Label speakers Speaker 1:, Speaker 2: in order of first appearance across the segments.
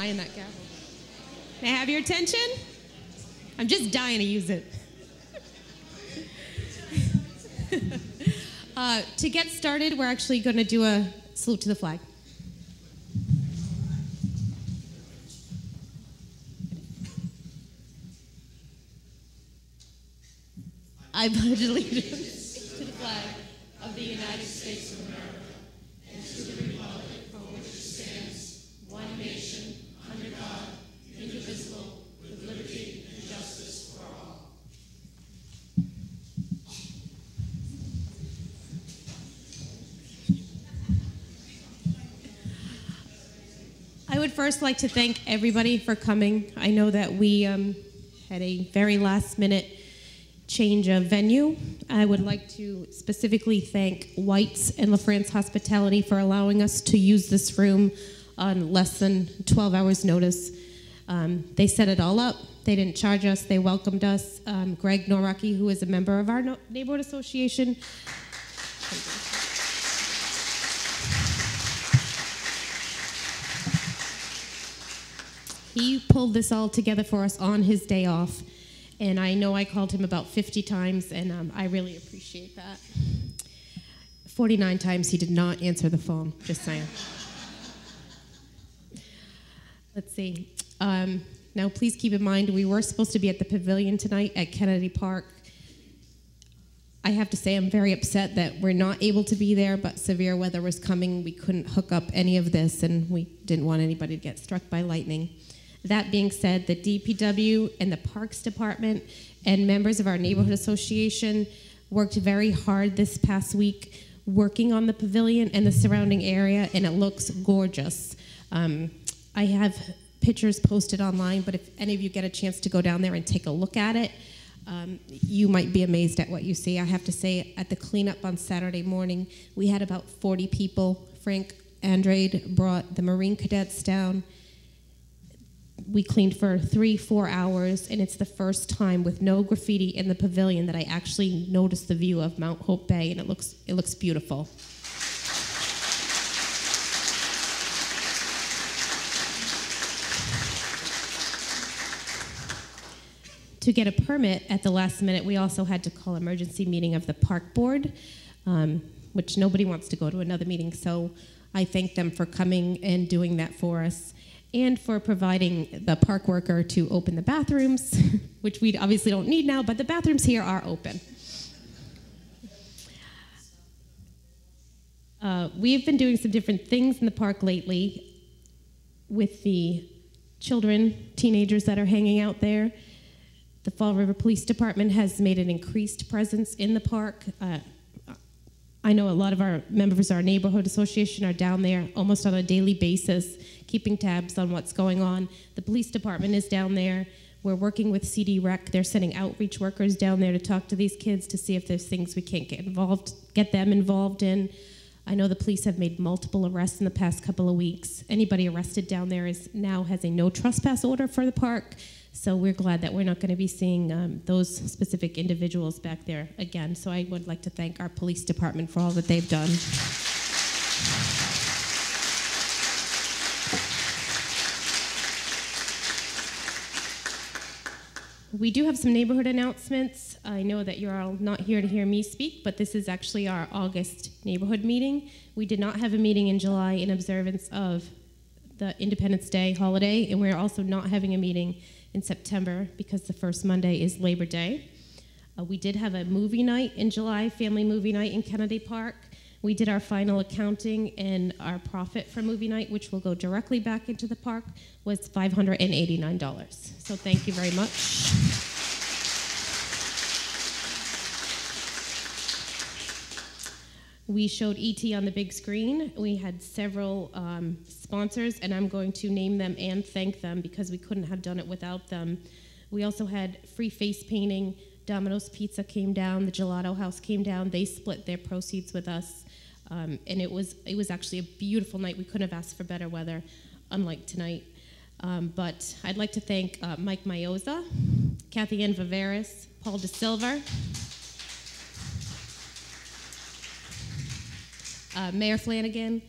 Speaker 1: In that gavel. May I have your attention? I'm just dying to use it. To get started, we're actually going to do a salute to the flag. I pledge allegiance to the flag of the United States of America and to the republic for which it stands, one nation, under God, indivisible, with liberty and justice for all. I would first like to thank everybody for coming. I know that we had a very last-minute change of venue. I would like to specifically thank White's and LaFrance Hospitality for allowing us to use this room on less than 12 hours notice. They set it all up. They didn't charge us. They welcomed us. Greg Noraki, who is a member of our neighborhood association. He pulled this all together for us on his day off. And I know I called him about 50 times, and I really appreciate that. 49 times he did not answer the phone, just saying. Let's see. Now, please keep in mind, we were supposed to be at the pavilion tonight at Kennedy Park. I have to say I'm very upset that we're not able to be there, but severe weather was coming. We couldn't hook up any of this, and we didn't want anybody to get struck by lightning. That being said, the DPW and the Parks Department and members of our neighborhood association worked very hard this past week working on the pavilion and the surrounding area, and it looks gorgeous. I have pictures posted online, but if any of you get a chance to go down there and take a look at it, you might be amazed at what you see. I have to say, at the cleanup on Saturday morning, we had about 40 people. Frank Andrade brought the Marine cadets down. We cleaned for 3-4 hours, and it's the first time with no graffiti in the pavilion that I actually noticed the view of Mount Hope Bay, and it looks beautiful. To get a permit at the last minute, we also had to call emergency meeting of the park board, which nobody wants to go to another meeting, so I thank them for coming and doing that for us, and for providing the park worker to open the bathrooms, which we obviously don't need now, but the bathrooms here are open. We've been doing some different things in the park lately with the children, teenagers that are hanging out there. The Fall River Police Department has made an increased presence in the park. I know a lot of our members of our neighborhood association are down there almost on a daily basis, keeping tabs on what's going on. The police department is down there. We're working with CD Rec. They're sending outreach workers down there to talk to these kids to see if there's things we can't get them involved in. I know the police have made multiple arrests in the past couple of weeks. Anybody arrested down there now has a no trespass order for the park. So we're glad that we're not going to be seeing those specific individuals back there again. So I would like to thank our police department for all that they've done. We do have some neighborhood announcements. I know that you're all not here to hear me speak, but this is actually our August neighborhood meeting. We did not have a meeting in July in observance of the Independence Day holiday, and we're also not having a meeting in September because the first Monday is Labor Day. We did have a movie night in July, family movie night in Kennedy Park. We did our final accounting, and our profit for movie night, which will go directly back into the park, was $589. So thank you very much. We showed E.T. on the big screen. We had several sponsors, and I'm going to name them and thank them because we couldn't have done it without them. We also had free face painting. Domino's Pizza came down. The Gelato House came down. They split their proceeds with us, and it was actually a beautiful night. We couldn't have asked for better weather, unlike tonight. But I'd like to thank Mike Mayoza, Kathy Ann Viveris, Paul DeSilva, Mayor Flanagan,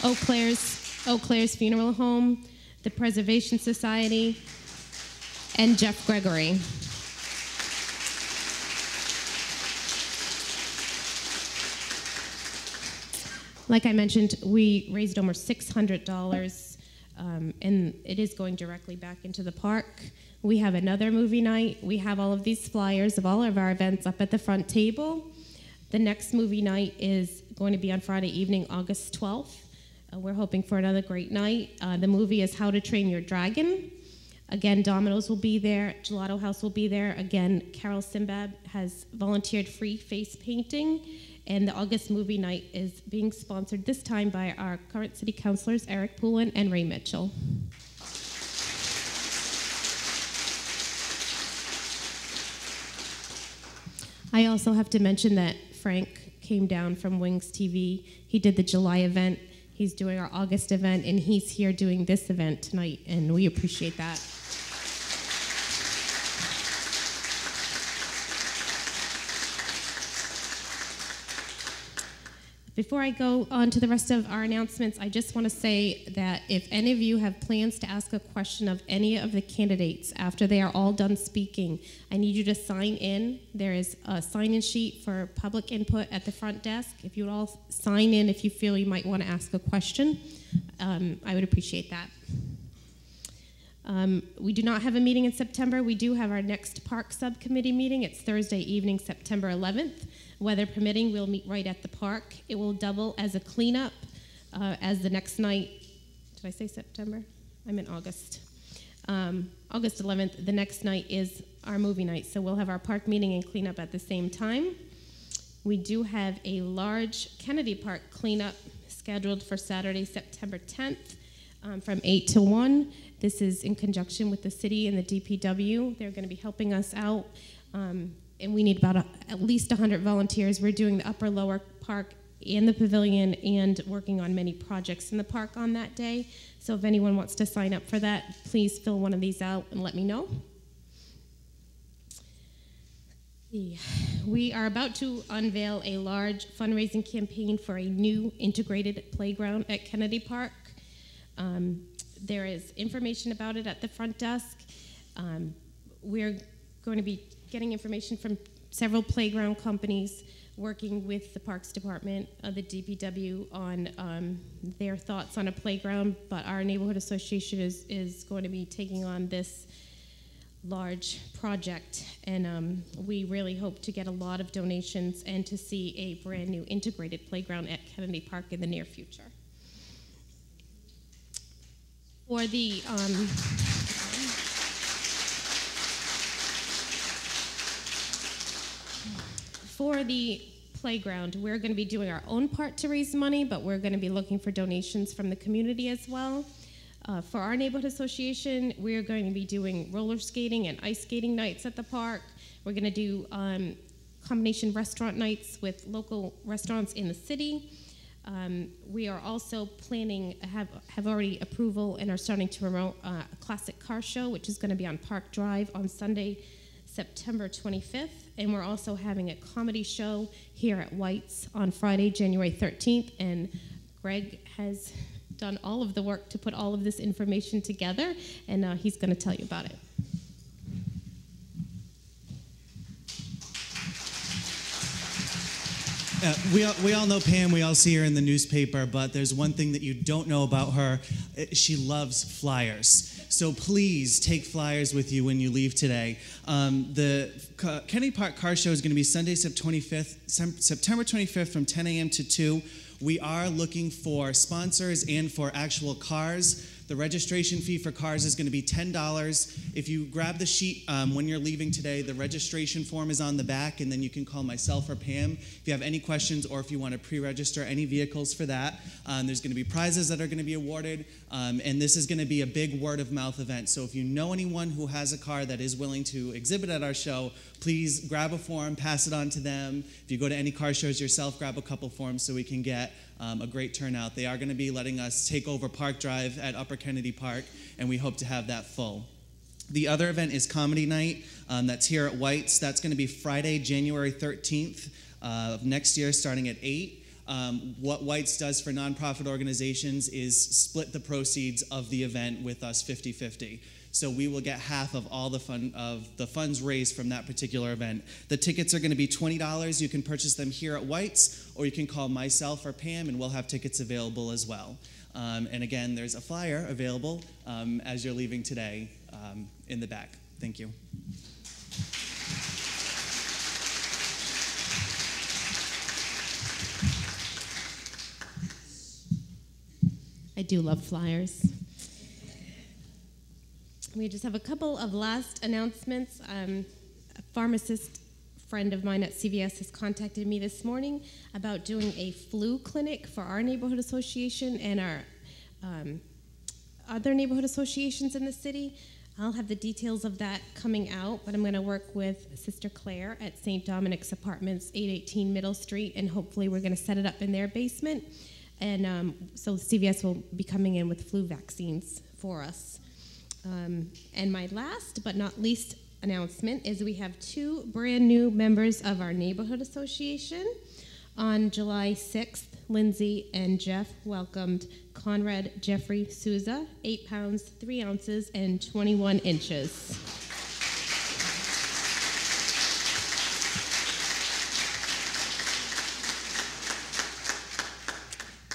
Speaker 1: Eau Claire's Funeral Home, the Preservation Society, and Jeff Gregory. Like I mentioned, we raised almost $600, and it is going directly back into the park. We have another movie night. We have all of these flyers of all of our events up at the front table. The next movie night is going to be on Friday evening, August 12th. We're hoping for another great night. The movie is How to Train Your Dragon. Again, Domino's will be there. Gelato House will be there. Again, Carol Simbab has volunteered free face painting. And the August movie night is being sponsored this time by our current city councilors, Eric Poulin and Ray Mitchell. I also have to mention that Frank came down from Wings TV. He did the July event. He's doing our August event, and he's here doing this event tonight, and we appreciate that. Before I go on to the rest of our announcements, I just want to say that if any of you have plans to ask a question of any of the candidates after they are all done speaking, I need you to sign in. There is a sign-in sheet for public input at the front desk. If you would all sign in if you feel you might want to ask a question, I would appreciate that. We do not have a meeting in September. We do have our next park subcommittee meeting. It's Thursday evening, September 11th. Weather permitting, we'll meet right at the park. It will double as a cleanup as the next night. Did I say September? I'm in August. August 11th, the next night is our movie night. So we'll have our park meeting and cleanup at the same time. We do have a large Kennedy Park cleanup scheduled for Saturday, September 10th from 8 to 1. This is in conjunction with the city and the DPW. They're going to be helping us out. And we need about at least 100 volunteers. We're doing the upper lower park and the pavilion and working on many projects in the park on that day. So if anyone wants to sign up for that, please fill one of these out and let me know. We are about to unveil a large fundraising campaign for a new integrated playground at Kennedy Park. There is information about it at the front desk. We're going to be getting information from several playground companies, working with the Parks Department, the DPW on their thoughts on a playground, but our neighborhood association is going to be taking on this large project, and we really hope to get a lot of donations and to see a brand new integrated playground at Kennedy Park in the near future. For the playground, we're going to be doing our own part to raise money, but we're going to be looking for donations from the community as well. For our neighborhood association, we're going to be doing roller skating and ice skating nights at the park. We're going to do combination restaurant nights with local restaurants in the city. We are also planning, have already approval and are starting to promote a classic car show, which is going to be on Park Drive on Sunday, September 25th. And we're also having a comedy show here at White's on Friday, January 13th. And Greg has done all of the work to put all of this information together, and he's going to tell you about it.
Speaker 2: We all know Pam, we all see her in the newspaper, but there's one thing that you don't know about her. She loves flyers. So please take flyers with you when you leave today. The Kennedy Park Car Show is going to be Sunday, September 25th from 10 a.m. to 2. We are looking for sponsors and for actual cars. The registration fee for cars is going to be $10. If you grab the sheet when you're leaving today, the registration form is on the back, and then you can call myself or Pam if you have any questions or if you want to pre-register any vehicles for that. There's going to be prizes that are going to be awarded, and this is going to be a big word-of-mouth event. So if you know anyone who has a car that is willing to exhibit at our show, please grab a form, pass it on to them. If you go to any car shows yourself, grab a couple forms so we can get a great turnout. They are going to be letting us take over Park Drive at Upper Kennedy Park, and we hope to have that full. The other event is Comedy Night. That's here at White's. That's going to be Friday, January 13th of next year, starting at 8. What White's does for nonprofit organizations is split the proceeds of the event with us 50-50. So we will get half of all the funds raised from that particular event. The tickets are going to be $20. You can purchase them here at White's, or you can call myself or Pam, and we'll have tickets available as well. And again, there's a flyer available as you're leaving today in the back. Thank you.
Speaker 1: I do love flyers. We just have a couple of last announcements. A pharmacist friend of mine at CVS has contacted me this morning about doing a flu clinic for our neighborhood association and our other neighborhood associations in the city. I'll have the details of that coming out, but I'm going to work with Sister Claire at St. Dominic's Apartments, 818 Middle Street, and hopefully we're going to set it up in their basement. And so CVS will be coming in with flu vaccines for us. And my last but not least announcement is we have 2 brand new members of our neighborhood association. On July 6th, Lindsay and Jeff welcomed Conrad Jeffrey Souza, 8 pounds, 3 ounces, and 21 inches.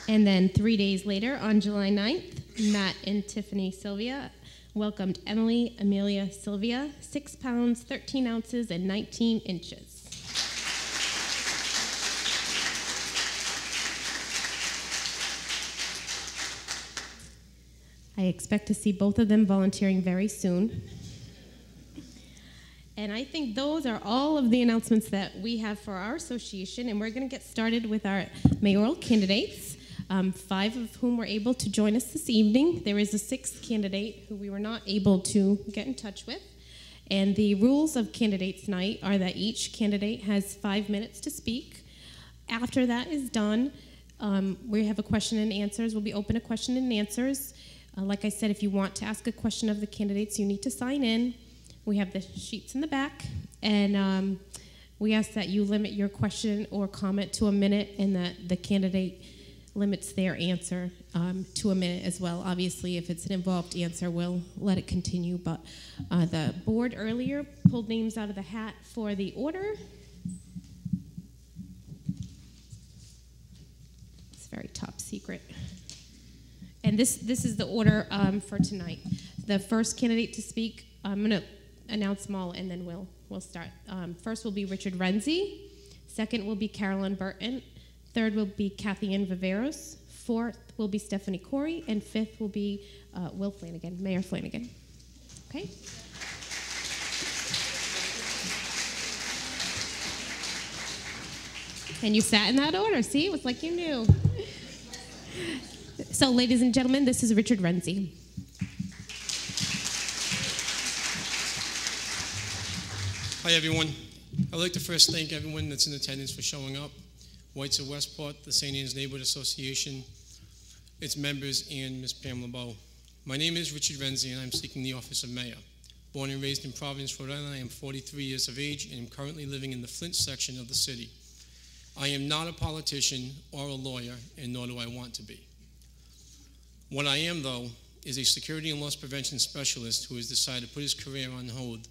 Speaker 1: And then 3 days later, on July 9th, Matt and Tiffany Sylvia welcomed Emily Amelia Sylvia, 6 pounds, 13 ounces, and 19 inches. I expect to see both of them volunteering very soon. And I think those are all of the announcements that we have for our association, and we're going to get started with our mayoral candidates. 5 of whom were able to join us this evening. There is a 6th candidate who we were not able to get in touch with. And the rules of candidates night are that each candidate has 5 minutes to speak. After that is done, we have a question and answers. We'll be open to question and answers. Like I said, if you want to ask a question of the candidates, you need to sign in. We have the sheets in the back. And we ask that you limit your question or comment to a minute, and that the candidate limits their answer to a minute as well. Obviously, if it's an involved answer, we'll let it continue. But the board earlier pulled names out of the hat for the order. It's very top secret. And this is the order for tonight. The first candidate to speak, I'm going to announce them all, and then we'll start. First will be Richard Renzi. Second will be Carolyn Burton. Third will be Kathy Ann Viveros. Fourth will be Stephanie Corey. And fifth will be Will Flanagan, Mayor Flanagan. Okay? And you sat in that order. See? It was like you knew. So, ladies and gentlemen, this is Richard Renzi.
Speaker 3: Hi, everyone. I'd like to first thank everyone that's in attendance for showing up. Whites of Westport, the St. Anne's Neighborhood Association, its members, and Ms. Pam LeBeau. My name is Richard Renzi, and I'm seeking the office of mayor. Born and raised in Providence, Rhode Island, I am 43 years of age and am currently living in the Flint section of the city. I am not a politician or a lawyer, and nor do I want to be. What I am, though, is a security and loss prevention specialist who has decided to put his career on hold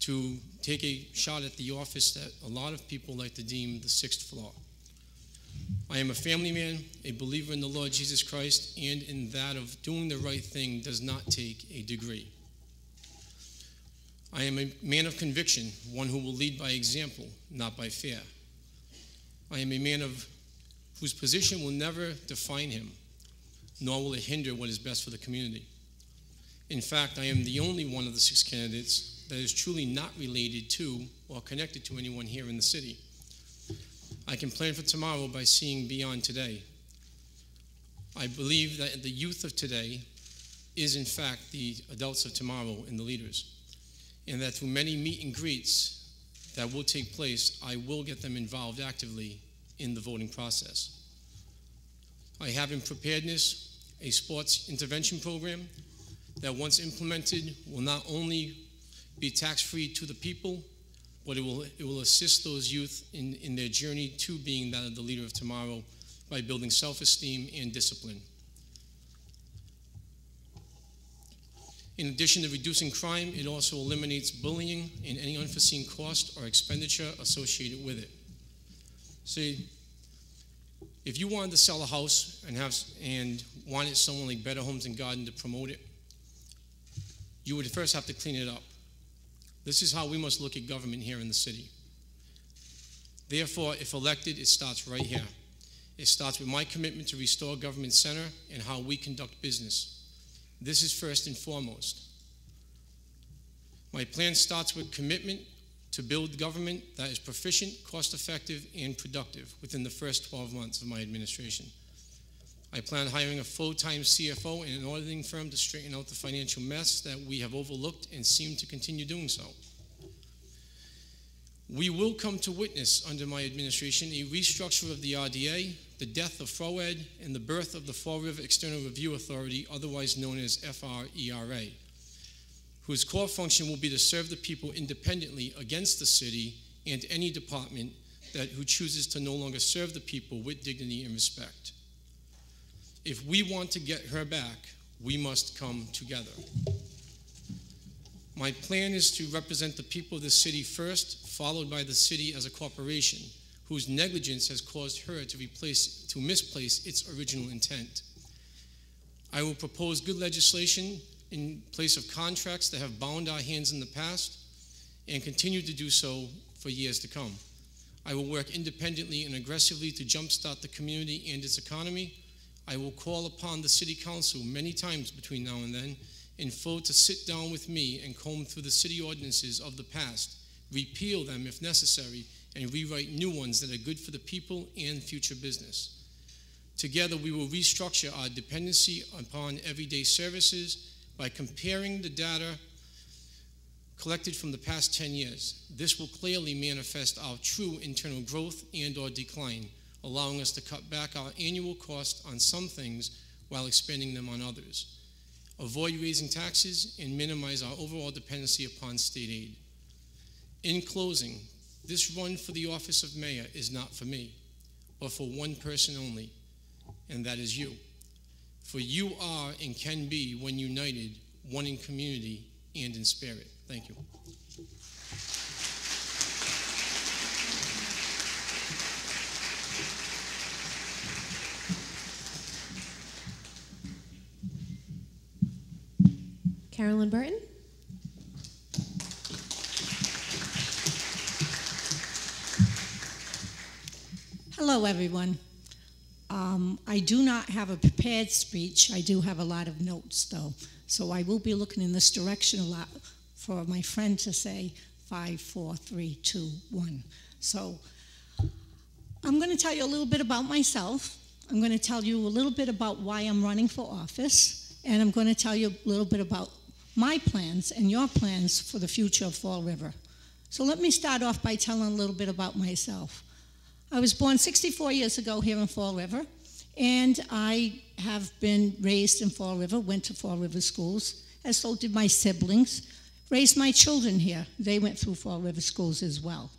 Speaker 3: to take a shot at the office that a lot of people like to deem the 6th floor. I am a family man, a believer in the Lord Jesus Christ, and in that of doing the right thing does not take a degree. I am a man of conviction, one who will lead by example, not by fear. I am a man whose position will never define him, nor will it hinder what is best for the community. In fact, I am the only one of the 6 candidates that is truly not related to or connected to anyone here in the city. I can plan for tomorrow by seeing beyond today. I believe that the youth of today is, in fact, the adults of tomorrow and the leaders, and that through many meet and greets that will take place, I will get them involved actively in the voting process. I have in preparedness a sports intervention program that, once implemented, will not only be tax-free to the people, but it will assist those youth in their journey to being that of the leader of tomorrow by building self-esteem and discipline. In addition to reducing crime, it also eliminates bullying and any unforeseen cost or expenditure associated with it. See, if you wanted to sell a house and wanted someone like Better Homes and Garden to promote it, you would first have to clean it up. This is how we must look at government here in the city. Therefore, if elected, it starts right here. It starts with my commitment to restore government center and how we conduct business. This is first and foremost. My plan starts with commitment to build government that is proficient, cost-effective, and productive within the first 12 months of my administration. I plan hiring a full-time CFO and an auditing firm to straighten out the financial mess that we have overlooked and seem to continue doing so. We will come to witness under my administration a restructure of the RDA, the death of FOED, and the birth of the Fall River External Review Authority, otherwise known as FRERA, whose core function will be to serve the people independently against the city and any department who chooses to no longer serve the people with dignity and respect. If we want to get her back, we must come together. My plan is to represent the people of the city first, followed by the city as a corporation, whose negligence has caused her to misplace its original intent. I will propose good legislation in place of contracts that have bound our hands in the past and continue to do so for years to come. I will work independently and aggressively to jumpstart the community and its economy. I will call upon the City Council many times between now and then in full to sit down with me and comb through the city ordinances of the past, repeal them if necessary, and rewrite new ones that are good for the people and future business. Together, we will restructure our dependency upon everyday services by comparing the data collected from the past 10 years. This will clearly manifest our true internal growth and/or decline, allowing us to cut back our annual cost on some things while expending them on others, avoid raising taxes, and minimize our overall dependency upon state aid. In closing, this run for the office of mayor is not for me, but for one person only, and that is you. For you are and can be, when united, one in community and in spirit. Thank you.
Speaker 1: Carolyn Burton.
Speaker 4: Hello, everyone. I do not have a prepared speech. I do have a lot of notes, though. So I will be looking in this direction a lot for my friend to say 5, 4, 3, 2, 1. So I'm going to tell you a little bit about myself. I'm going to tell you a little bit about why I'm running for office. And I'm going to tell you a little bit about my plans and your plans for the future of Fall River. So let me start off by telling a little bit about myself. I was born 64 years ago here in Fall River, and I have been raised in Fall River, went to Fall River schools, as so did my siblings, raised my children here. They went through Fall River schools as well.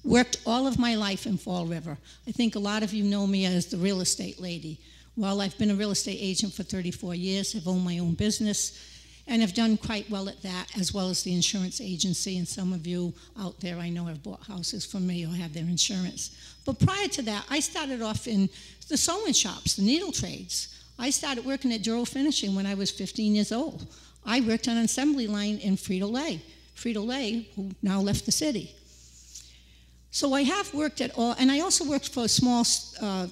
Speaker 4: Worked all of my life in Fall River. I think a lot of you know me as the real estate lady. Well, I've been a real estate agent for 34 years. I've owned my own business, and have done quite well at that, as well as the insurance agency. And some of you out there I know have bought houses from me or have their insurance. But prior to that, I started off in the sewing shops, the needle trades. I started working at Duro Finishing when I was 15 years old. I worked on an assembly line in Frito-Lay. Frito-Lay, who now left the city. So I have worked at all, and I also worked for a small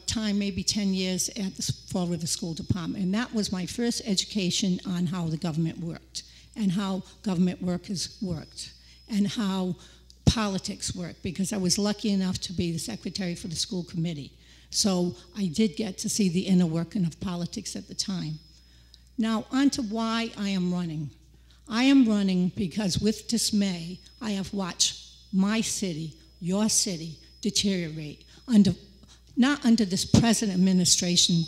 Speaker 4: time, maybe 10 years, at the Fall River School Department. And that was my first education on how the government worked, and how government workers worked, and how politics worked, because I was lucky enough to be the secretary for the school committee. So I did get to see the inner working of politics at the time. Now, on to why I am running. I am running because with dismay, I have watched my city, your city, deteriorate, not under this present administration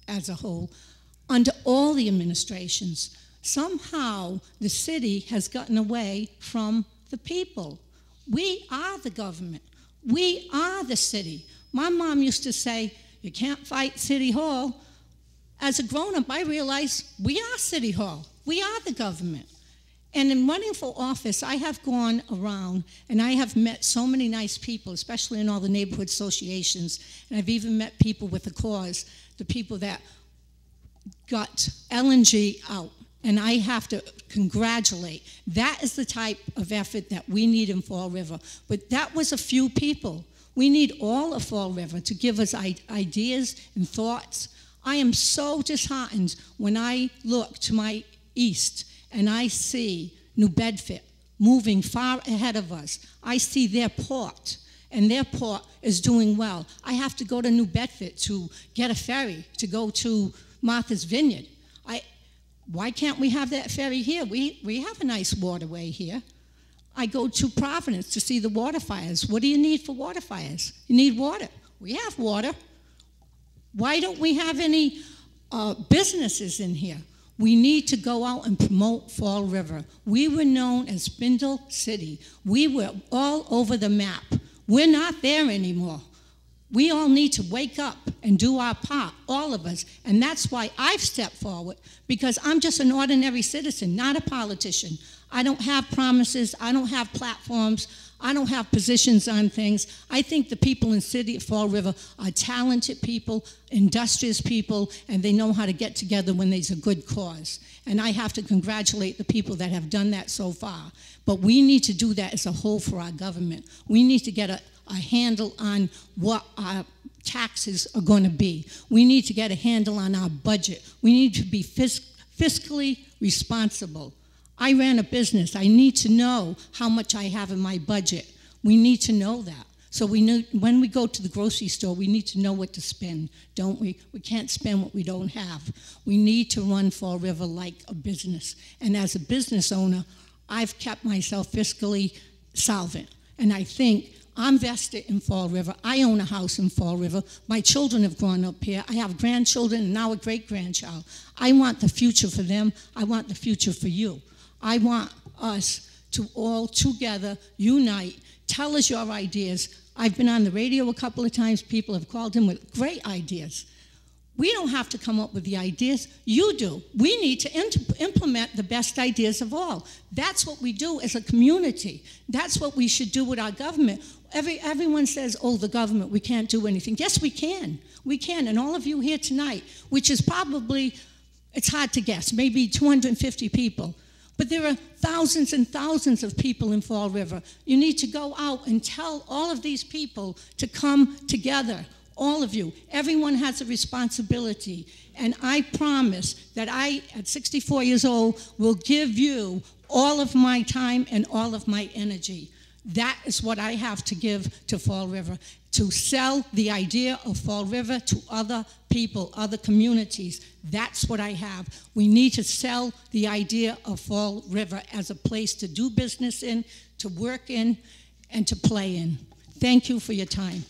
Speaker 4: as a whole, under all the administrations. Somehow the city has gotten away from the people. We are the government. We are the city. My mom used to say, you can't fight City Hall. As a grown-up, I realized we are City Hall. We are the government. And in running for office, I have gone around and I have met so many nice people, especially in all the neighborhood associations. And I've even met people with a cause, the people that got LNG out. And I have to congratulate. That is the type of effort that we need in Fall River. But that was a few people. We need all of Fall River to give us ideas and thoughts. I am so disheartened when I look to my east and I see New Bedford moving far ahead of us. I see their port, and their port is doing well. I have to go to New Bedford to get a ferry to go to Martha's Vineyard. Why can't we have that ferry here? We have a nice waterway here. I go to Providence to see the water fires. What do you need for water fires? You need water. We have water. Why don't we have any businesses in here? We need to go out and promote Fall River. We were known as Spindle City. We were all over the map. We're not there anymore. We all need to wake up and do our part, all of us. And that's why I've stepped forward, because I'm just an ordinary citizen, not a politician. I don't have promises. I don't have platforms. I don't have positions on things. I think the people in the city of Fall River are talented people, industrious people, and they know how to get together when there's a good cause. And I have to congratulate the people that have done that so far. But we need to do that as a whole for our government. We need to get a handle on what our taxes are going to be. We need to get a handle on our budget. We need to be fiscally responsible. I ran a business. I need to know how much I have in my budget. We need to know that. So when we go to the grocery store, we need to know what to spend, don't we? We can't spend what we don't have. We need to run Fall River like a business. And as a business owner, I've kept myself fiscally solvent. And I think I'm vested in Fall River. I own a house in Fall River. My children have grown up here. I have grandchildren and now a great-grandchild. I want the future for them. I want the future for you. I want us to all together unite. Tell us your ideas. I've been on the radio a couple of times. People have called in with great ideas. We don't have to come up with the ideas. You do. We need to implement the best ideas of all. That's what we do as a community. That's what we should do with our government. Everyone says, oh, the government, we can't do anything. Yes, we can. We can. And all of you here tonight, which is probably, it's hard to guess, maybe 250 people. But there are thousands and thousands of people in Fall River. You need to go out and tell all of these people to come together. All of you. Everyone has a responsibility. And I promise that I, at 64 years old, will give you all of my time and all of my energy. That is what I have to give to Fall River, to sell the idea of Fall River to other people, other communities. That's what I have. We need to sell the idea of Fall River as a place to do business in, to work in, and to play in. Thank you for your time.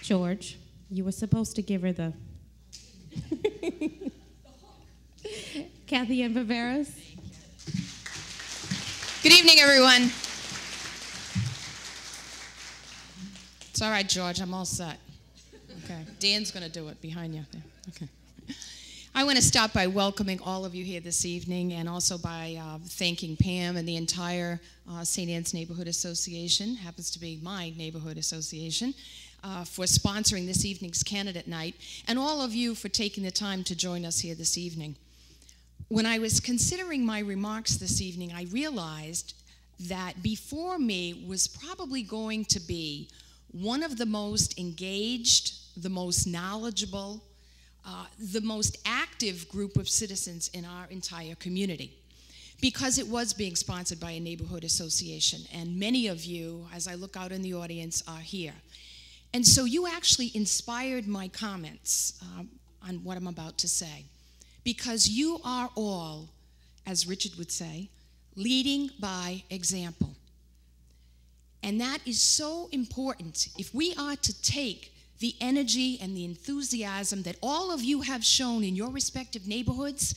Speaker 1: George, you were supposed to give her the Kathy Ann Viveros.
Speaker 5: Good evening, everyone. It's all right, George. I'm all set. Okay. Dan's going to do it behind you there. Okay. I want to start by welcoming all of you here this evening, and also by thanking Pam and the entire St. Anne's Neighborhood Association, happens to be my neighborhood association, for sponsoring this evening's candidate night, and all of you for taking the time to join us here this evening. When I was considering my remarks this evening, I realized that before me was probably going to be one of the most engaged, the most knowledgeable, the most active group of citizens in our entire community, because it was being sponsored by a neighborhood association, and many of you, as I look out in the audience, are here. And so you actually inspired my comments on what I'm about to say, because you are all, as Richard would say, leading by example. And that is so important. If we are to take the energy and the enthusiasm that all of you have shown in your respective neighborhoods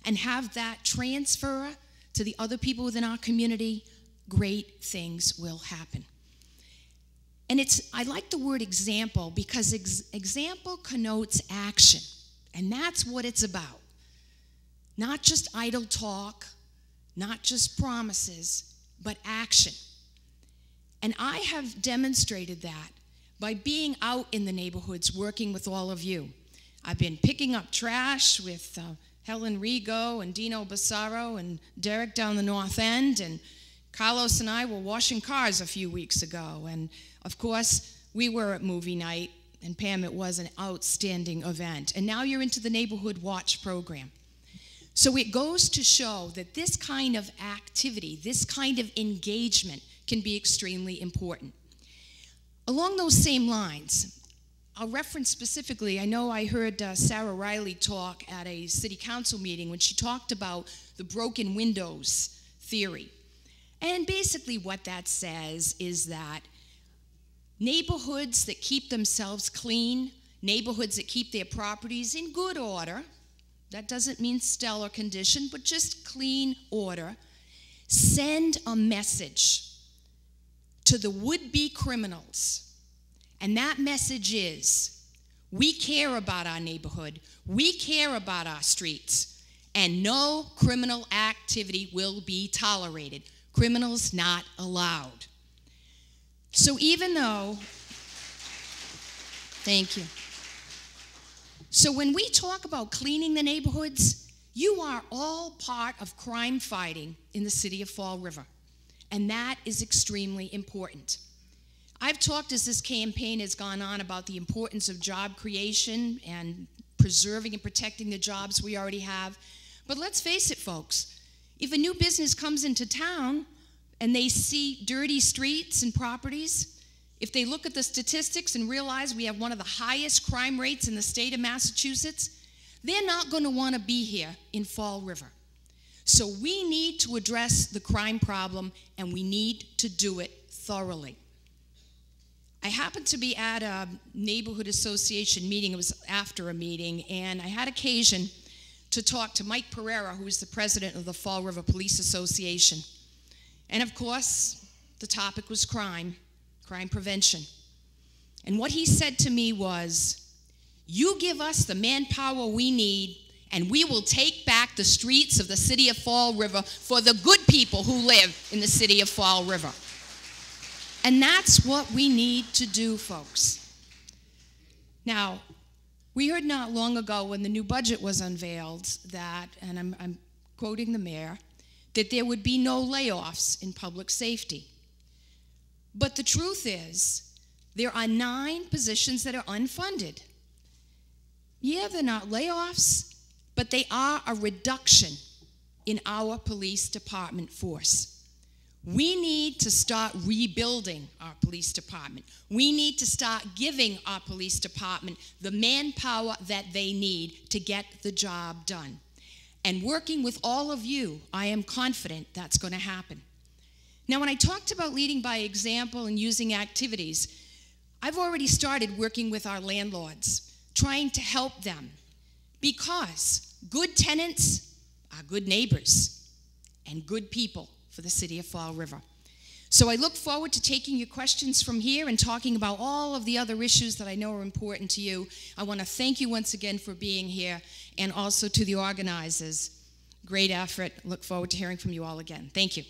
Speaker 5: and have that transfer to the other people within our community, great things will happen. And I like the word example because example connotes action, and that's what it's about. Not just idle talk, not just promises, but action. And I have demonstrated that by being out in the neighborhoods working with all of you. I've been picking up trash with Helen Rigo and Dino Bassaro and Derek down the North End, and Carlos and I were washing cars a few weeks ago. And of course, we were at movie night, and Pam, it was an outstanding event. And now you're into the Neighborhood Watch program. So it goes to show that this kind of activity, this kind of engagement can be extremely important. Along those same lines, I'll reference specifically, I know I heard Sarah Riley talk at a city council meeting when she talked about the broken windows theory. And basically what that says is that neighborhoods that keep themselves clean, neighborhoods that keep their properties in good order, that doesn't mean stellar condition, but just clean order, send a message to the would-be criminals. And that message is, we care about our neighborhood, we care about our streets, and no criminal activity will be tolerated. Criminals not allowed. So even though, thank you. So when we talk about cleaning the neighborhoods, you are all part of crime fighting in the city of Fall River. And that is extremely important. I've talked as this campaign has gone on about the importance of job creation and preserving and protecting the jobs we already have. But let's face it, folks, if a new business comes into town and they see dirty streets and properties, if they look at the statistics and realize we have one of the highest crime rates in the state of Massachusetts, they're not going to want to be here in Fall River. So we need to address the crime problem, and we need to do it thoroughly. I happened to be at a neighborhood association meeting. It was after a meeting, and I had occasion to talk to Mike Pereira, who is the president of the Fall River Police Association. And of course, the topic was crime prevention. And what he said to me was, you give us the manpower we need, and we will take back the streets of the city of Fall River for the good people who live in the city of Fall River. And that's what we need to do, folks. Now, we heard not long ago when the new budget was unveiled that, and I'm quoting the mayor, that there would be no layoffs in public safety. But the truth is, there are 9 positions that are unfunded. Yeah, they're not layoffs, but they are a reduction in our police department force. We need to start rebuilding our police department. We need to start giving our police department the manpower that they need to get the job done. And working with all of you, I am confident that's going to happen. Now, when I talked about leading by example and using activities, I've already started working with our landlords, trying to help them, because good tenants are good neighbors and good people for the city of Fall River. So I look forward to taking your questions from here and talking about all of the other issues that I know are important to you. I want to thank you once again for being here, and also to the organizers. Great effort. Look forward to hearing from you all again. Thank you.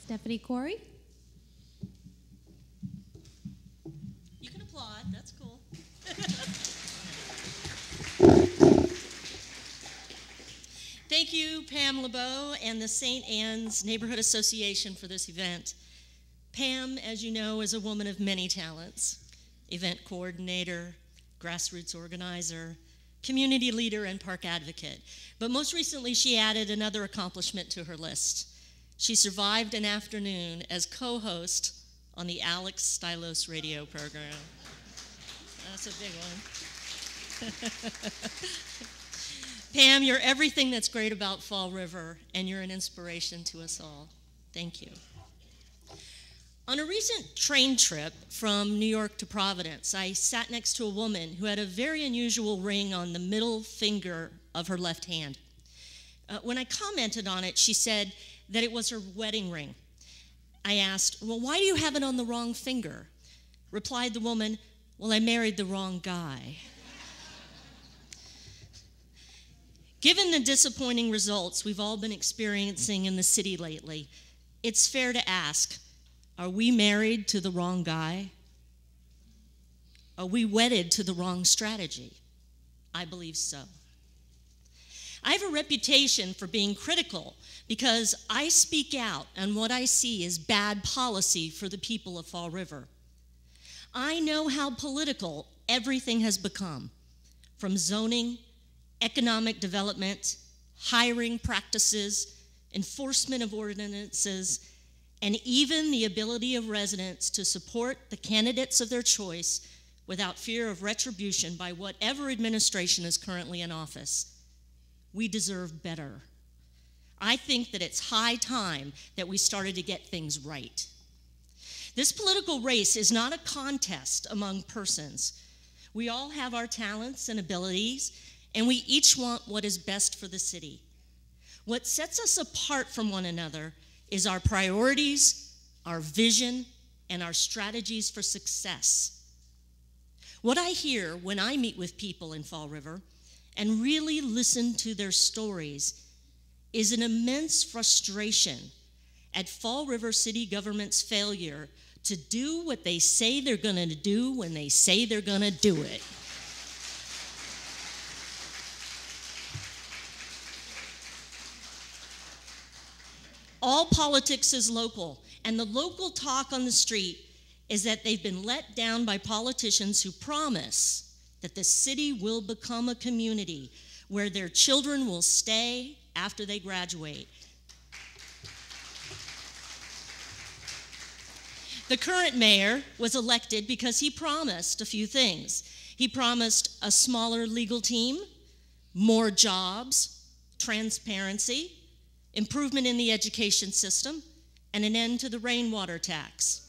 Speaker 1: Stephanie Corey.
Speaker 6: You can applaud, that's cool. Thank you, Pam LeBeau and the St. Anne's Neighborhood Association for this event. Pam, as you know, is a woman of many talents: event coordinator, grassroots organizer, community leader, and park advocate. But most recently, she added another accomplishment to her list. She survived an afternoon as co-host on the Alex Stylos radio program. That's a big one. Pam, you're everything that's great about Fall River, and you're an inspiration to us all. Thank you. On a recent train trip from New York to Providence, I sat next to a woman who had a very unusual ring on the middle finger of her left hand. When I commented on it, she said that it was her wedding ring. I asked, "Well, why do you have it on the wrong finger?" Replied the woman, "Well, I married the wrong guy." Given the disappointing results we've all been experiencing in the city lately, it's fair to ask, are we married to the wrong guy? Are we wedded to the wrong strategy? I believe so. I have a reputation for being critical because I speak out on what I see as bad policy for the people of Fall River. I know how political everything has become, from zoning, economic development, hiring practices, enforcement of ordinances, and even the ability of residents to support the candidates of their choice without fear of retribution by whatever administration is currently in office. We deserve better. I think that it's high time that we started to get things right. This political race is not a contest among persons. We all have our talents and abilities, and we each want what is best for the city. What sets us apart from one another is our priorities, our vision, and our strategies for success. What I hear when I meet with people in Fall River and really listen to their stories is an immense frustration at Fall River City government's failure to do what they say they're going to do when they say they're going to do it. All politics is local, and the local talk on the street is that they've been let down by politicians who promise that the city will become a community where their children will stay after they graduate. The current mayor was elected because he promised a few things. He promised a smaller legal team, more jobs, transparency, improvement in the education system, and an end to the rainwater tax.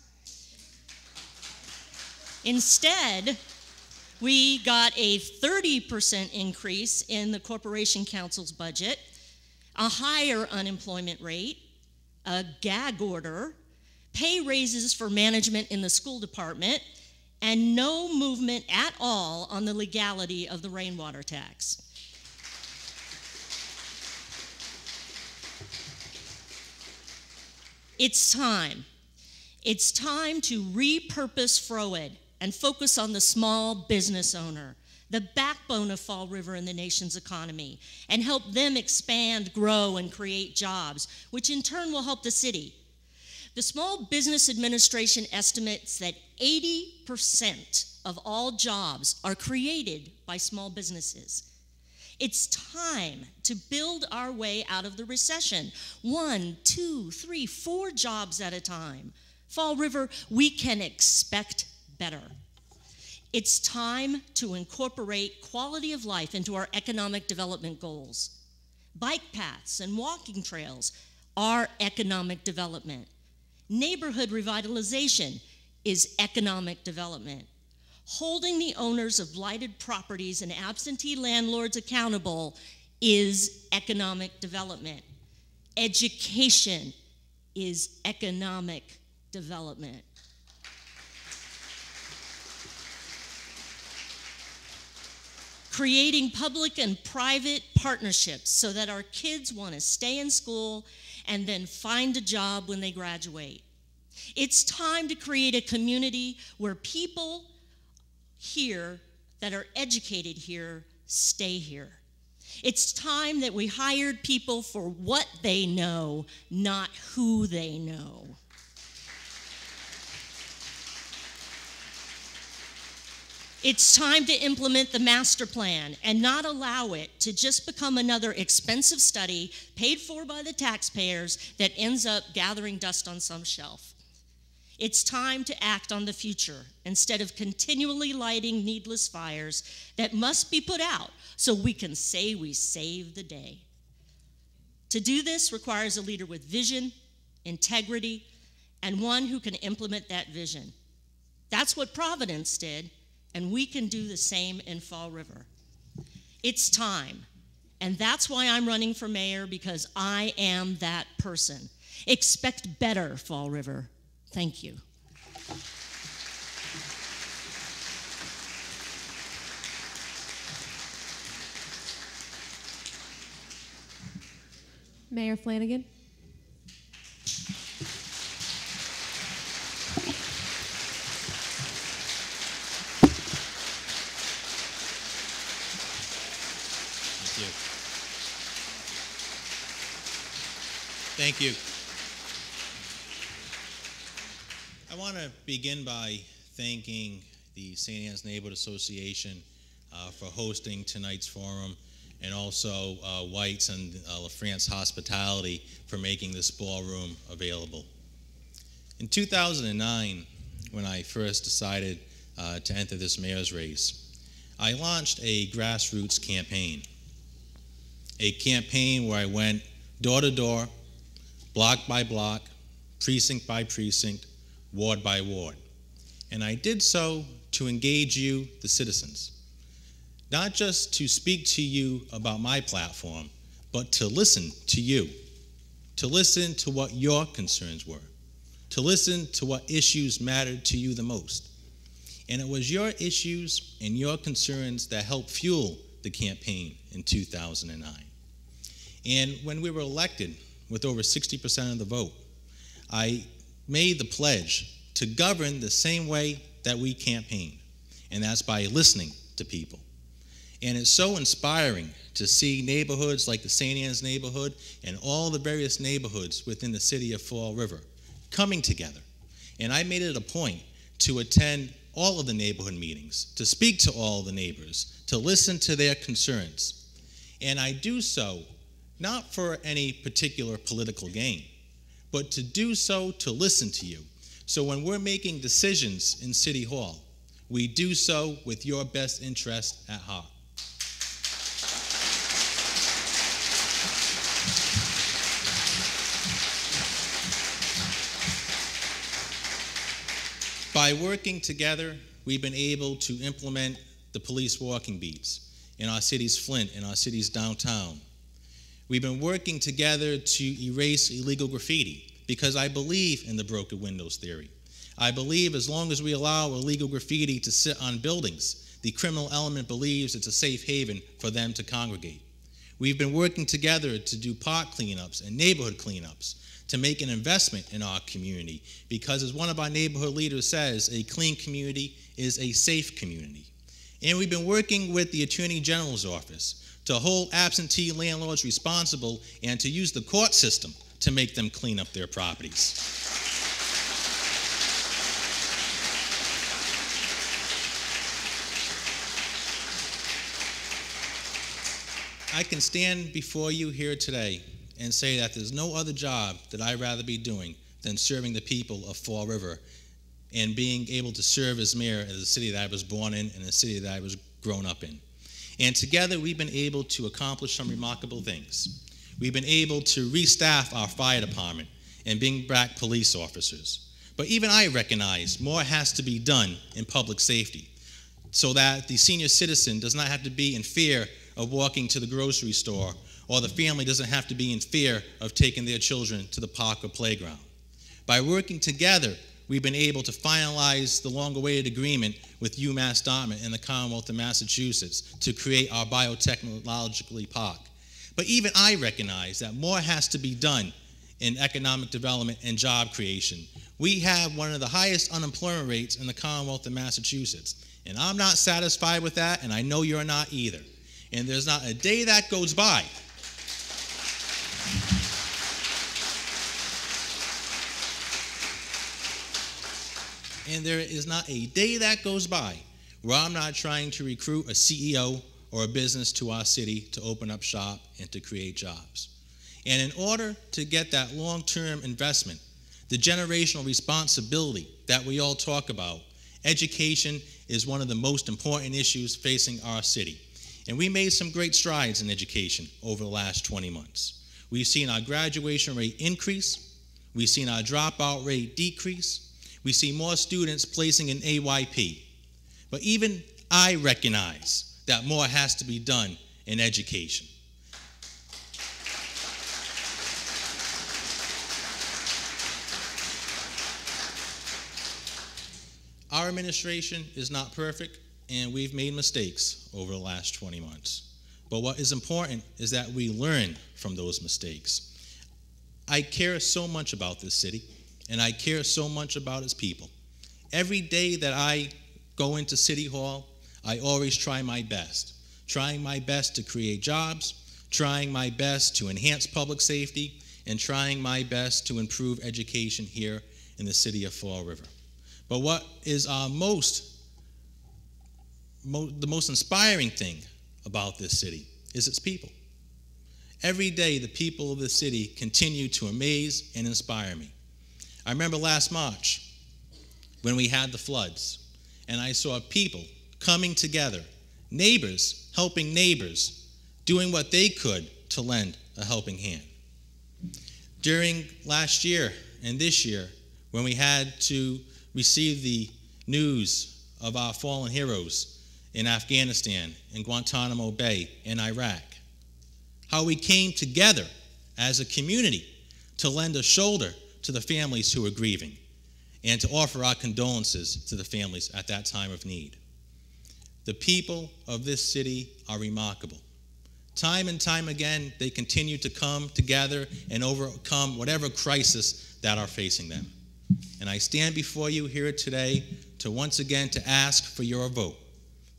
Speaker 6: Instead, we got a 30% increase in the Corporation Council's budget, a higher unemployment rate, a gag order, pay raises for management in the school department, and no movement at all on the legality of the rainwater tax. It's time. It's time to repurpose FROED and focus on the small business owner, the backbone of Fall River and the nation's economy, and help them expand, grow, and create jobs, which in turn will help the city. The Small Business Administration estimates that 80% of all jobs are created by small businesses. It's time to build our way out of the recession. 1, 2, 3, 4 jobs at a time. Fall River, we can expect better. It's time to incorporate quality of life into our economic development goals. Bike paths and walking trails are economic development. Neighborhood revitalization is economic development. Holding the owners of blighted properties and absentee landlords accountable is economic development. Education is economic development. Creating public and private partnerships so that our kids want to stay in school and then find a job when they graduate. It's time to create a community where people here that are educated here stay here. It's time that we hired people for what they know, not who they know. It's time to implement the master plan and not allow it to just become another expensive study paid for by the taxpayers that ends up gathering dust on some shelf. It's time to act on the future instead of continually lighting needless fires that must be put out so we can say we saved the day. To do this requires a leader with vision, integrity, and one who can implement that vision. That's what Providence did, and we can do the same in Fall River. It's time, and that's why I'm running for mayor, because I am that person. Expect better, Fall River. Thank you.
Speaker 1: Mayor Flanagan.
Speaker 7: Thank you. I want to begin by thanking the St. Anne's Neighborhood Association for hosting tonight's forum, and also White's and La France Hospitality for making this ballroom available. In 2009, when I first decided to enter this mayor's race, I launched a grassroots campaign. A campaign where I went door to door, block by block, precinct by precinct, ward by ward. And I did so to engage you, the citizens. Not just to speak to you about my platform, but to listen to you, to listen to what your concerns were, to listen to what issues mattered to you the most. And it was your issues and your concerns that helped fuel the campaign in 2009. And when we were elected with over 60% of the vote, I made the pledge to govern the same way that we campaigned, and that's by listening to people. And it's so inspiring to see neighborhoods like the St. Anne's neighborhood and all the various neighborhoods within the city of Fall River coming together. And I made it a point to attend all of the neighborhood meetings, to speak to all the neighbors, to listen to their concerns. And I do so not for any particular political gain, but to do so to listen to you. So when we're making decisions in City Hall, we do so with your best interest at heart. By working together, we've been able to implement the police walking beats in our city's Flint, in our city's downtown. We've been working together to erase illegal graffiti because I believe in the broken windows theory. I believe as long as we allow illegal graffiti to sit on buildings, the criminal element believes it's a safe haven for them to congregate. We've been working together to do park cleanups and neighborhood cleanups, to make an investment in our community, because as one of our neighborhood leaders says, a clean community is a safe community. And we've been working with the Attorney General's office to hold absentee landlords responsible and to use the court system to make them clean up their properties. I can stand before you here today and say that there's no other job that I'd rather be doing than serving the people of Fall River and being able to serve as mayor of the city that I was born in and the city that I was grown up in. And together we've been able to accomplish some remarkable things. We've been able to restaff our fire department and bring back police officers. But even I recognize more has to be done in public safety so that the senior citizen does not have to be in fear of walking to the grocery store, or the family doesn't have to be in fear of taking their children to the park or playground. By working together, we've been able to finalize the long-awaited agreement with UMass Dartmouth and the Commonwealth of Massachusetts to create our biotechnological park. But even I recognize that more has to be done in economic development and job creation. We have one of the highest unemployment rates in the Commonwealth of Massachusetts, and I'm not satisfied with that, and I know you're not either. And there's not a day that goes by and there is not a day that goes by where I'm not trying to recruit a CEO or a business to our city to open up shop and to create jobs. And in order to get that long-term investment, the generational responsibility that we all talk about. Education is one of the most important issues facing our city. And we made some great strides in education over the last 20 months. We've seen our graduation rate increase. We've seen our dropout rate decrease. We see more students placing in AYP. But even I recognize that more has to be done in education. Our administration is not perfect, and we've made mistakes over the last 20 months. But what is important is that we learn from those mistakes. I care so much about this city, and I care so much about its people. Every day that I go into City Hall, I always try my best. Trying my best to create jobs, trying my best to enhance public safety, and trying my best to improve education here in the city of Fall River. But what is the most inspiring thing about this city is its people. Every day, the people of this city continue to amaze and inspire me. I remember last March when we had the floods, and I saw people coming together, neighbors helping neighbors, doing what they could to lend a helping hand. During last year and this year, when we had to receive the news of our fallen heroes in Afghanistan, in Guantanamo Bay, in Iraq, how we came together as a community to lend a shoulder to the families who were grieving and to offer our condolences to the families at that time of need. The people of this city are remarkable. Time and time again, they continue to come together and overcome whatever crisis that are facing them. And I stand before you here today to once again to ask for your vote.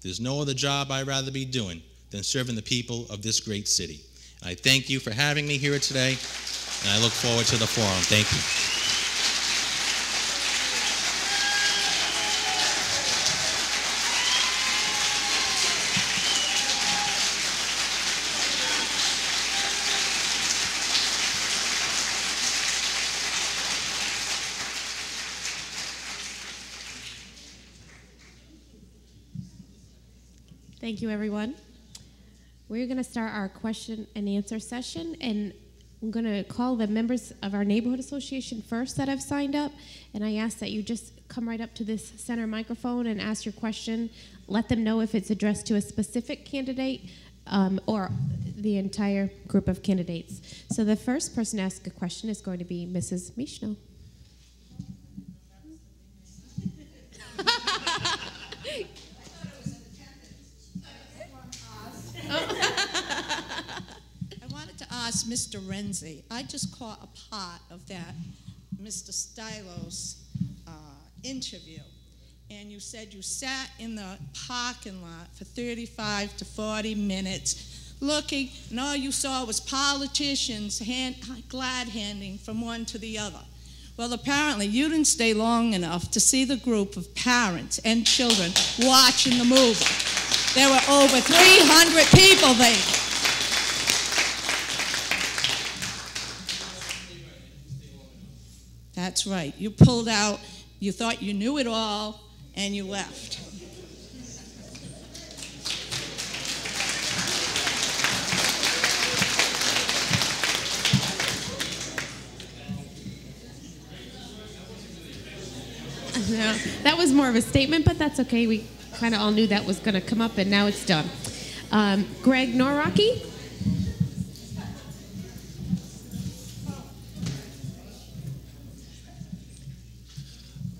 Speaker 7: There's no other job I'd rather be doing than serving the people of this great city. And I thank you for having me here today, and I look forward to the forum. Thank you.
Speaker 1: Thank you, everyone. We're going to start our question and answer session, and I'm going to call the members of our neighborhood association first that have signed up, and I ask that you just come right up to this center microphone and ask your question. Let them know if it's addressed to a specific candidate or the entire group of candidates. So the first person to ask a question is going to be Mrs. Michno.
Speaker 8: I wanted to ask Mr. Renzi. I just caught a part of that Mr. Stylos interview, and you said you sat in the parking lot for 35 to 40 minutes looking, and all you saw was politicians glad-handing from one to the other. Well, apparently you didn't stay long enough to see the group of parents and children watching the movie. There were over 300 people there. That's right. You pulled out, you thought you knew it all, and you left.
Speaker 1: No, that was more of a statement, but that's okay. We kind of all knew that was going to come up, and now it's done. Greg Noraki.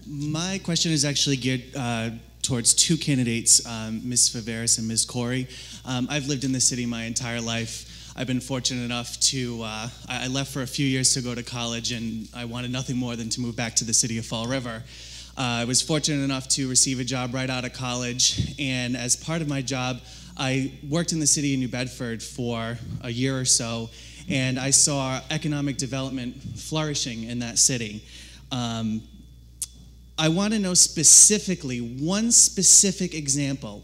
Speaker 2: My question is actually geared towards two candidates, Ms. Viveris and Ms. Corey. I've lived in this city my entire life. I've been fortunate enough to, I left for a few years to go to college, and I wanted nothing more than to move back to the city of Fall River. I was fortunate enough to receive a job right out of college, and as part of my job, I worked in the city of New Bedford for a year or so, and I saw economic development flourishing in that city. I want to know specifically one specific example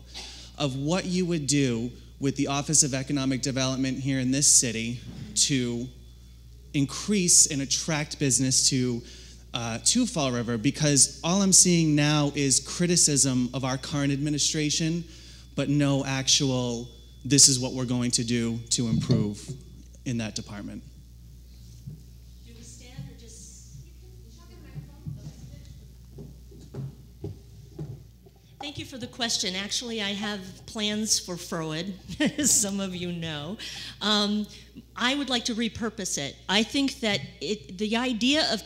Speaker 2: of what you would do with the Office of Economic Development here in this city to increase and attract business to to Fall River, because all I'm seeing now is criticism of our current administration, but no actual, this is what we're going to do to improve in that department.
Speaker 6: Do we stand or just? Thank you for the question. Actually, I have plans for Froward, as some of you know. I would like to repurpose it. I think that the idea of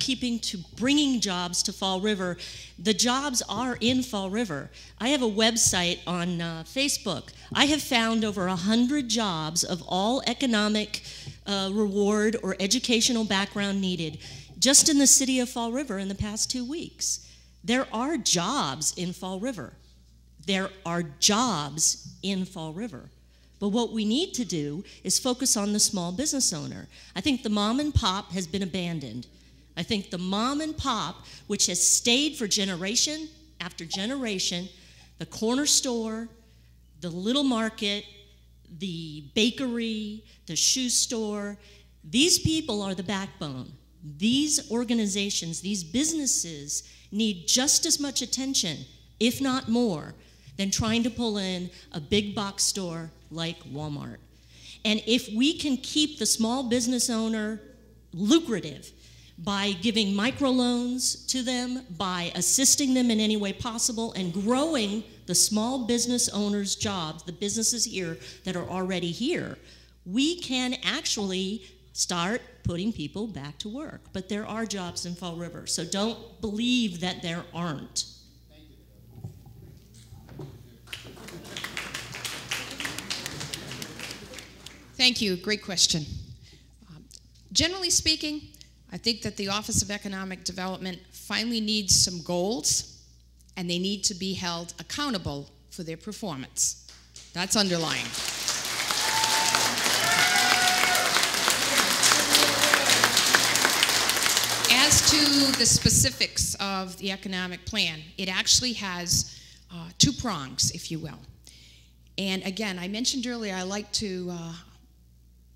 Speaker 6: bringing jobs to Fall River, the jobs are in Fall River. I have a website on Facebook. I have found over 100 jobs of all economic reward or educational background needed just in the city of Fall River in the past 2 weeks. There are jobs in Fall River. There are jobs in Fall River. But what we need to do is focus on the small business owner. I think the mom and pop has been abandoned. I think the mom and pop, which has stayed for generation after generation, the corner store, the little market, the bakery, the shoe store, these people are the backbone. These organizations, these businesses need just as much attention, if not more, than trying to pull in a big box store like Walmart. And if we can keep the small business owner lucrative by giving microloans to them, by assisting them in any way possible, and growing the small business owners' jobs, the businesses here that are already here, we can actually start putting people back to work. But there are jobs in Fall River, so don't believe that there aren't.
Speaker 5: Thank you. Great question. Generally speaking, I think that the Office of Economic Development finally needs some goals, and they need to be held accountable for their performance. That's underlying. As to the specifics of the economic plan, it actually has two prongs, if you will. And again, I mentioned earlier I like to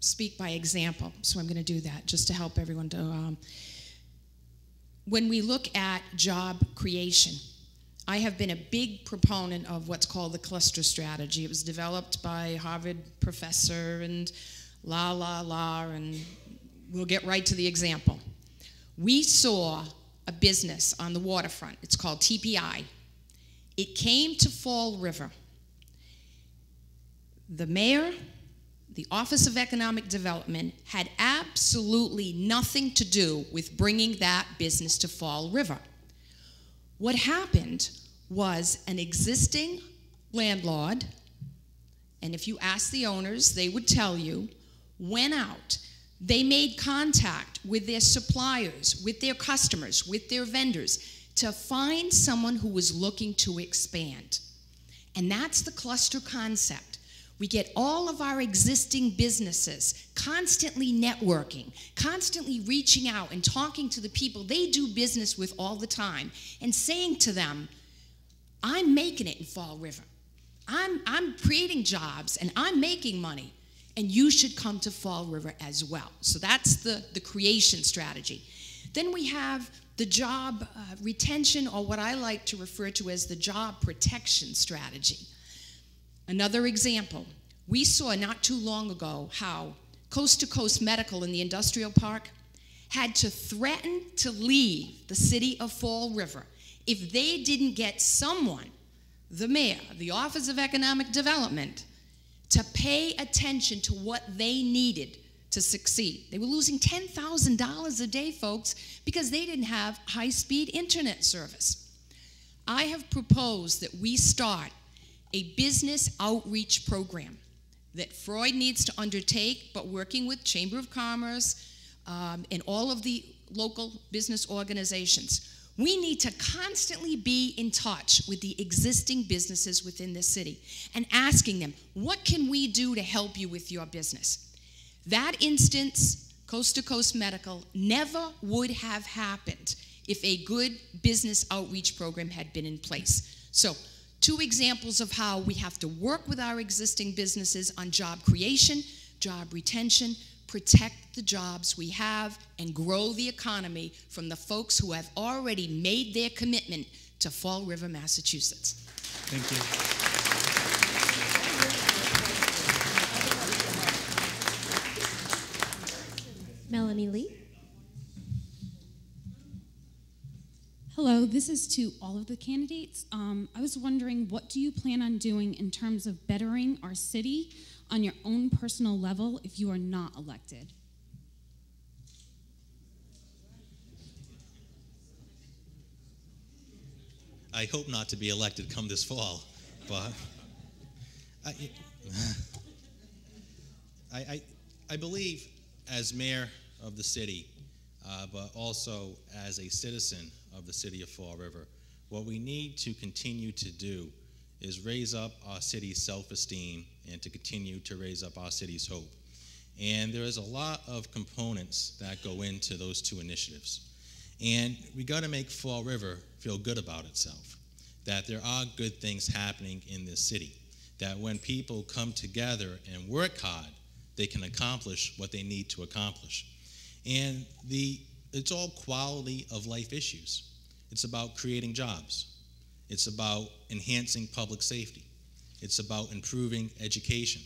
Speaker 5: speak by example, so I'm going to do that just to help everyone to. When we look at job creation, I have been a big proponent of what's called the cluster strategy. It was developed by a Harvard professor and and we'll get right to the example. We saw a business on the waterfront. It's called TPI. It came to Fall River. The mayor, the Office of Economic Development, had absolutely nothing to do with bringing that business to Fall River. What happened was an existing landlord, and if you ask the owners, they would tell you, went out. They made contact with their suppliers, with their customers, with their vendors, to find someone who was looking to expand. And that's the cluster concept. We get all of our existing businesses constantly networking, constantly reaching out and talking to the people they do business with all the time and saying to them, I'm making it in Fall River. I'm creating jobs and I'm making money, and you should come to Fall River as well. So that's the creation strategy. Then we have the job retention, or what I like to refer to as the job protection strategy. Another example, we saw not too long ago how Coast to Coast Medical in the industrial park had to threaten to leave the city of Fall River if they didn't get someone, the mayor, the Office of Economic Development, to pay attention to what they needed to succeed. They were losing $10,000 a day, folks, because they didn't have high-speed internet service. I have proposed that we start a business outreach program that Freud needs to undertake, but working with Chamber of Commerce and all of the local business organizations. We need to constantly be in touch with the existing businesses within the city and asking them, what can we do to help you with your business? That instance, Coast to Coast Medical, never would have happened if a good business outreach program had been in place. So, two examples of how we have to work with our existing businesses on job creation, job retention, protect the jobs we have, and grow the economy from the folks who have already made their commitment to Fall River, Massachusetts.
Speaker 2: Thank you.
Speaker 1: Melanie Lee.
Speaker 9: Hello, this is to all of the candidates. I was wondering, what do you plan on doing in terms of bettering our city on your own personal level if you are not elected?
Speaker 7: I hope not to be elected come this fall, but I believe as mayor of the city, but also as a citizen of the city of Fall River, what we need to continue to do is raise up our city's self-esteem and to continue to raise up our city's hope. And there is a lot of components that go into those two initiatives. And we got to make Fall River feel good about itself, that there are good things happening in this city, that when people come together and work hard, they can accomplish what they need to accomplish. And it's all quality of life issues. It's about creating jobs. It's about enhancing public safety. It's about improving education.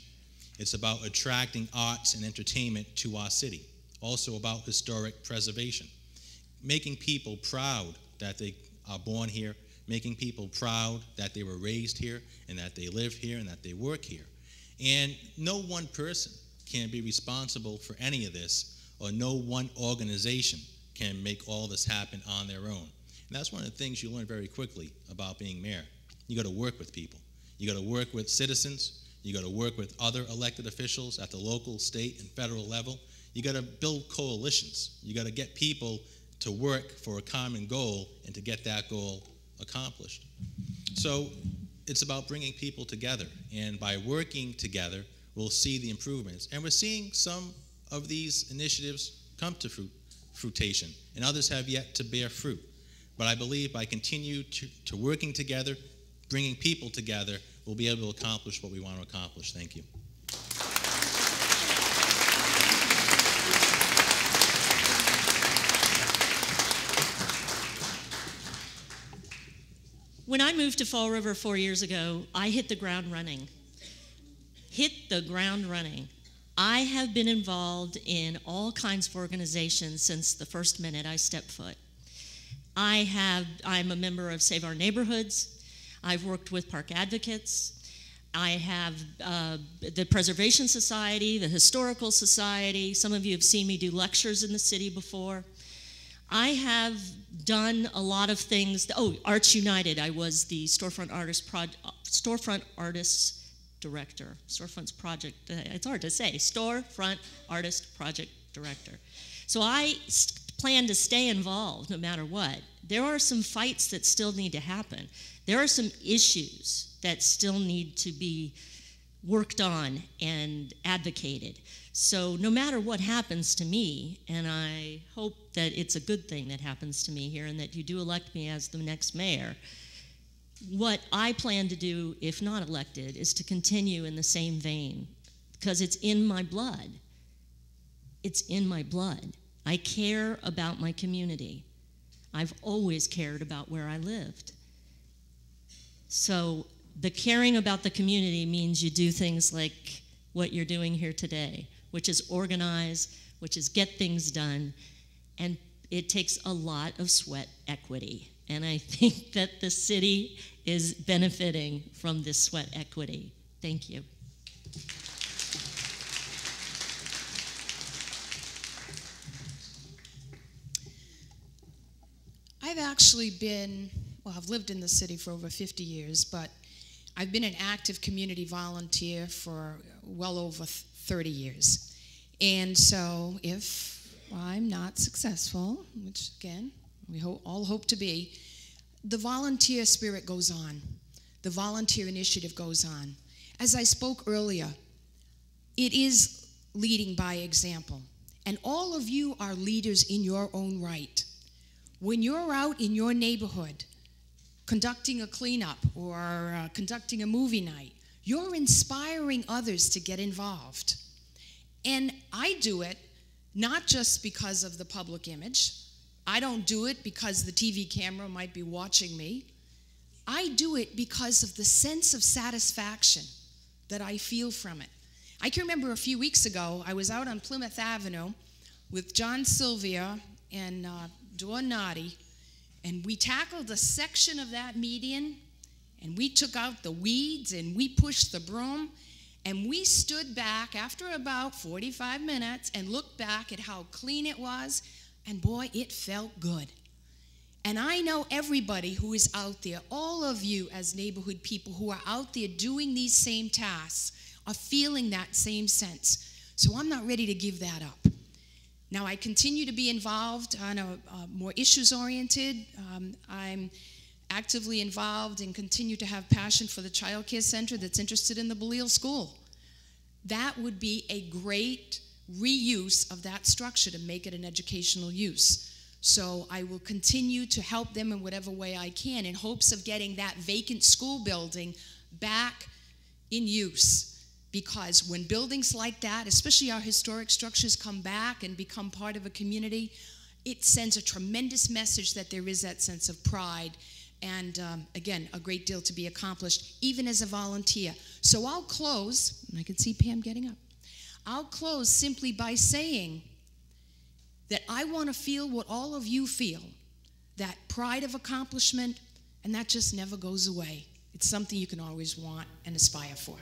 Speaker 7: It's about attracting arts and entertainment to our city. Also about historic preservation. Making people proud that they are born here, making people proud that they were raised here and that they live here and that they work here. And no one person can be responsible for any of this, or no one organization can make all this happen on their own. And that's one of the things you learn very quickly about being mayor. You got to work with people. You got to work with citizens. You got to work with other elected officials at the local, state, and federal level. You got to build coalitions. You got to get people to work for a common goal and to get that goal accomplished. So it's about bringing people together, and by working together, we'll see the improvements. And we're seeing some of these initiatives come to fruition, and others have yet to bear fruit. But I believe by continue to working together, bringing people together, we'll be able to accomplish what we want to accomplish. Thank you.
Speaker 6: When I moved to Fall River 4 years ago, I hit the ground running. I have been involved in all kinds of organizations since the first minute I stepped foot. I'm a member of Save Our Neighborhoods. I've worked with park advocates. I have the Preservation Society, the Historical Society. Some of you have seen me do lectures in the city before. I have done a lot of things. Oh, Arts United. I was the Storefront Artists Director. Storefront's project, it's hard to say. Storefront Artist Project Director. So I plan to stay involved no matter what. There are some fights that still need to happen. There are some issues that still need to be worked on and advocated. So no matter what happens to me, and I hope that it's a good thing that happens to me here and that you do elect me as the next mayor, what I plan to do, if not elected, is to continue in the same vein, because it's in my blood. It's in my blood. I care about my community. I've always cared about where I lived. So the caring about the community means you do things like what you're doing here today, which is organize, which is get things done, and it takes a lot of sweat equity. And I think that the city is benefiting from this sweat equity. Thank you.
Speaker 5: I've actually been, well, I've lived in the city for over 50 years, but I've been an active community volunteer for well over 30 years. And so if I'm not successful, which again, we all hope to be, the volunteer spirit goes on. The volunteer initiative goes on. As I spoke earlier, it is leading by example. And all of you are leaders in your own right. When you're out in your neighborhood conducting a cleanup or conducting a movie night, you're inspiring others to get involved. And I do it not just because of the public image. I don't do it because the TV camera might be watching me. I do it because of the sense of satisfaction that I feel from it. I can remember a few weeks ago, I was out on Plymouth Avenue with John Sylvia and Dawn Noddy, and we tackled a section of that median, and we took out the weeds, and we pushed the broom, and we stood back after about 45 minutes and looked back at how clean it was, and boy, it felt good. And I know everybody who is out there, all of you as neighborhood people who are out there doing these same tasks, are feeling that same sense. So I'm not ready to give that up. Now, I continue to be involved on a more issues-oriented. I'm actively involved and continue to have passion for the child care center that's interested in the Balliol School. That would be a great reuse of that structure to make it an educational use. So I will continue to help them in whatever way I can in hopes of getting that vacant school building back in use. Because when buildings like that, especially our historic structures, come back and become part of a community, it sends a tremendous message that there is that sense of pride and, again, a great deal to be accomplished, even as a volunteer. So I'll close, and I can see Pam getting up. I'll close simply by saying that I want to feel what all of you feel, that pride of accomplishment, and that just never goes away. It's something you can always want and aspire for.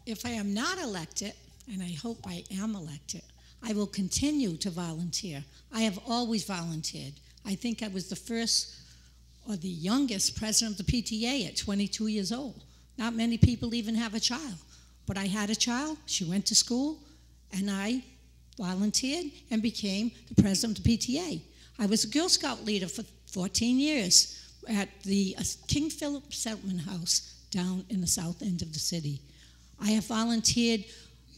Speaker 4: If I am not elected, and I hope I am elected, I will continue to volunteer. I have always volunteered. I think I was the first or the youngest president of the PTA at 22 years old. Not many people even have a child. But I had a child, she went to school, and I volunteered and became the president of the PTA. I was a Girl Scout leader for 14 years at the King Philip Settlement House down in the south end of the city. I have volunteered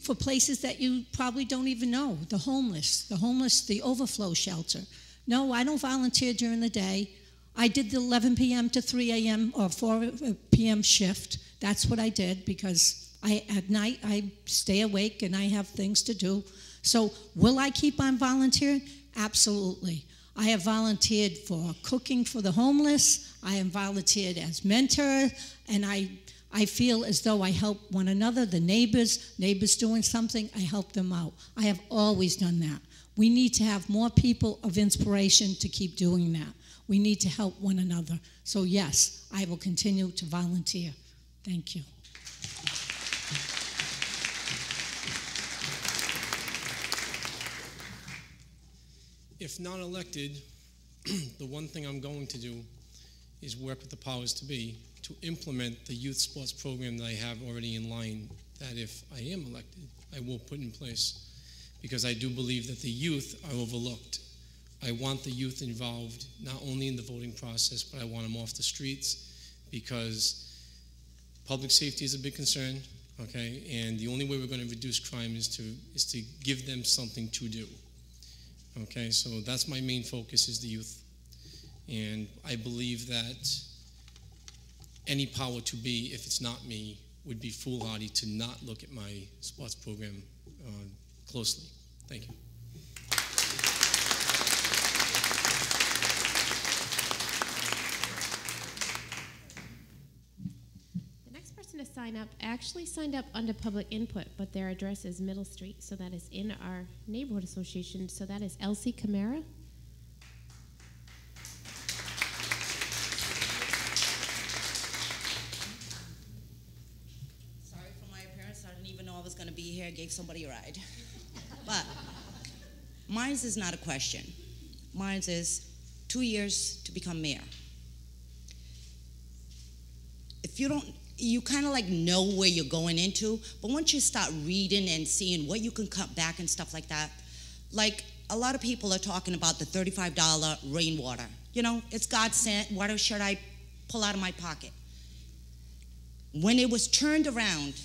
Speaker 4: for places that you probably don't even know, the homeless, the overflow shelter. No, I don't volunteer during the day. I did the 11 p.m. to 3 a.m. or 4 p.m. shift. That's what I did because at night I stay awake and I have things to do. So will I keep on volunteering? Absolutely. I have volunteered for cooking for the homeless. I have volunteered as mentor, and I feel as though I help one another, the neighbors doing something, I help them out. I have always done that. We need to have more people of inspiration to keep doing that. We need to help one another. So yes, I will continue to volunteer. Thank you.
Speaker 3: If not elected, the one thing I'm going to do is work with the powers to be to implement the youth sports program that I have already in line, that if I am elected, I will put in place. Because I do believe that the youth are overlooked. I want the youth involved, not only in the voting process, but I want them off the streets, because public safety is a big concern, okay? And the only way we're going to reduce crime is to give them something to do, okay? So that's my main focus, is the youth. And I believe that any power to be, if it's not me, would be foolhardy to not look at my sports program closely. Thank you.
Speaker 1: The next person to sign up actually signed up under public input, but their address is Middle Street, so that is in our neighborhood association. So that is Elsie Camara.
Speaker 10: Sorry for my appearance. I didn't even know I was going to be here. I gave somebody a ride. But mine's is not a question. Mine's is 2 years to become mayor. If you don't, you kind of like know where you're going into, but once you start reading and seeing what you can cut back and stuff like that, like a lot of people are talking about the $35 rainwater. You know, it's God sent, what should I pull out of my pocket? When it was turned around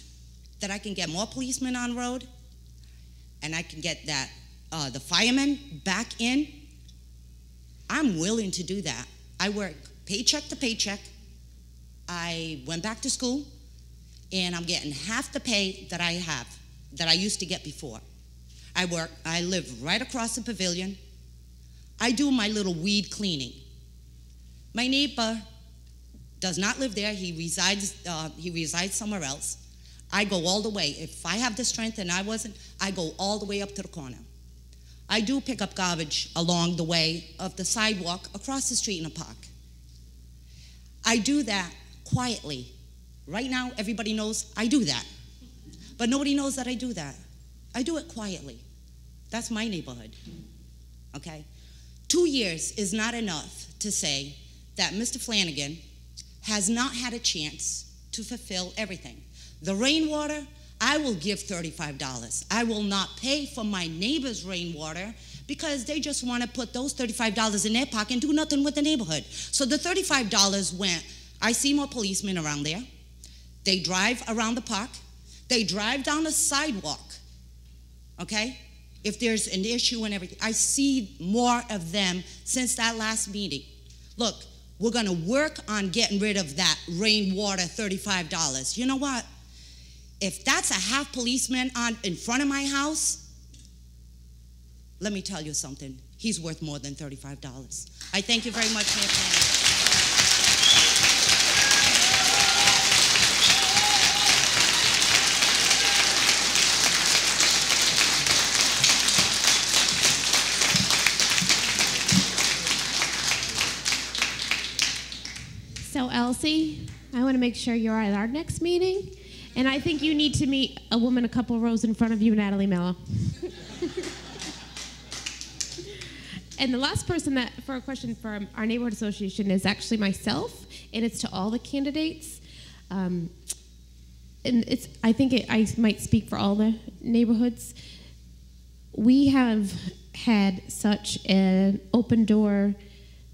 Speaker 10: that I can get more policemen on road, and I can get that the firemen back in, I'm willing to do that. I work paycheck to paycheck. I went back to school, and I'm getting half the pay that I used to get before. I live right across the pavilion. I do my little weed cleaning. My neighbor does not live there. He resides somewhere else. I go all the way. If I have the strength and I go all the way up to the corner. I do pick up garbage along the way of the sidewalk across the street in the park. I do that quietly. Right now, everybody knows I do that. But nobody knows that I do that. I do it quietly. That's my neighborhood, okay? 2 years is not enough to say that Mr. Flanagan has not had a chance to fulfill everything. The rainwater, I will give $35. I will not pay for my neighbor's rainwater because they just want to put those $35 in their pocket and do nothing with the neighborhood. So the $35 went, I see more policemen around there. They drive around the park. They drive down the sidewalk, okay? If there's an issue and everything. I see more of them since that last meeting. Look, we're gonna work on getting rid of that rainwater $35. You know what? If that's a half policeman in front of my house, let me tell you something. He's worth more than $35. I thank you very much for your time.
Speaker 1: So Elsie, I want to make sure you're at our next meeting, and I think you need to meet a woman a couple rows in front of you, Natalie Mello. And the last person for a question from our neighborhood association is actually myself, and it's to all the candidates. And I might speak for all the neighborhoods. We have had such an open door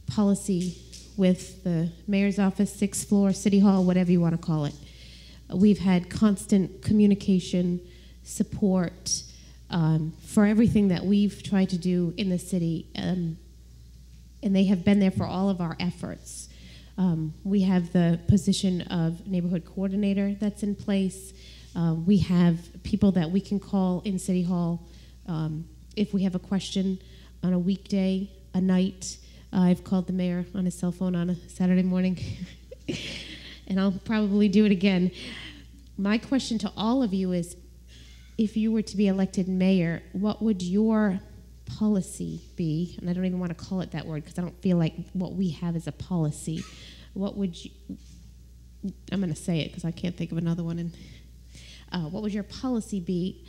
Speaker 1: policy with the mayor's office, 6th floor, city hall, whatever you want to call it. We've had constant communication, support for everything that we've tried to do in the city, and they have been there for all of our efforts. We have the position of neighborhood coordinator that's in place. We have people that we can call in City Hall if we have a question on a weekday, a night. I've called the mayor on his cell phone on a Saturday morning, and I'll probably do it again. My question to all of you is, if you were to be elected mayor, what would your policy be? And I don't even want to call it that word because I don't feel like what we have is a policy. What would you, I'm going to say it because I can't think of another one. What would your policy be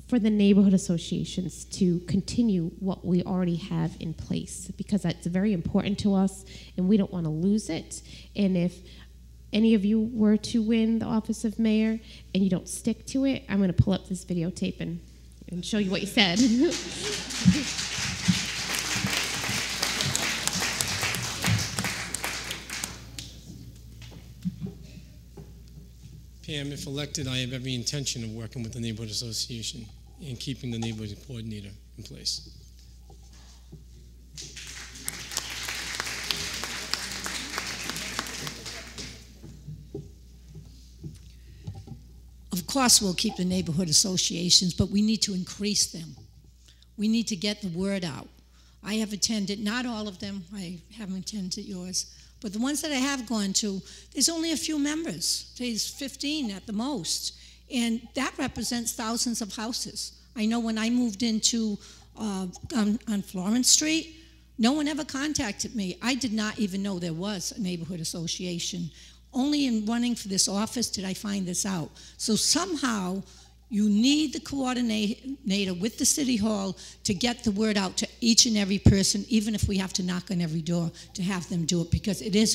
Speaker 1: for the neighborhood associations to continue what we already have in place? Because that's very important to us, and we don't want to lose it. And if any of you were to win the office of mayor and you don't stick to it, I'm going to pull up this videotape and show you what you said.
Speaker 3: Pam, if elected, I have every intention of working with the neighborhood association and keeping the neighborhood coordinator in place.
Speaker 4: Of course, we'll keep the neighborhood associations, but we need to increase them. We need to get the word out. I have attended, not all of them, I haven't attended yours, but the ones that I have gone to, there's only a few members. There's 15 at the most, and that represents thousands of houses. I know when I moved into on Florence Street, no one ever contacted me. I did not even know there was a neighborhood association. Only in running for this office did I find this out. So somehow, you need the coordinator with the City Hall to get the word out to each and every person, even if we have to knock on every door to have them do it, because it is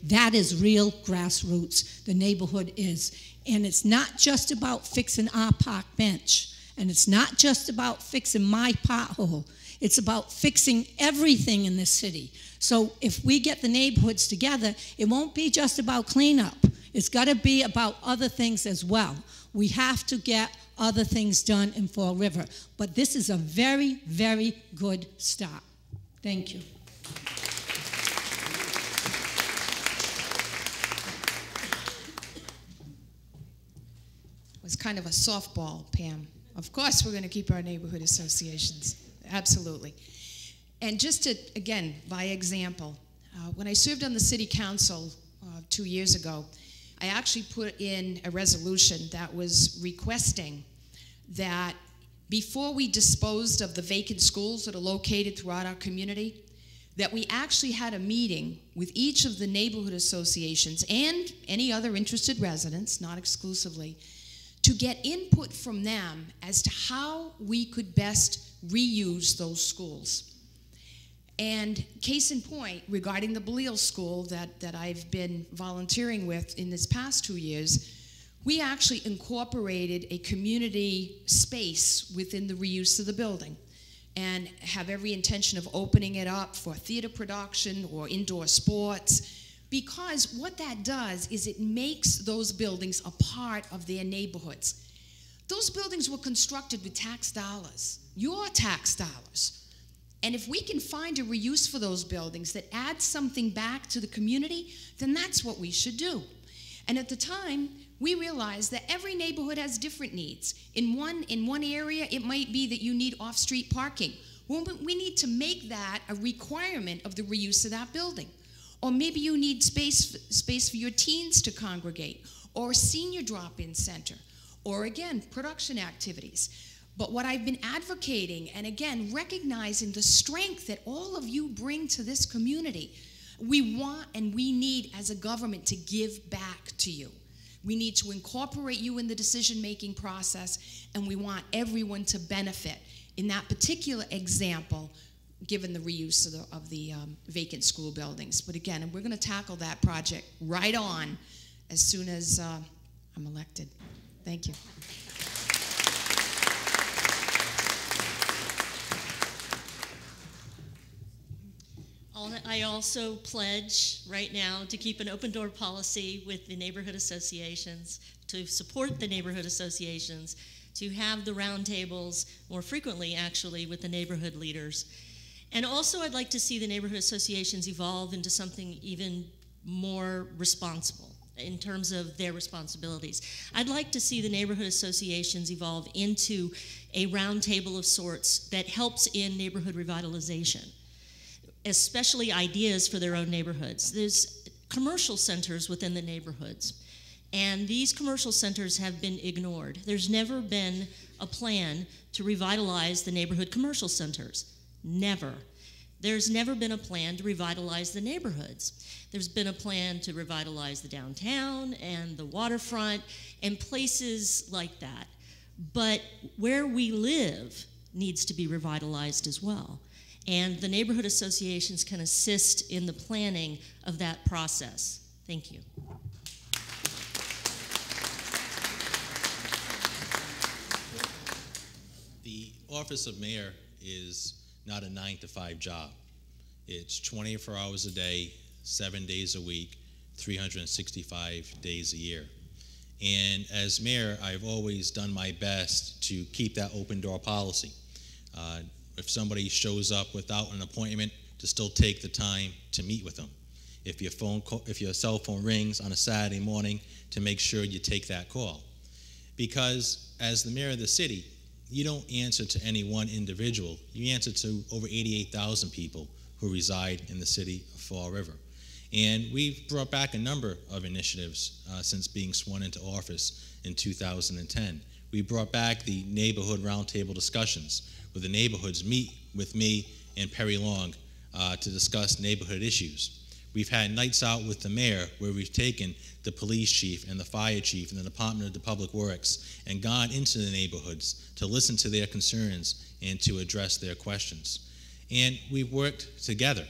Speaker 4: that is real grassroots, the neighborhood is. And it's not just about fixing our park bench, and it's not just about fixing my pothole. It's about fixing everything in this city. So if we get the neighborhoods together, it won't be just about cleanup. It's got to be about other things as well. We have to get other things done in Fall River. But this is a very, very good start. Thank you.
Speaker 5: was kind of a softball, Pam. Of course we're going to keep our neighborhood associations. Absolutely. And just to, again, by example, when I served on the city council 2 years ago, I actually put in a resolution that was requesting that before we disposed of the vacant schools that are located throughout our community, that we actually had a meeting with each of the neighborhood associations and any other interested residents, not exclusively, to get input from them as to how we could best reuse those schools. And case in point, regarding the Belleal School that I've been volunteering with in this past 2 years, we actually incorporated a community space within the reuse of the building and have every intention of opening it up for theater production or indoor sports, because what that does is it makes those buildings a part of their neighborhoods. Those buildings were constructed with tax dollars, your tax dollars. And if we can find a reuse for those buildings that adds something back to the community, then that's what we should do. And at the time, we realized that every neighborhood has different needs. In one area, it might be that you need off-street parking. Well, we need to make that a requirement of the reuse of that building. Or maybe you need space for your teens to congregate, or a senior drop-in center, or again, production activities. But what I've been advocating, and again, recognizing the strength that all of you bring to this community, we want and we need as a government to give back to you. We need to incorporate you in the decision-making process, and we want everyone to benefit. In that particular example, given the reuse of the vacant school buildings. But again, we're going to tackle that project right on as soon as I'm elected. Thank you.
Speaker 6: I also pledge right now to keep an open door policy with the neighborhood associations, to support the neighborhood associations, to have the roundtables more frequently, actually, with the neighborhood leaders. And also I'd like to see the neighborhood associations evolve into something even more responsible in terms of their responsibilities. I'd like to see the neighborhood associations evolve into a roundtable of sorts that helps in neighborhood revitalization, especially ideas for their own neighborhoods. There's commercial centers within the neighborhoods, and these commercial centers have been ignored. There's never been a plan to revitalize the neighborhood commercial centers. Never. There's never been a plan to revitalize the neighborhoods. There's been a plan to revitalize the downtown and the waterfront and places like that. But where we live needs to be revitalized as well. And the neighborhood associations can assist in the planning of that process. Thank you.
Speaker 7: The office of mayor is not a 9-to-5 job. It's 24 hours a day, 7 days a week, 365 days a year. And as mayor, I've always done my best to keep that open door policy. If somebody shows up without an appointment, to still take the time to meet with them. If your cell phone rings on a Saturday morning, to make sure you take that call. Because as the mayor of the city, you don't answer to any one individual. You answer to over 88,000 people who reside in the city of Fall River. And we've brought back a number of initiatives since being sworn into office in 2010. We brought back the neighborhood roundtable discussions, where the neighborhoods meet with me and Perry Long to discuss neighborhood issues. We've had nights out with the mayor where we've taken the police chief and the fire chief and the Department of the Public Works and gone into the neighborhoods to listen to their concerns and to address their questions. And we've worked together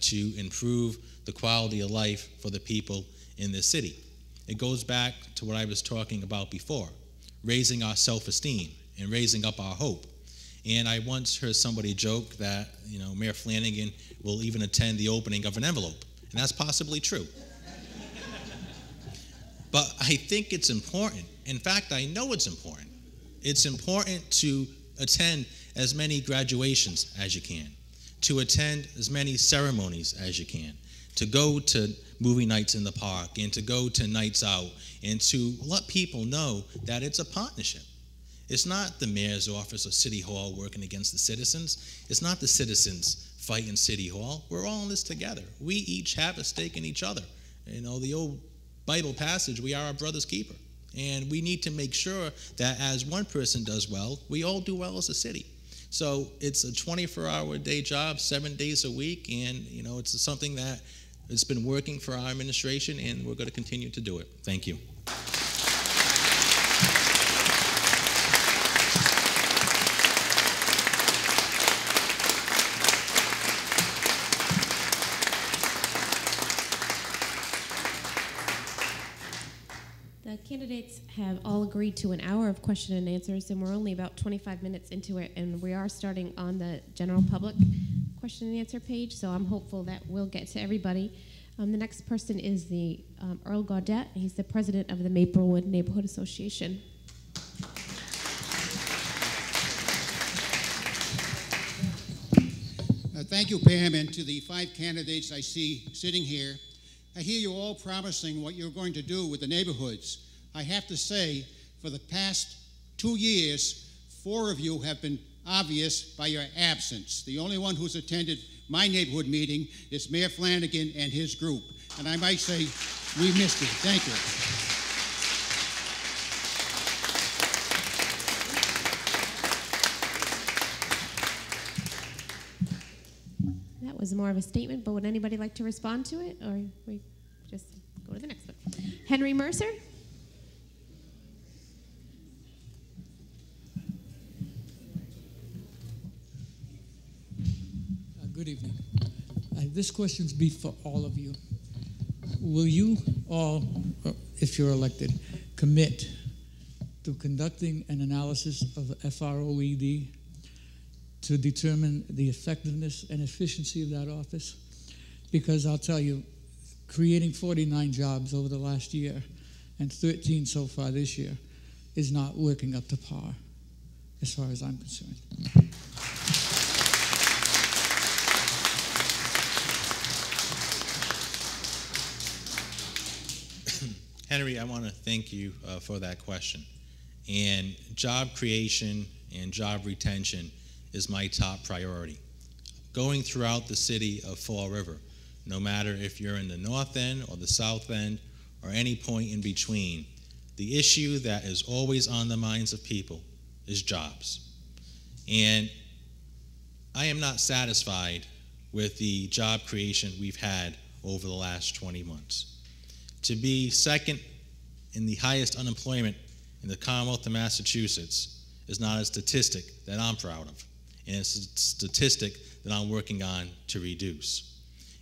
Speaker 7: to improve the quality of life for the people in this city. It goes back to what I was talking about before, raising our self-esteem and raising up our hope. And I once heard somebody joke that, Mayor Flanagan will even attend the opening of an envelope, and that's possibly true. But I think it's important. In fact, I know it's important. It's important to attend as many graduations as you can, to attend as many ceremonies as you can, to go to movie nights in the park and to go to nights out and to let people know that it's a partnership. It's not the mayor's office or City Hall working against the citizens. It's not the citizens fighting City Hall. We're all in this together. We each have a stake in each other. You know, the old Bible passage, we are our brother's keeper. And we need to make sure that as one person does well, we all do well as a city. So it's a 24-hour-a-day job, 7 days a week, and you know, it's something that has been working for our administration, and we're going to continue to do it. Thank you.
Speaker 1: The candidates have all agreed to an hour of question and answers, and we're only about 25 minutes into it, and we are starting on the general public question and answer page, so I'm hopeful that we'll get to everybody. The next person is the Earl Gaudette. He's the president of the Maplewood Neighborhood Association.
Speaker 11: Thank you, Pam, and to the 5 candidates I see sitting here. I hear you all promising what you're going to do with the neighborhoods. I have to say, for the past 2 years, 4 of you have been obvious by your absence. The only one who's attended my neighborhood meeting is Mayor Flanagan and his group. And I might say, we missed it. Thank
Speaker 1: you. That was more of a statement, but would anybody like to respond to it, or we just go to the next one? Henry Mercer.
Speaker 12: Good evening. This question's be for all of you. Will you all, if you're elected, commit to conducting an analysis of FROED to determine the effectiveness and efficiency of that office? Because I'll tell you, creating 49 jobs over the last year and 13 so far this year is not working up to par, as far as I'm concerned.
Speaker 7: Henry, I want to thank you for that question. And job creation and job retention is my top priority. Going throughout the city of Fall River, no matter if you're in the north end or the south end or any point in between, the issue that is always on the minds of people is jobs. And I am not satisfied with the job creation we've had over the last 20 months. To be second in the highest unemployment in the Commonwealth of Massachusetts is not a statistic that I'm proud of, and it's a statistic that I'm working on to reduce.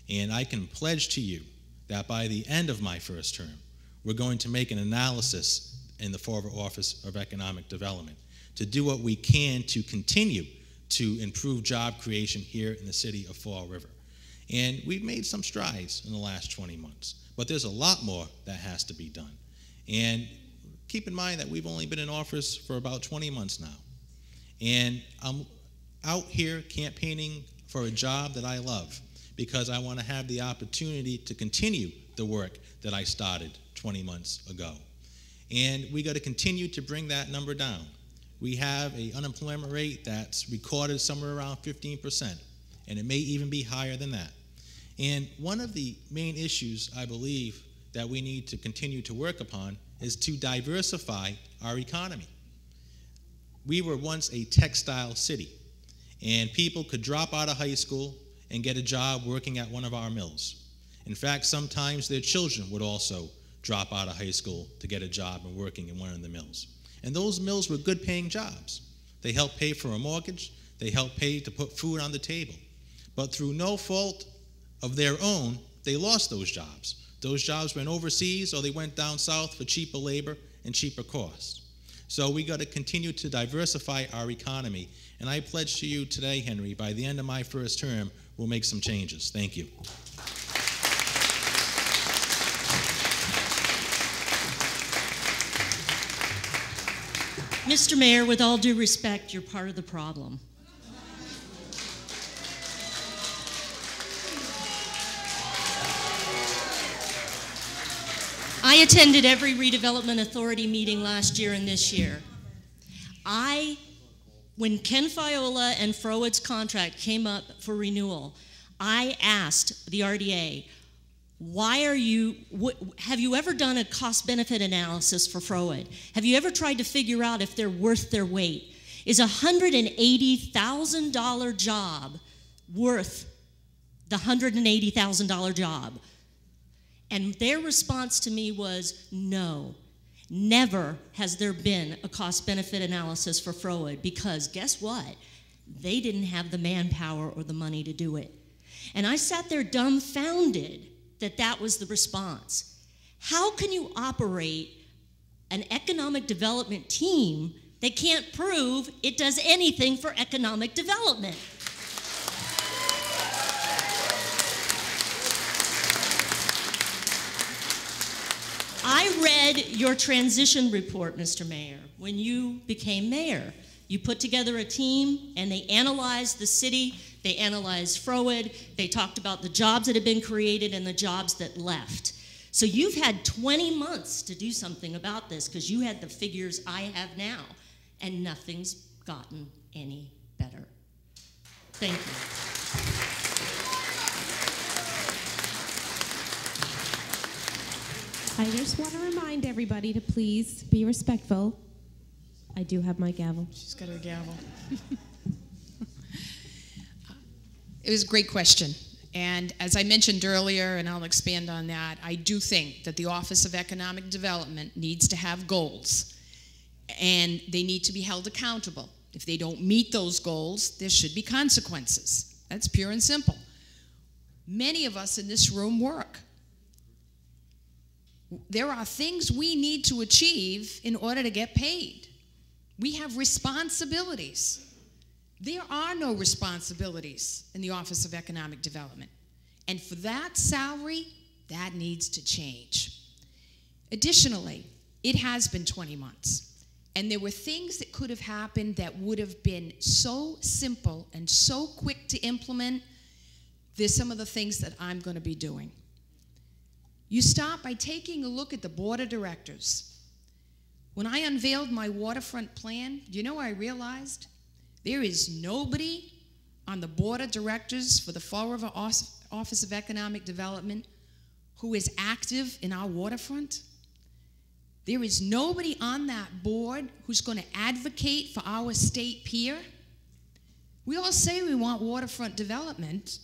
Speaker 7: And I can pledge to you that by the end of my first term, we're going to make an analysis in the Fall River Office of Economic Development to do what we can to continue to improve job creation here in the city of Fall River. And we've made some strides in the last 20 months. But there's a lot more that has to be done. And keep in mind that we've only been in office for about 20 months now. And I'm out here campaigning for a job that I love because I want to have the opportunity to continue the work that I started 20 months ago. And we got to continue to bring that number down. We have an unemployment rate that's recorded somewhere around 15%, and it may even be higher than that. And one of the main issues I believe that we need to continue to work upon is to diversify our economy. We were once a textile city, and people could drop out of high school and get a job working at one of our mills. In fact, sometimes their children would also drop out of high school to get a job and working in one of the mills. And those mills were good paying jobs. They helped pay for a mortgage, they helped pay to put food on the table. But through no fault of their own, they lost those jobs. Those jobs went overseas or they went down south for cheaper labor and cheaper costs. So we got to continue to diversify our economy. And I pledge to you today, Henry, by the end of my first term, we'll make some changes. Thank you.
Speaker 6: Mr. Mayor, with all due respect, you're part of the problem. I attended every redevelopment authority meeting last year and this year. When Ken Fiola and Froed's contract came up for renewal, I asked the RDA, have you ever done a cost-benefit analysis for Froed? Have you ever tried to figure out if they're worth their weight? Is a $180,000 job worth the $180,000 job? And their response to me was, no, never has there been a cost-benefit analysis for Froed, because guess what? They didn't have the manpower or the money to do it. And I sat there dumbfounded that was the response. How can you operate an economic development team that can't prove it does anything for economic development? I read your transition report, Mr. Mayor, when you became mayor. You put together a team and they analyzed the city, they analyzed Froed, they talked about the jobs that had been created and the jobs that left. So you've had 20 months to do something about this, because you had the figures I have now, and nothing's gotten any better. Thank you.
Speaker 1: I just want to remind everybody to please be respectful. I do have my gavel.
Speaker 5: She's got her gavel. It was a great question. And as I mentioned earlier, and I'll expand on that, I do think that the Office of Economic Development needs to have goals. And they need to be held accountable. If they don't meet those goals, there should be consequences. That's pure and simple. Many of us in this room work. There are things we need to achieve in order to get paid. We have responsibilities. There are no responsibilities in the Office of Economic Development. And for that salary, that needs to change. Additionally, it has been 20 months. And there were things that could have happened that would have been so simple and so quick to implement. There's some of the things that I'm going to be doing. You start by taking a look at the board of directors. When I unveiled my waterfront plan, you know what I realized? There is nobody on the board of directors for the Fall River Office of Economic Development who is active in our waterfront. There is nobody on that board who's going to advocate for our state pier. We all say we want waterfront development.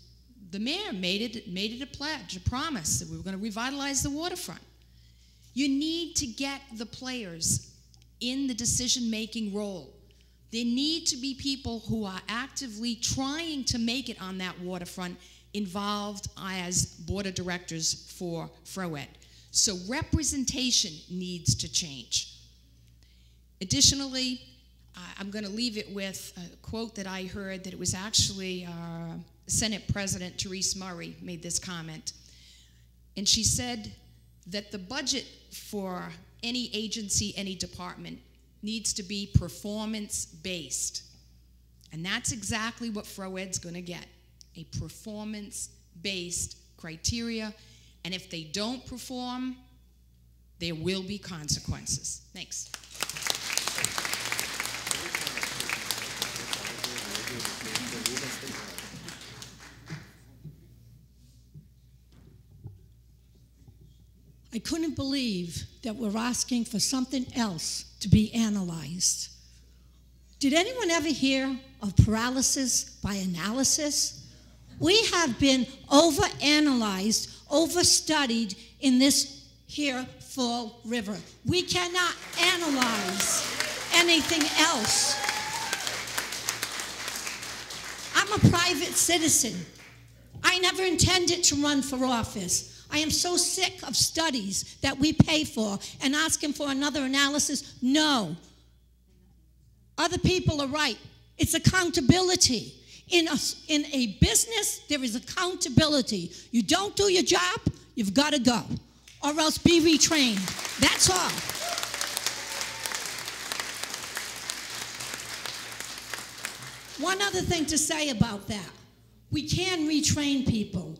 Speaker 5: The mayor made it a pledge, a promise that we were going to revitalize the waterfront. You need to get the players in the decision-making role. There need to be people who are actively trying to make it on that waterfront involved as board of directors for Froed. So representation needs to change. Additionally, I'm going to leave it with a quote that I heard, that it was actually Senate President Therese Murray made this comment. And she said that the budget for any agency, any department, needs to be performance-based. And that's exactly what Froed's going to get, a performance-based criteria. And if they don't perform, there will be consequences. Thanks.
Speaker 4: I couldn't believe that we're asking for something else to be analyzed. Did anyone ever hear of paralysis by analysis? We have been overanalyzed, overstudied in this here Fall River. We cannot analyze anything else. I'm a private citizen. I never intended to run for office. I am so sick of studies that we pay for and asking for another analysis. No. Other people are right. It's accountability. In a business, there is accountability. You don't do your job, you've got to go, or else be retrained. That's all. One other thing to say about that. We can retrain people.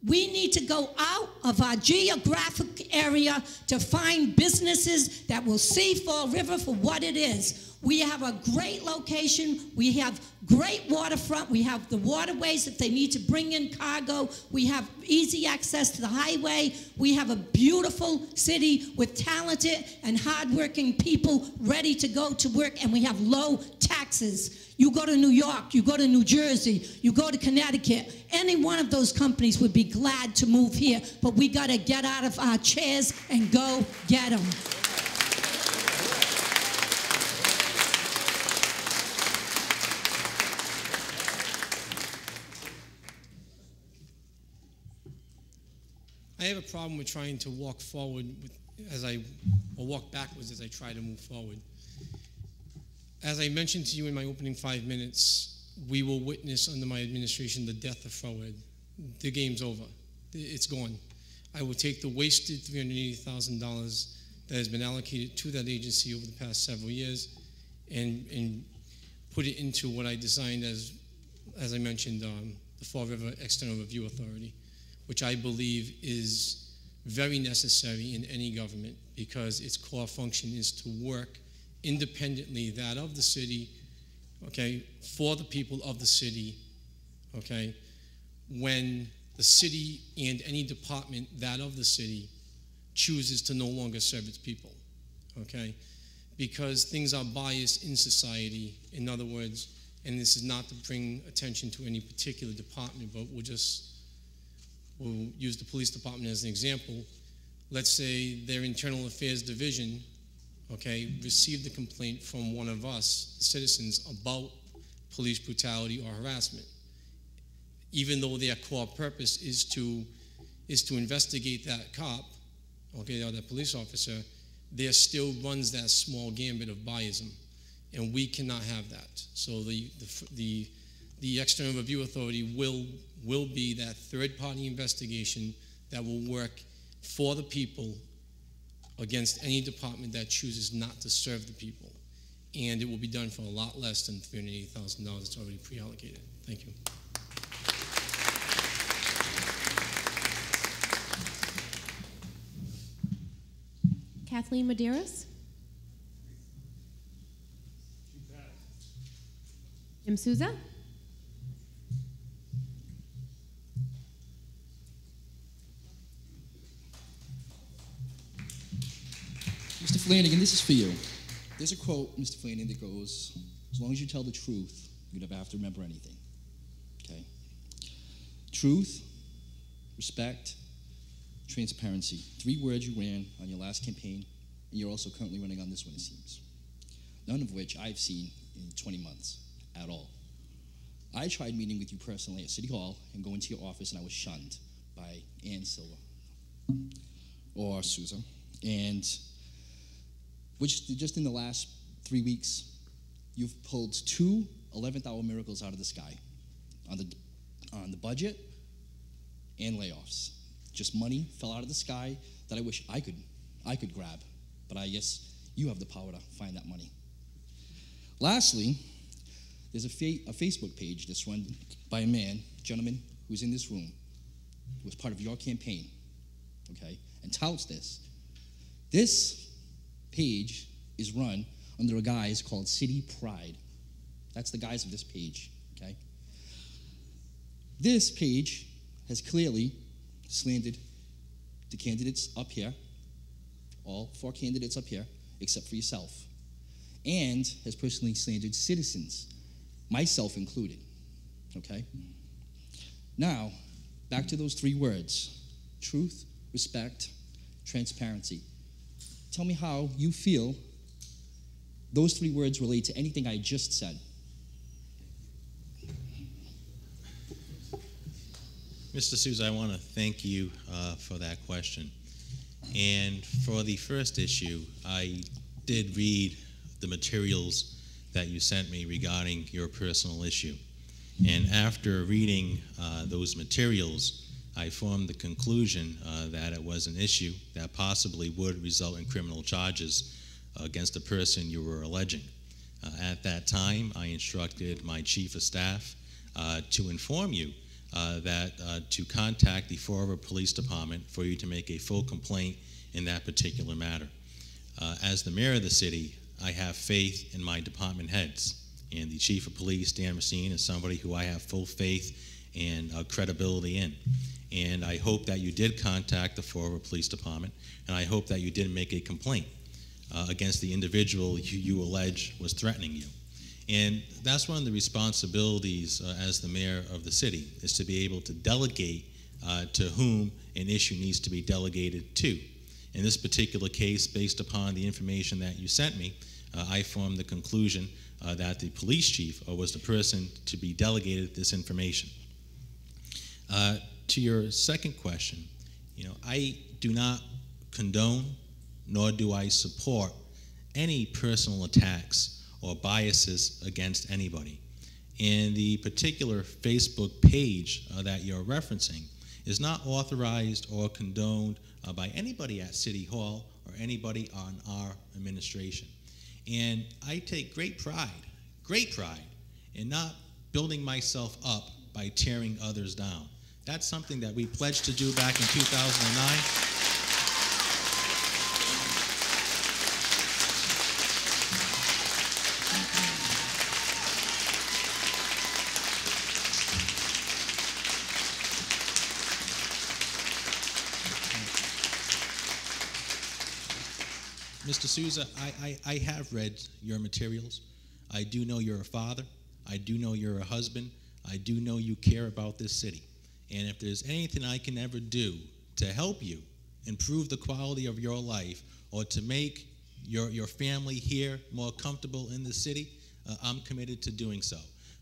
Speaker 4: We need to go out of our geographic area to find businesses that will see Fall River for what it is. We have a great location. We have great waterfront. We have the waterways if they need to bring in cargo. We have easy access to the highway. We have a beautiful city with talented and hardworking people ready to go to work, and we have low taxes. You go to New York, you go to New Jersey, you go to Connecticut, any one of those companies would be glad to move here, but we got to get out of our chairs and go get them.
Speaker 3: I have a problem with trying to walk forward or walk backwards as I try to move forward. As I mentioned to you in my opening 5 minutes, we will witness under my administration the death of Forward. The game's over. It's gone. I will take the wasted $380,000 that has been allocated to that agency over the past several years and put it into what I designed as I mentioned, the Fall River External Review Authority, which I believe is very necessary in any government because its core function is to work independently, that of the city, okay, for the people of the city, okay, when the city and any department, that of the city, chooses to no longer serve its people, okay? Because things are biased in society. In other words, and this is not to bring attention to any particular department, but we'll use the police department as an example. Let's say their internal affairs division, okay, received a complaint from one of us, the citizens, about police brutality or harassment. Even though their core purpose is to investigate that cop, okay, or that police officer, there still runs that small gambit of biasm, and we cannot have that. So the External Review Authority will be that third-party investigation that will work for the people against any department that chooses not to serve the people. And it will be done for a lot less than $380,000 that's already pre-allocated. Thank you.
Speaker 1: Kathleen Medeiros. Jim Souza.
Speaker 13: Mr. Flanagan, this is for you. There's a quote, Mr. Flanagan, that goes, as long as you tell the truth, you never have to remember anything. Okay? Truth, respect, transparency. 3 words you ran on your last campaign, and you're also currently running on this one, it seems. None of which I've seen in 20 months at all. I tried meeting with you personally at City Hall and going to your office, and I was shunned by Ann Silva or Souza. And which just in the last 3 weeks, you've pulled 2 11th-hour miracles out of the sky on the budget and layoffs. Just money fell out of the sky that I wish I could grab, but I guess you have the power to find that money. Lastly, there's a Facebook page that's run by a gentleman who's in this room, who was part of your campaign, okay, and touts this. This page is run under a guise called City Pride. That's the guise of this page, okay? This page has clearly slandered the candidates up here, all 4 candidates up here, except for yourself, and has personally slandered citizens, myself included, okay? Now, back to those 3 words, truth, respect, transparency. Tell me how you feel those 3 words relate to anything I just said.
Speaker 7: Mr. Souza, I want to thank you for that question. And for the first issue, I did read the materials that you sent me regarding your personal issue. And after reading those materials, I formed the conclusion that it was an issue that possibly would result in criminal charges against the person you were alleging. At that time, I instructed my chief of staff to inform you to contact the Fall River Police Department for you to make a full complaint in that particular matter. As the mayor of the city, I have faith in my department heads, and the chief of police, Dan Racine, is somebody who I have full faith and credibility in. And I hope that you did contact the Fall River Police Department, and I hope that you did make a complaint against the individual you allege was threatening you. And that's one of the responsibilities as the mayor of the city, is to be able to delegate to whom an issue needs to be delegated to. In this particular case, based upon the information that you sent me, I formed the conclusion that the police chief was the person to be delegated this information. To your second question, I do not condone nor do I support any personal attacks or biases against anybody. And the particular Facebook page that you're referencing is not authorized or condoned by anybody at City Hall or anybody on our administration. And I take great pride in not building myself up by tearing others down. That's something that we pledged to do back in 2009. Mr. Souza, I have read your materials. I do know you're a father. I do know you're a husband. I do know you care about this city. And if there's anything I can ever do to help you improve the quality of your life or to make your family here more comfortable in the city, I'm committed to doing so.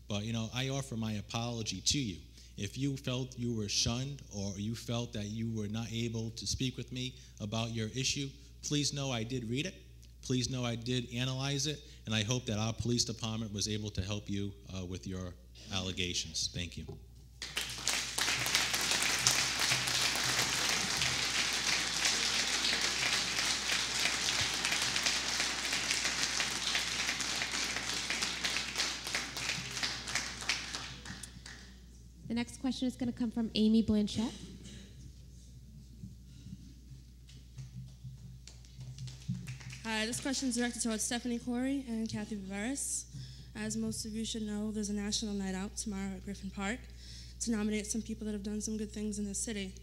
Speaker 7: But, I offer my apology to you. If you felt you were shunned or you felt that you were not able to speak with me about your issue, please know I did read it. Please know I did analyze it. And I hope that our police department was able to help you with your allegations. Thank you.
Speaker 1: The next question is going to come from Amy Blanchette.
Speaker 14: Hi, this question is directed towards Stephanie Corey and Kathy Viveris. As most of you should know, there's a national night out tomorrow at Griffin Park to nominate some people that have done some good things in the city.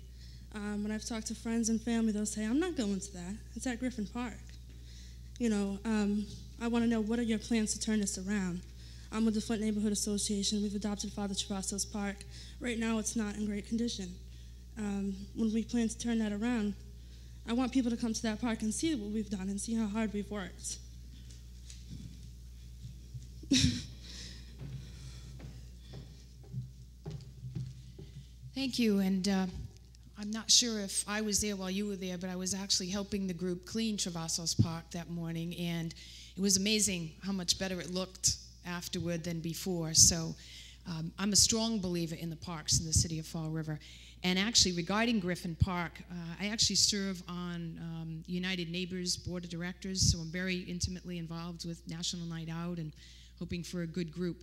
Speaker 14: When I've talked to friends and family, they'll say, I'm not going to that. It's at Griffin Park. I want to know, what are your plans to turn this around? I'm with the Flint Neighborhood Association. We've adopted Father Travasso's Park. Right now, it's not in great condition. When we plan to turn that around, I want people to come to that park and see what we've done and see how hard we've worked.
Speaker 5: Thank you, and I'm not sure if I was there while you were there, but I was actually helping the group clean Travasso's Park that morning, and it was amazing how much better it looked afterward than before. So I'm a strong believer in the parks in the city of Fall River. And actually, regarding Griffin Park, I actually serve on United Neighbors Board of Directors, so I'm very intimately involved with National Night Out and hoping for a good group.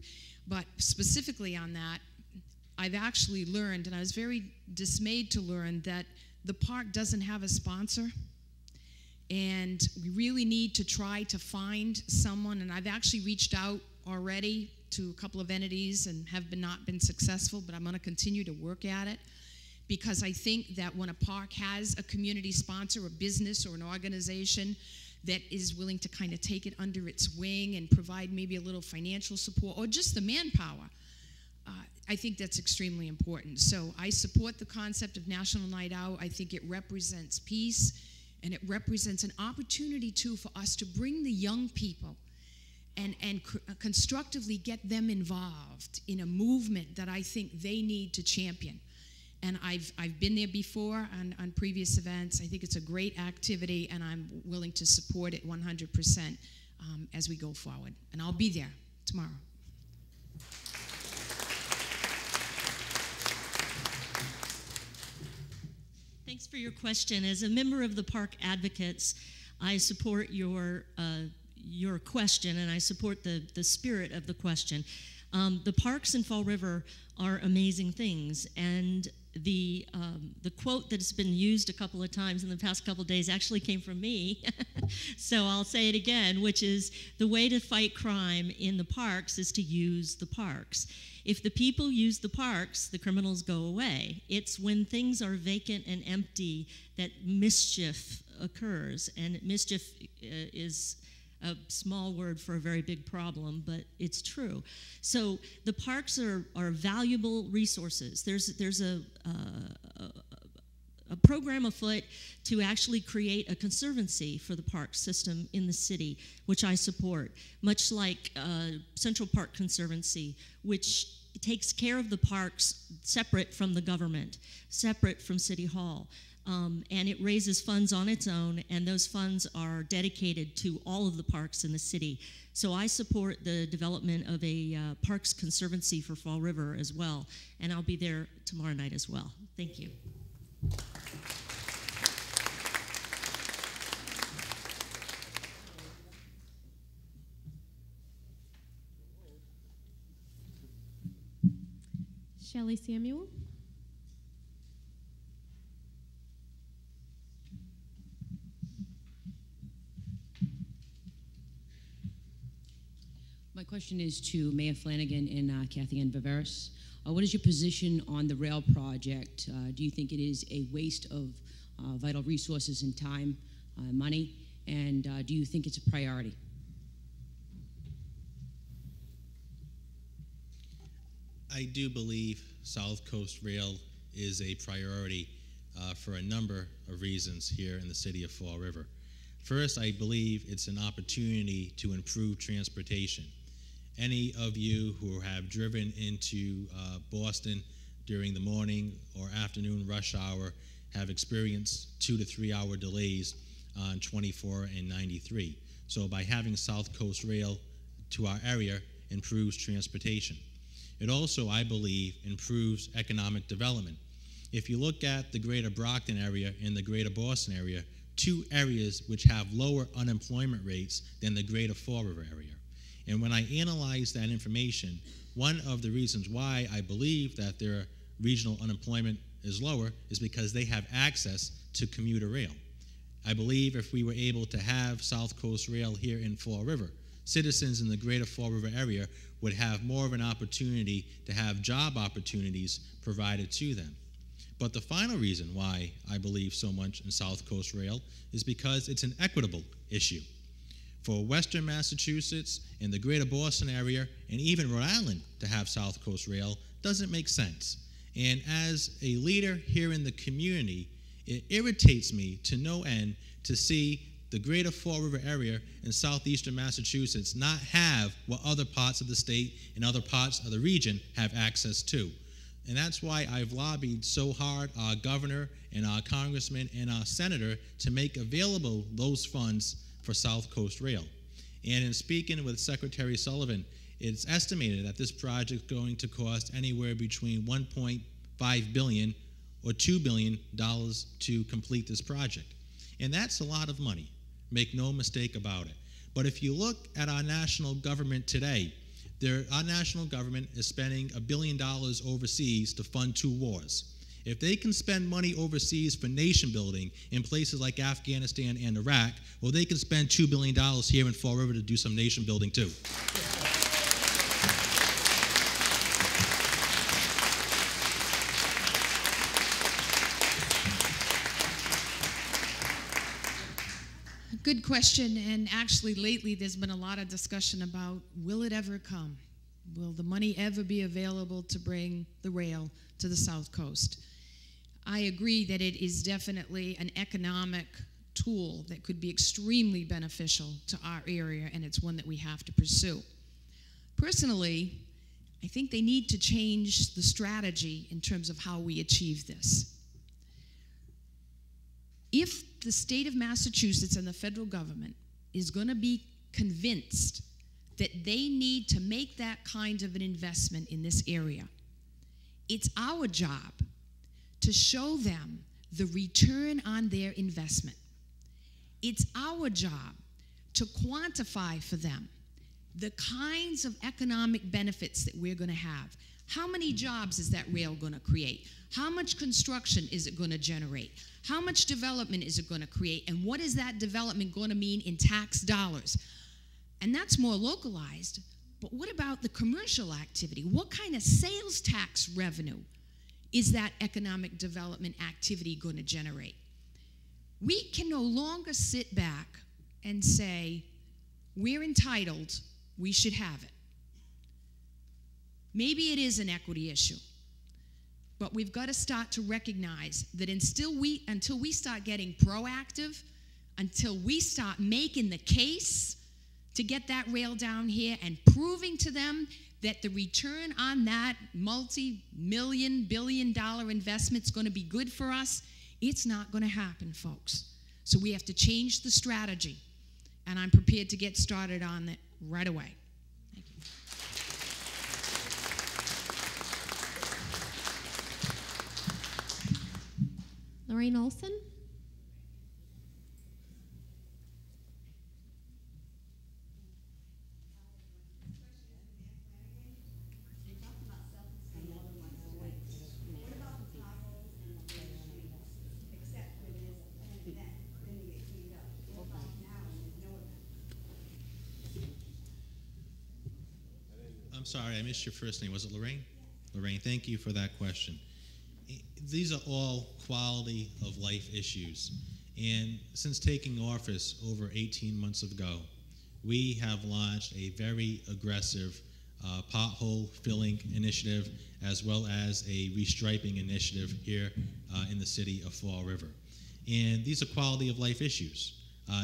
Speaker 5: But specifically on that, I've actually learned, and I was very dismayed to learn, that the park doesn't have a sponsor. And we really need to try to find someone, and I've actually reached out already to a couple of entities and have not been successful, but I'm going to continue to work at it, because I think that when a park has a community sponsor, a business or an organization that is willing to kind of take it under its wing and provide maybe a little financial support or just the manpower, I think that's extremely important. So I support the concept of National Night Out. I think it represents peace, and it represents an opportunity, too, for us to bring the young people and constructively get them involved in a movement that I think they need to champion. And I've been there before on previous events. I think it's a great activity, and I'm willing to support it 100% as we go forward. And I'll be there tomorrow.
Speaker 6: Thanks for your question. As a member of the Park Advocates, I support your question, and I support the spirit of the question. The parks in Fall River are amazing things, and the quote that's been used a couple of times in the past couple of days actually came from me, so I'll say it again, which is the way to fight crime in the parks is to use the parks. If the people use the parks, the criminals go away. It's when things are vacant and empty that mischief occurs, and mischief is a small word for a very big problem, but it's true. So the parks are valuable resources. There's a program afoot to actually create a conservancy for the park system in the city, which I support, much like Central Park Conservancy, which takes care of the parks separate from the government, separate from City Hall. And it raises funds on its own, and those funds are dedicated to all of the parks in the city. So I support the development of a Parks Conservancy for Fall River as well, and I'll be there tomorrow night as well. Thank you.
Speaker 1: Shelley Samuel.
Speaker 15: My question is to Mayor Flanagan and Kathy Ann Viveris. What is your position on the rail project? Do you think it is a waste of vital resources and time, money, and do you think it's a priority?
Speaker 7: I do believe South Coast Rail is a priority for a number of reasons here in the city of Fall River. First, I believe it's an opportunity to improve transportation. Any of you who have driven into Boston during the morning or afternoon rush hour have experienced 2 to 3 hour delays on 24 and 93. So by having South Coast Rail to our area improves transportation. It also, I believe, improves economic development. If you look at the greater Brockton area and the greater Boston area, two areas which have lower unemployment rates than the greater Fall River area. And when I analyze that information, one of the reasons why I believe that their regional unemployment is lower is because they have access to commuter rail. I believe if we were able to have South Coast Rail here in Fall River, citizens in the greater Fall River area would have more of an opportunity to have job opportunities provided to them. But the final reason why I believe so much in South Coast Rail is because it's an equitable issue. For Western Massachusetts and the greater Boston area and even Rhode Island to have South Coast Rail doesn't make sense. And as a leader here in the community, it irritates me to no end to see the greater Fall River area in southeastern Massachusetts not have what other parts of the state and other parts of the region have access to. And that's why I've lobbied so hard our governor and our congressman and our senator to make available those funds for South Coast Rail. And in speaking with Secretary Sullivan, it's estimated that this project is going to cost anywhere between $1.5 billion or $2 billion to complete this project. And that's a lot of money, make no mistake about it. But if you look at our national government today, our national government is spending $1 billion overseas to fund 2 wars. If they can spend money overseas for nation building in places like Afghanistan and Iraq, well, they can spend $2 billion here in Fall River to do some nation building too.
Speaker 5: Good question, and actually lately there's been a lot of discussion about, will it ever come? Will the money ever be available to bring the rail to the South Coast? I agree that it is definitely an economic tool that could be extremely beneficial to our area, and it's one that we have to pursue. Personally, I think they need to change the strategy in terms of how we achieve this. If the state of Massachusetts and the federal government is going to be convinced that they need to make that kind of an investment in this area, it's our job to show them the return on their investment. It's our job to quantify for them
Speaker 16: the kinds of economic benefits that we're going to have. How many jobs is that rail going to create? How much construction is it going to generate? How much development is it going to create? And what is that development going to mean in tax dollars? And that's more localized. But what about the commercial activity? What kind of sales tax revenue is that economic development activity going to generate? We can no longer sit back and say, we're entitled, we should have it. Maybe it is an equity issue, but we've got to start to recognize that until we start getting proactive, until we start making the case to get that rail down here and proving to them that the return on that multi-million, billion-dollar investment is going to be good for us, it's not going to happen, folks. So we have to change the strategy, and I'm prepared to get started on it right away. Thank you.
Speaker 1: Lorraine Olson.
Speaker 7: I'm sorry, I missed your first name. Was it Lorraine? Lorraine, thank you for that question. These are all quality of life issues. And since taking office over 18 months ago, we have launched a very aggressive pothole filling initiative as well as a restriping initiative here in the city of Fall River. And these are quality of life issues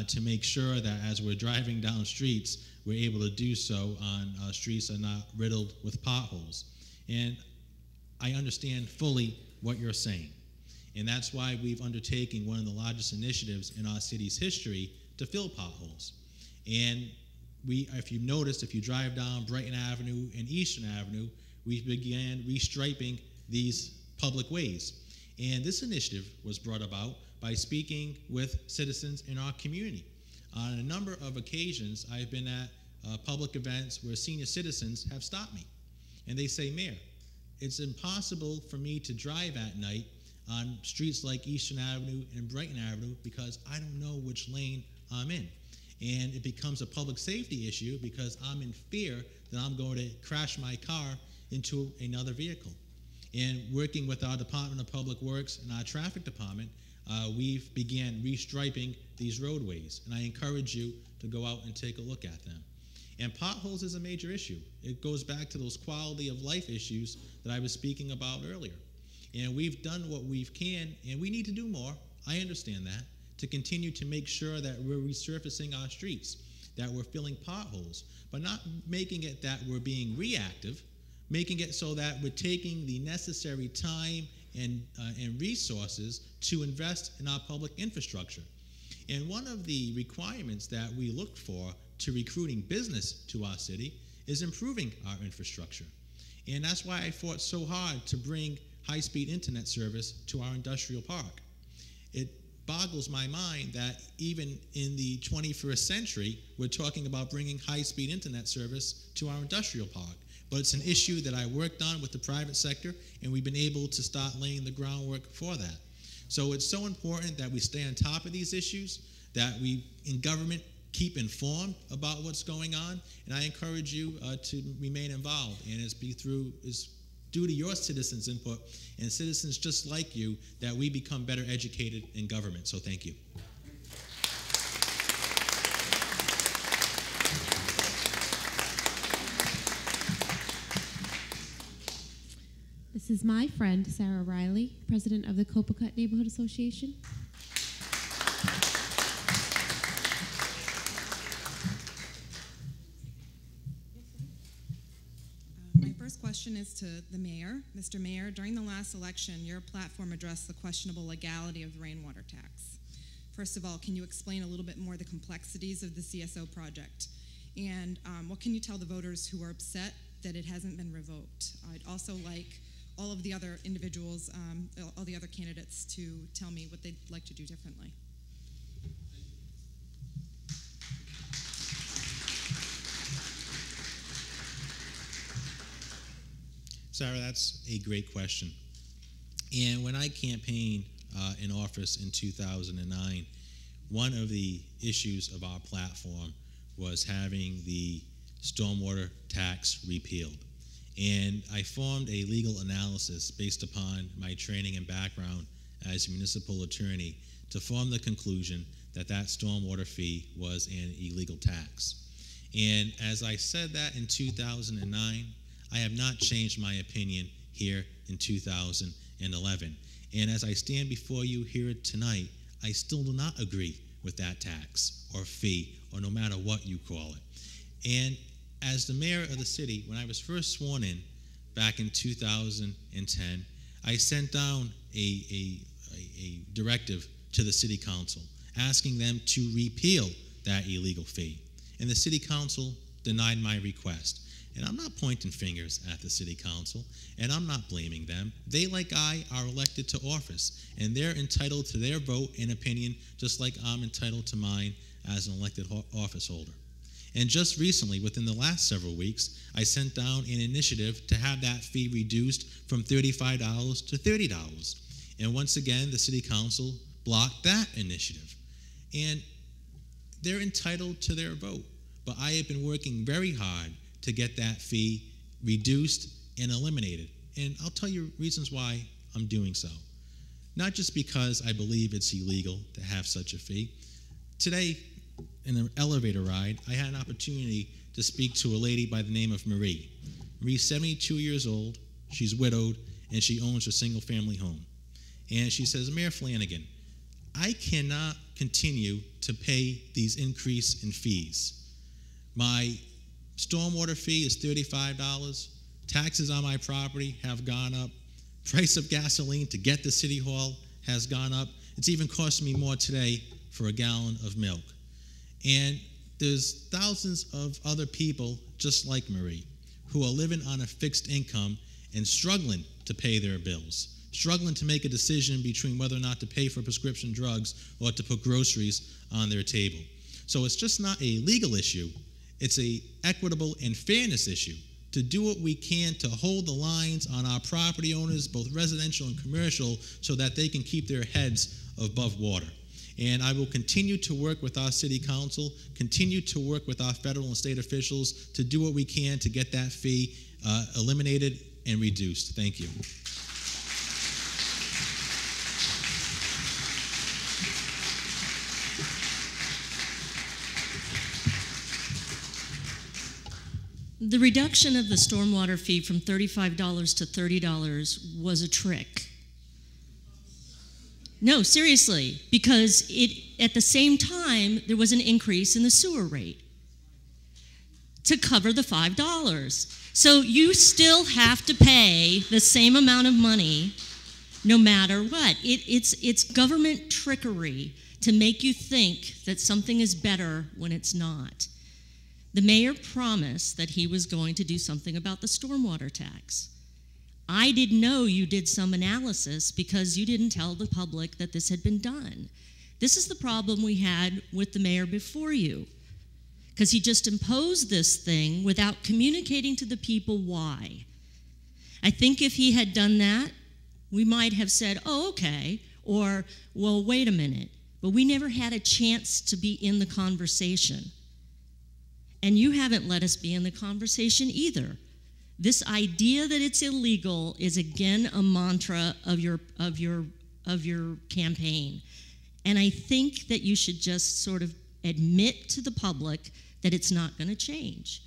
Speaker 7: to make sure that as we're driving down streets, we're able to do so on streets that are not riddled with potholes. And I understand fully what you're saying. And that's why we've undertaken one of the largest initiatives in our city's history to fill potholes. And if you noticed, if you drive down Brighton Avenue and Eastern Avenue, we began restriping these public ways. And this initiative was brought about by speaking with citizens in our community. On a number of occasions, I've been at public events where senior citizens have stopped me. And they say, Mayor, it's impossible for me to drive at night on streets like Eastern Avenue and Brighton Avenue because I don't know which lane I'm in. And it becomes a public safety issue because I'm in fear that I'm going to crash my car into another vehicle. And working with our Department of Public Works and our traffic department, we've began restriping these roadways. And I encourage you to go out and take a look at them. And potholes is a major issue. It goes back to those quality of life issues that I was speaking about earlier. And we've done what we can, and we need to do more. I understand that, to continue to make sure that we're resurfacing our streets, that we're filling potholes, but not making it that we're being reactive, making it so that we're taking the necessary time and resources to invest in our public infrastructure. And one of the requirements that we look for to recruiting business to our city is improving our infrastructure. And that's why I fought so hard to bring high-speed internet service to our industrial park. It boggles my mind that even in the 21st century, we're talking about bringing high-speed internet service to our industrial park. But it's an issue that I worked on with the private sector, and we've been able to start laying the groundwork for that. So it's so important that we stay on top of these issues, that we, in government, keep informed about what's going on, and I encourage you to remain involved. And it's due to your citizens' input and citizens just like you that we become better educated in government. So thank you.
Speaker 1: This is my friend, Sarah Riley, president of the Copacut Neighborhood Association.
Speaker 17: My first question is to the mayor. Mr. Mayor, during the last election, your platform addressed the questionable legality of the rainwater tax. First of all, can you explain a little bit more the complexities of the CSO project? And what can you tell the voters who are upset that it hasn't been revoked? I'd also like all of the other individuals, all the other candidates to tell me what they'd like to do differently.
Speaker 7: Sarah, that's a great question. And when I campaigned in office in 2009, one of the issues of our platform was having the stormwater tax repealed. And I formed a legal analysis based upon my training and background as a municipal attorney to form the conclusion that that stormwater fee was an illegal tax. And as I said that in 2009, I have not changed my opinion here in 2011. And as I stand before you here tonight, I still do not agree with that tax or fee, or no matter what you call it. And as the mayor of the city, when I was first sworn in back in 2010, I sent down a directive to the city council asking them to repeal that illegal fee. And the city council denied my request. And I'm not pointing fingers at the city council, and I'm not blaming them. They, like I, are elected to office, and they're entitled to their vote and opinion just like I'm entitled to mine as an elected office holder. And just recently, within the last several weeks, I sent down an initiative to have that fee reduced from $35 to $30. And once again, the city council blocked that initiative. And they're entitled to their vote. But I have been working very hard to get that fee reduced and eliminated. And I'll tell you reasons why I'm doing so. Not just because I believe it's illegal to have such a fee. Today, in an elevator ride, I had an opportunity to speak to a lady by the name of Marie. Marie's 72 years old, she's widowed, and she owns a single-family home. And she says, Mayor Flanagan, I cannot continue to pay these increase in fees. My stormwater fee is $35. Taxes on my property have gone up. Price of gasoline to get to City Hall has gone up. It's even costing me more today for a gallon of milk. And there's thousands of other people just like Marie who are living on a fixed income and struggling to pay their bills, struggling to make a decision between whether or not to pay for prescription drugs or to put groceries on their table. So it's just not a legal issue. It's an equitable and fairness issue to do what we can to hold the lines on our property owners, both residential and commercial, so that they can keep their heads above water. And I will continue to work with our city council, continue to work with our federal and state officials to do what we can to get that fee eliminated and reduced. Thank you.
Speaker 6: The reduction of the stormwater fee from $35 to $30 was a trick. No, seriously, because at the same time, there was an increase in the sewer rate to cover the $5. So you still have to pay the same amount of money no matter what. It's government trickery to make you think that something is better when it's not. The mayor promised that he was going to do something about the stormwater tax. I didn't know you did some analysis because you didn't tell the public that this had been done. This is the problem we had with the mayor before you, because he just imposed this thing without communicating to the people why. I think if he had done that, we might have said, oh, okay, or, well, wait a minute. But we never had a chance to be in the conversation. And you haven't let us be in the conversation either. This idea that it's illegal is again a mantra of your campaign. And I think that you should just sort of admit to the public that it's not going to change,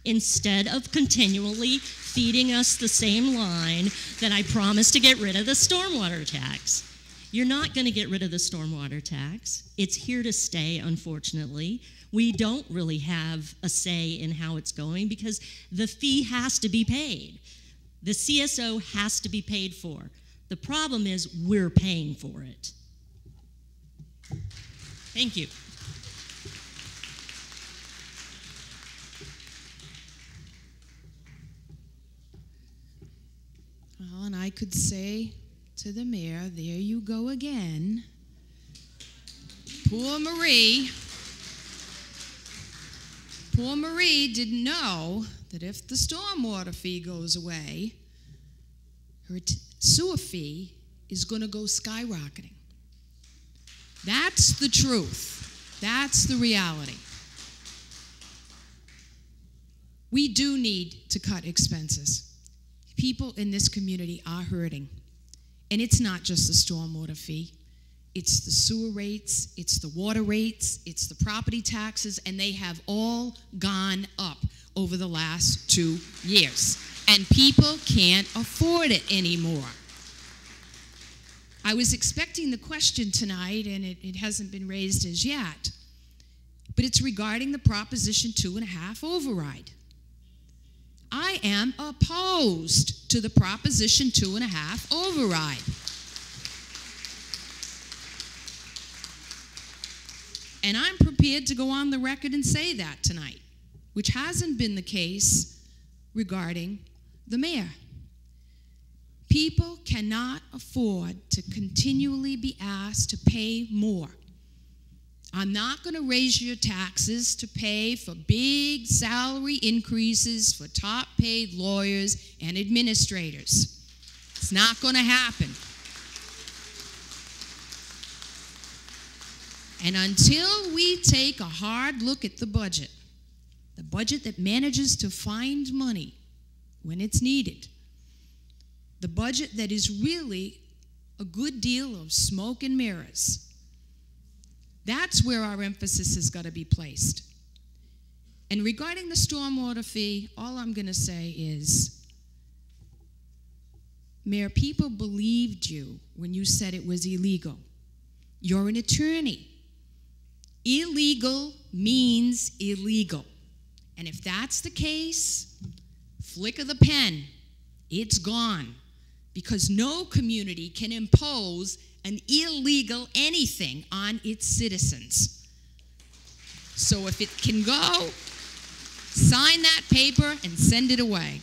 Speaker 6: instead of continually feeding us the same line that I promised to get rid of the stormwater tax. You're not going to get rid of the stormwater tax. It's here to stay, unfortunately. We don't really have a say in how it's going because the fee has to be paid. The CSO has to be paid for. The problem is we're paying for it. Thank you.
Speaker 16: Well, and I could say to the mayor, there you go again. Poor Marie. Poor Marie didn't know that if the stormwater fee goes away, her sewer fee is going to go skyrocketing. That's the truth. That's the reality. We do need to cut expenses. People in this community are hurting. And it's not just the stormwater fee. It's the sewer rates, it's the water rates, it's the property taxes, and they have all gone up over the last 2 years. And people can't afford it anymore. I was expecting the question tonight, and it hasn't been raised as yet, but it's regarding the Proposition 2.5 override. I am opposed to the Proposition 2.5 override. And I'm prepared to go on the record and say that tonight, which hasn't been the case regarding the mayor. People cannot afford to continually be asked to pay more. I'm not going to raise your taxes to pay for big salary increases for top-paid lawyers and administrators. It's not going to happen. And until we take a hard look at the budget that manages to find money when it's needed, the budget that is really a good deal of smoke and mirrors, that's where our emphasis has got to be placed. And regarding the stormwater fee, all I'm going to say is, Mayor, people believed you when you said it was illegal. You're an attorney. Illegal means illegal. And if that's the case, flick of the pen, it's gone. Because no community can impose an illegal anything on its citizens. So if it can go, sign that paper and send it away.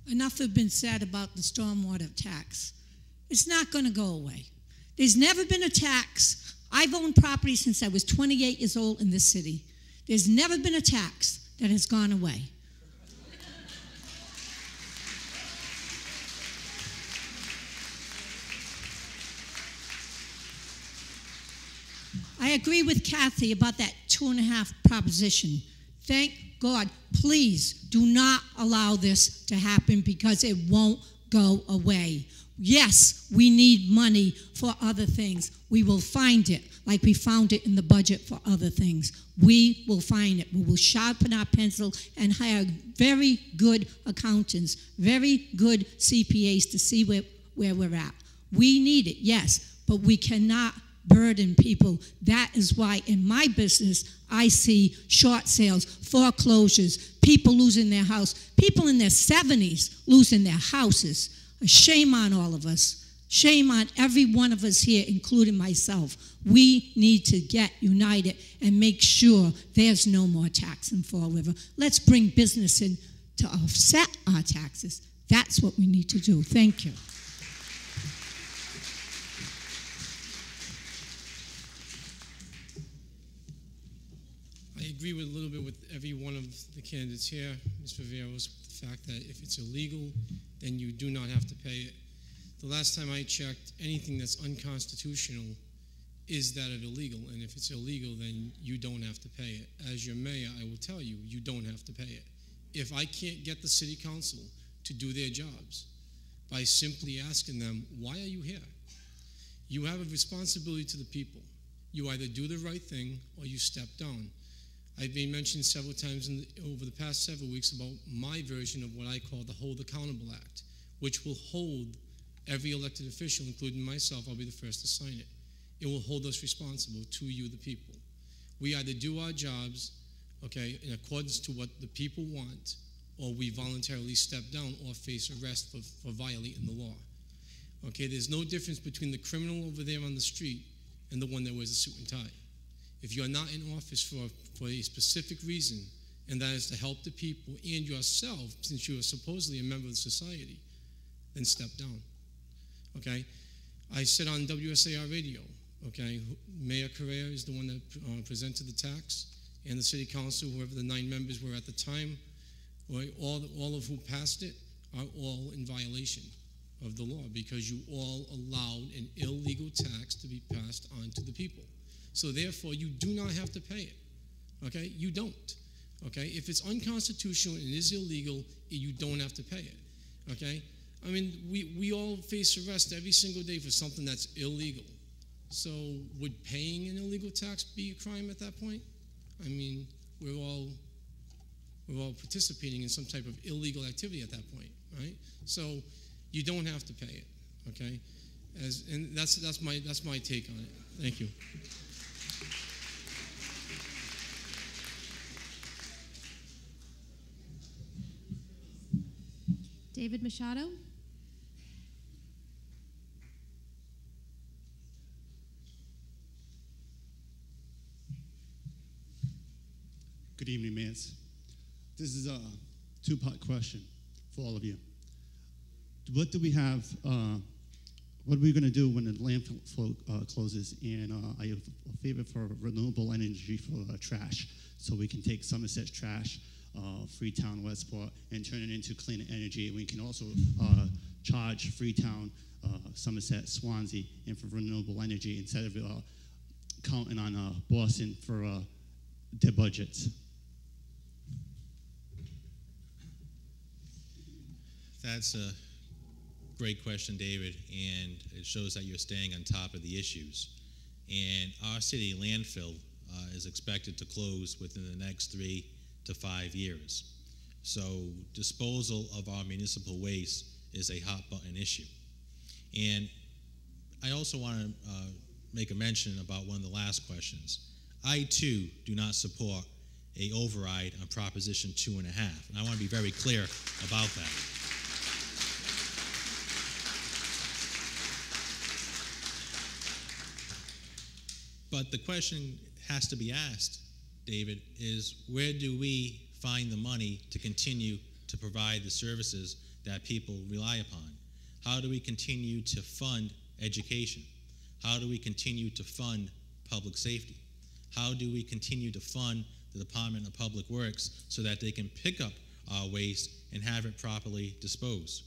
Speaker 4: Enough has been said about the stormwater tax. It's not going to go away. There's never been a tax. I've owned property since I was 28 years old in this city. There's never been a tax that has gone away. I agree with Kathy about that 2.5 proposition. Thank God. Please do not allow this to happen because it won't go away. Yes, we need money for other things. We will find it like we found it in the budget for other things. We will find it. We will sharpen our pencil and hire very good accountants, very good CPAs to see where we're at. We need it, yes, but we cannot burden people. That is why in my business, I see short sales, foreclosures, people losing their house, people in their 70s losing their houses. Shame on all of us. Shame on every one of us here, including myself. We need to get united and make sure there's no more tax in Fall River. Let's bring business in to offset our taxes. That's what we need to do. Thank you.
Speaker 3: I agree with a little bit with every one of the candidates here, Ms. Viveros, the fact that if it's illegal, then you do not have to pay it. The last time I checked, anything that's unconstitutional is that it illegal, and if it's illegal, then you don't have to pay it. As your mayor, I will tell you, you don't have to pay it. If I can't get the city council to do their jobs by simply asking them, why are you here? You have a responsibility to the people. You either do the right thing or you step down. I've been mentioned several times over the past several weeks about my version of what I call the Hold Accountable Act, which will hold every elected official, including myself, I'll be the first to sign it. It will hold us responsible to you, the people. We either do our jobs, okay, in accordance to what the people want, or we voluntarily step down or face arrest for violating the law. Okay, there's no difference between the criminal over there on the street and the one that wears a suit and tie. If you're not in office for a specific reason, and that is to help the people and yourself, since you are supposedly a member of the society, then step down. Okay? I said on WSAR radio, okay, Mayor Correa is the one that presented the tax, and the city council, whoever the 9 members were at the time, right, all of who passed it are all in violation of the law because you all allowed an illegal tax to be passed on to the people. So therefore, you do not have to pay it, okay? You don't, okay? If it's unconstitutional and is illegal, you don't have to pay it, okay? I mean, we all face arrest every single day for something that's illegal. So would paying an illegal tax be a crime at that point? I mean, we're all participating in some type of illegal activity at that point, right? So you don't have to pay it, okay? And that's my take on it. Thank you.
Speaker 1: David Machado.
Speaker 18: Good evening, Mance. This is a two-part question for all of you. What do we have, what are we going to do when the landfill closes? And I have a favor for renewable energy for trash, so we can take Somerset's trash, Freetown, Westport, and turn it into clean energy. We can also charge Freetown, Somerset, Swansea, and for renewable energy instead of counting on Boston for their budgets.
Speaker 7: That's a great question, David, and it shows that you're staying on top of the issues. And our city landfill is expected to close within the next 3 to 5 years. So disposal of our municipal waste is a hot button issue. And I also want to make a mention about one of the last questions. I too do not support a override on Proposition 2.5, and I want to be very clear about that. But the question has to be asked, David, is where do we find the money to continue to provide the services that people rely upon? How do we continue to fund education? How do we continue to fund public safety? How do we continue to fund the Department of Public Works so that they can pick up our waste and have it properly disposed?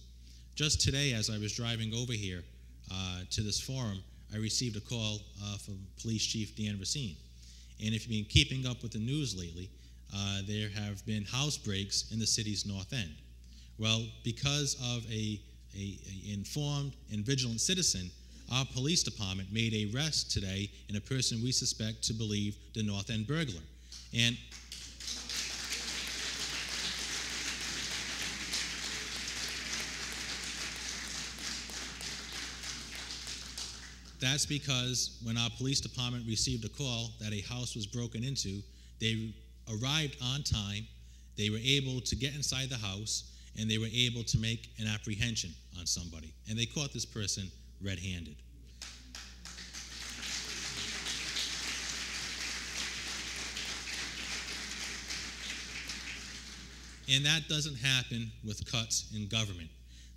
Speaker 7: Just today, as I was driving over here to this forum, I received a call from Police Chief Dan Racine. And if you've been keeping up with the news lately, there have been house breaks in the city's north end. Well, because of a informed and vigilant citizen, our police department made a arrest today in a person we suspect to believe the north end burglar. And that's because when our police department received a call that a house was broken into, they arrived on time, they were able to get inside the house, and they were able to make an apprehension on somebody. And they caught this person red-handed. And that doesn't happen with cuts in government.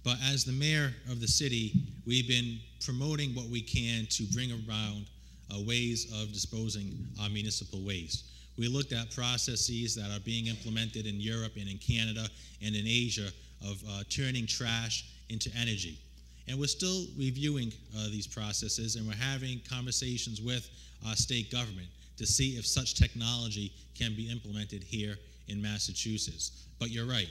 Speaker 7: But as the mayor of the city, we've been promoting what we can to bring around ways of disposing our municipal waste. We looked at processes that are being implemented in Europe and in Canada and in Asia of turning trash into energy. And we're still reviewing these processes, and we're having conversations with our state government to see if such technology can be implemented here in Massachusetts. But you're right.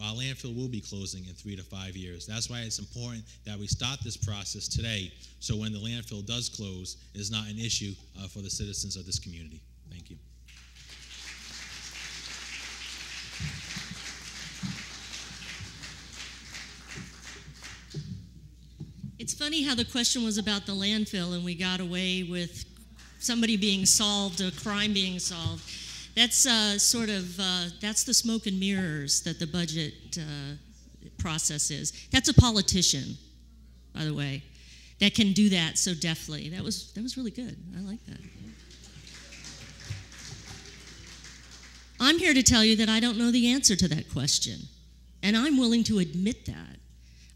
Speaker 7: Our landfill will be closing in 3 to 5 years. That's why it's important that we start this process today, so when the landfill does close, it is not an issue for the citizens of this community. Thank you.
Speaker 6: It's funny how the question was about the landfill and we got away with somebody being solved, a crime being solved. That's that's the smoke and mirrors that the budget process is. That's a politician, by the way, that can do that so deftly. That was really good. I like that. I'm here to tell you that I don't know the answer to that question, and I'm willing to admit that.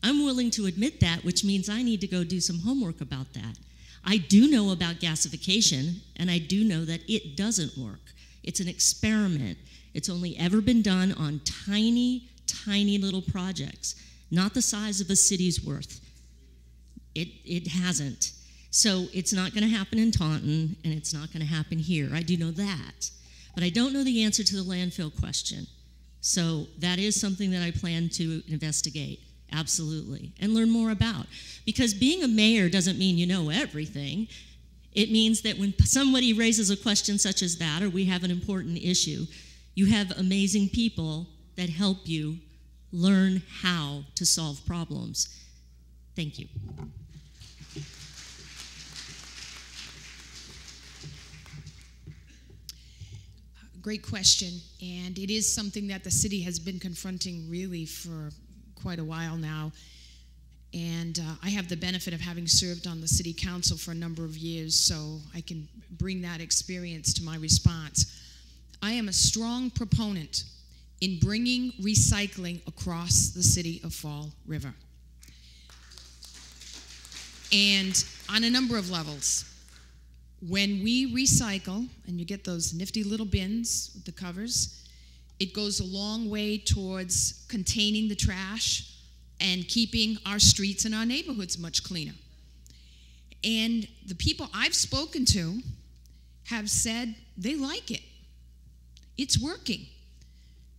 Speaker 6: I'm willing to admit that, which means I need to go do some homework about that. I do know about gasification, and I do know that it doesn't work. It's an experiment. It's only ever been done on tiny, tiny little projects, not the size of a city's worth. It hasn't. So it's not going to happen in Taunton, and it's not going to happen here. I do know that. But I don't know the answer to the landfill question. So that is something that I plan to investigate, absolutely, and learn more about. Because being a mayor doesn't mean you know everything. It means that when somebody raises a question such as that, or we have an important issue, you have amazing people that help you learn how to solve problems. Thank you.
Speaker 16: Great question, and it is something that the city has been confronting really for quite a while now. And I have the benefit of having served on the city council for a number of years, so I can bring that experience to my response. I am a strong proponent in bringing recycling across the city of Fall River. And on a number of levels. When we recycle, and you get those nifty little bins with the covers, it goes a long way towards containing the trash and keeping our streets and our neighborhoods much cleaner. And the people I've spoken to have said they like it. It's working.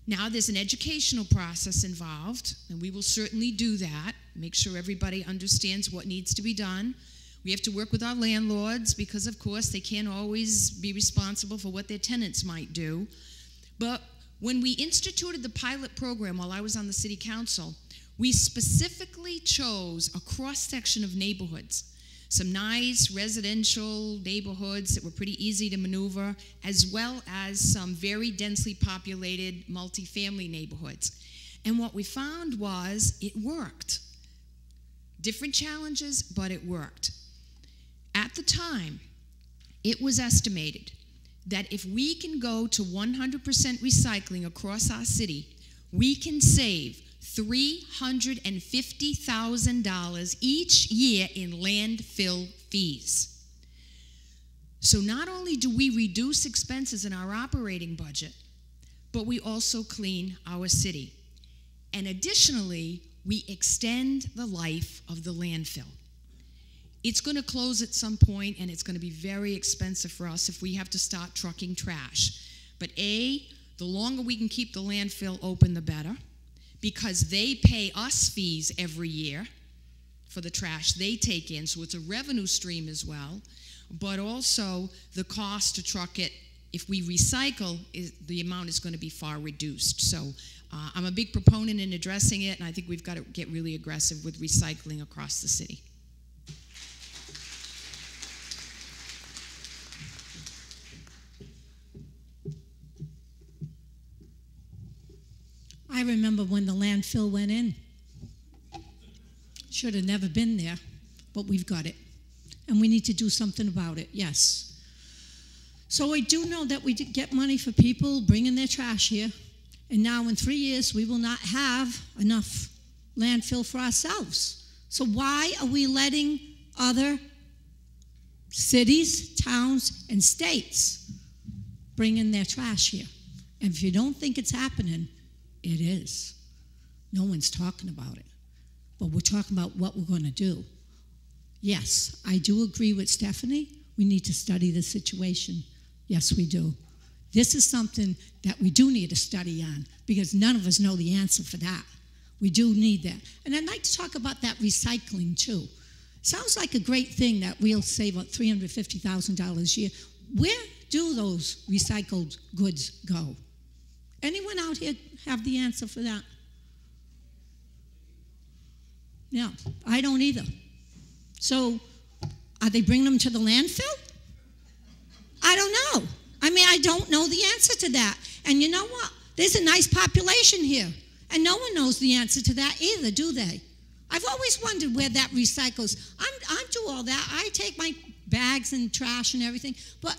Speaker 16: Now there's an educational process involved, and we will certainly do that, make sure everybody understands what needs to be done. We have to work with our landlords because, of course, they can't always be responsible for what their tenants might do. But when we instituted the pilot program while I was on the city council, we specifically chose a cross-section of neighborhoods, some nice residential neighborhoods that were pretty easy to maneuver, as well as some very densely populated multifamily neighborhoods. And what we found was it worked. Different challenges, but it worked. At the time, it was estimated that if we can go to 100% recycling across our city, we can save $350,000 each year in landfill fees. So not only do we reduce expenses in our operating budget, but we also clean our city. And additionally, we extend the life of the landfill. It's going to close at some point, and it's going to be very expensive for us if we have to start trucking trash. But A, the longer we can keep the landfill open, the better, because they pay us fees every year for the trash they take in, so it's a revenue stream as well. But also, the cost to truck it, if we recycle, the amount is going to be far reduced. So I'm a big proponent in addressing it, and I think we've got to get really aggressive with recycling across the city.
Speaker 4: I remember when the landfill went in. Should have never been there, but we've got it. And we need to do something about it, yes. So I do know that we did get money for people bringing their trash here. And now in 3 years, we will not have enough landfill for ourselves. So why are we letting other cities, towns, and states bring in their trash here? And if you don't think it's happening, it is. No one's talking about it. But we're talking about what we're going to do. Yes, I do agree with Stephanie. We need to study the situation. Yes, we do. This is something that we do need to study on because none of us know the answer for that. We do need that. And I'd like to talk about that recycling too. Sounds like a great thing that we'll save about $350,000 a year. Where do those recycled goods go? Anyone out here have the answer for that? Yeah, I don't either. So, are they bringing them to the landfill? I don't know. I mean, I don't know the answer to that. And you know what? There's a nice population here, and no one knows the answer to that either, do they? I've always wondered where that recycles. I do all that. I take my bags and trash and everything, but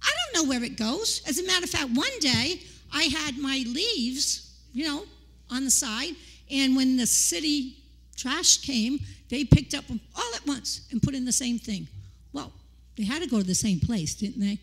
Speaker 4: I don't know where it goes. As a matter of fact, one day, I had my leaves, on the side, and when the city Trash came, they picked up them all at once and put in the same thing. Well, they had to go to the same place, didn't they?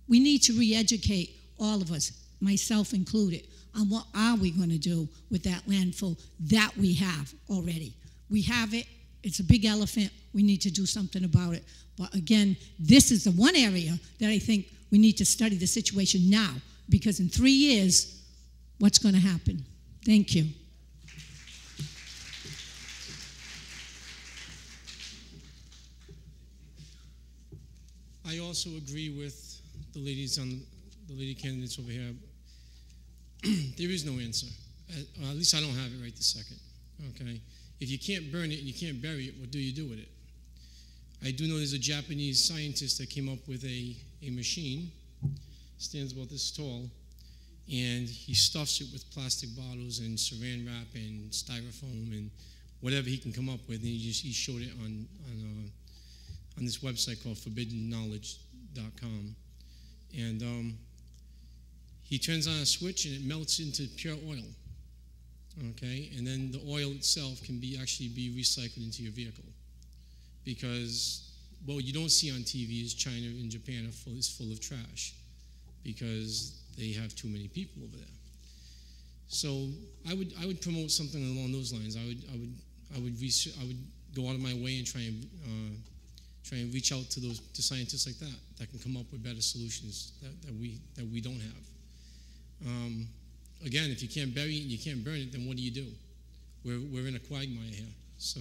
Speaker 4: We need to re-educate all of us, myself included, on what are we going to do with that landfill that we have already. We have it. It's a big elephant. We need to do something about it. But again, this is the one area that I think we need to study the situation now, because in 3 years, what's going to happen? Thank you.
Speaker 3: I also agree with the lady candidates over here. There is no answer. At least I don't have it right this second. Okay? If you can't burn it and you can't bury it, what do you do with it? I do know there's a Japanese scientist that came up with a machine, stands about this tall, and he stuffs it with plastic bottles and saran wrap and styrofoam and whatever he can come up with. And he showed it on this website called forbiddenknowledge.com. And he turns on a switch and it melts into pure oil. Okay, and then the oil itself can actually be recycled into your vehicle, because what you don't see on TV is China and Japan is full of trash because they have too many people over there. So I would promote something along those lines. I would go out of my way and try and reach out to scientists like that can come up with better solutions that we don't have. Again, if you can't bury it and you can't burn it, then what do you do? We're in a quagmire here. So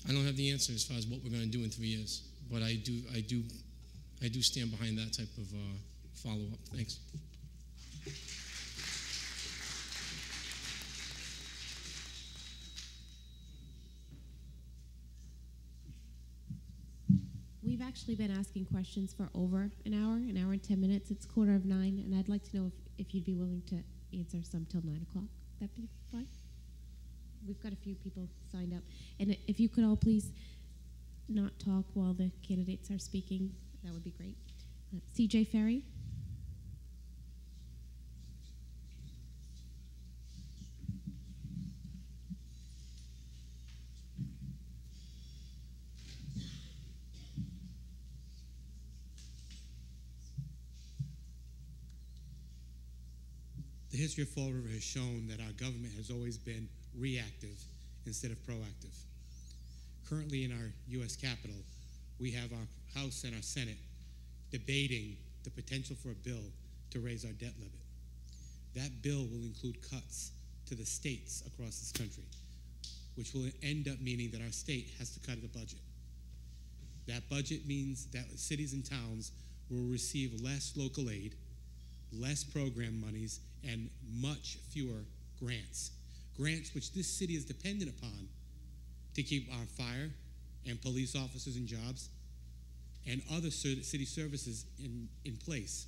Speaker 3: I don't have the answer as far as what we're going to do in 3 years, but I do stand behind that type of follow-up. Thanks.
Speaker 1: We've actually been asking questions for over an hour and 10 minutes. It's 8:45, and I'd like to know if you'd be willing to answer some till 9 o'clock. That'd be fine. We've got a few people signed up. And if you could all please not talk while the candidates are speaking, that would be great. CJ Ferry.
Speaker 19: The history of Fall River has shown that our government has always been reactive instead of proactive. Currently in our U.S. Capitol, we have our House and our Senate debating the potential for a bill to raise our debt limit. That bill will include cuts to the states across this country, which will end up meaning that our state has to cut the budget. That budget means that cities and towns will receive less local aid, less program monies, and much fewer grants. Grants which this city is dependent upon to keep our fire and police officers in jobs and other city services in place.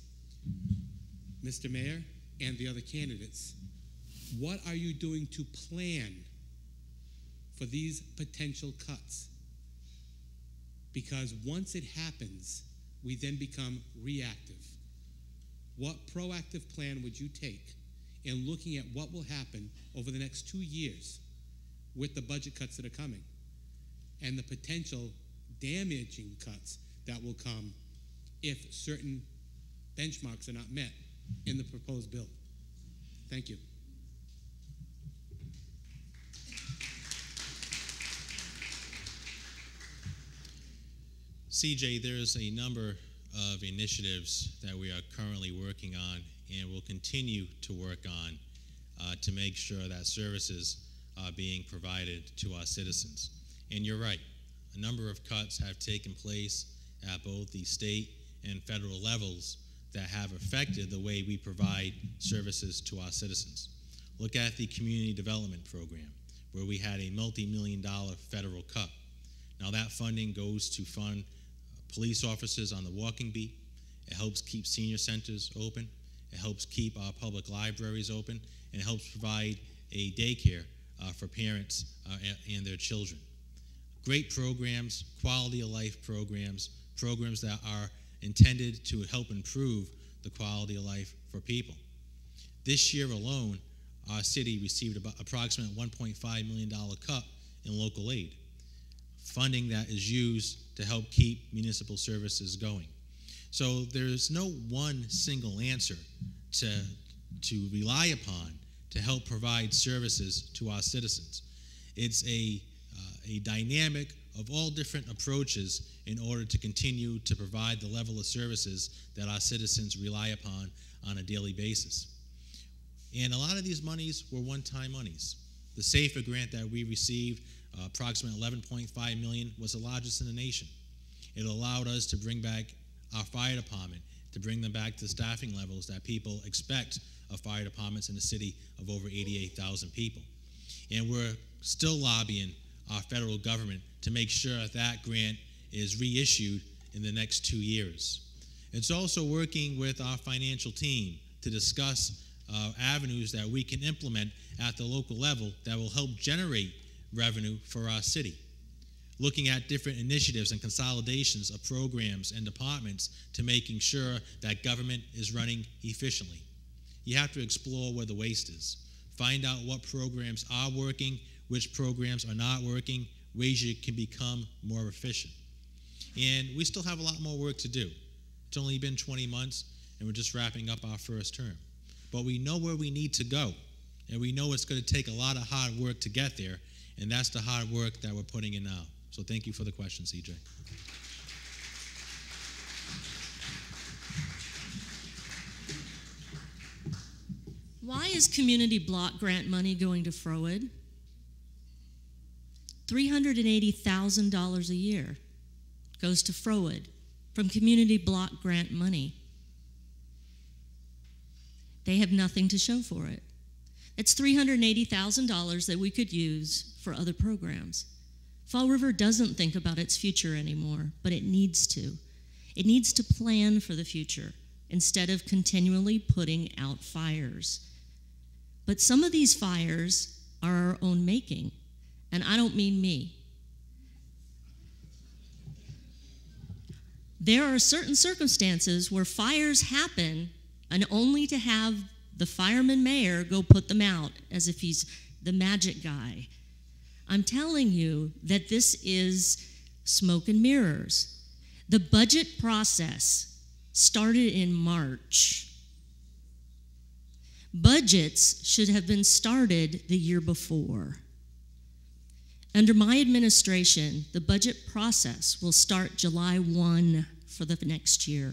Speaker 19: Mr. Mayor and the other candidates, what are you doing to plan for these potential cuts? Because once it happens, we then become reactive. What proactive plan would you take in looking at what will happen over the next 2 years with the budget cuts that are coming and the potential damaging cuts that will come if certain benchmarks are not met in the proposed bill? Thank you.
Speaker 7: CJ, there's a number of initiatives that we are currently working on and will continue to work on to make sure that services are being provided to our citizens. And you're right, a number of cuts have taken place at both the state and federal levels that have affected the way we provide services to our citizens. Look at the Community Development Program, where we had a multi-million-dollar federal cut. Now that funding goes to fund police officers on the walking beat. It helps keep senior centers open. It helps keep our public libraries open, and it helps provide a daycare for parents and their children. Great programs, quality of life programs, programs that are intended to help improve the quality of life for people. This year alone, our city received about approximately $1.5 million cut in local aid, funding that is used to help keep municipal services going. So there's no one single answer to rely upon to help provide services to our citizens. It's a dynamic of all different approaches in order to continue to provide the level of services that our citizens rely upon on a daily basis. And a lot of these monies were one-time monies. The SAFER grant that we received, approximately $11.5 million, was the largest in the nation. It allowed us to bring back our fire department, to bring them back to staffing levels that people expect of fire departments in a city of over 88,000 people. And we're still lobbying our federal government to make sure that grant is reissued in the next 2 years. It's also working with our financial team to discuss avenues that we can implement at the local level that will help generate revenue for our city. Looking at different initiatives and consolidations of programs and departments to making sure that government is running efficiently. You have to explore where the waste is. Find out what programs are working, which programs are not working, ways you can become more efficient. And we still have a lot more work to do. It's only been 20 months, and we're just wrapping up our first term. But we know where we need to go, and we know it's going to take a lot of hard work to get there, and that's the hard work that we're putting in now. So thank you for the question, CJ.
Speaker 6: Why is community block grant money going to Froid? $380,000 a year goes to Froid from community block grant money. They have nothing to show for it. It's $380,000 that we could use for other programs. Fall River doesn't think about its future anymore, but it needs to. It needs to plan for the future instead of continually putting out fires. But some of these fires are our own making, and I don't mean me. There are certain circumstances where fires happen and only to have the fireman mayor go put them out as if he's the magic guy. I'm telling you that this is smoke and mirrors. The budget process started in March. Budgets should have been started the year before. Under my administration, the budget process will start July 1 for the next year,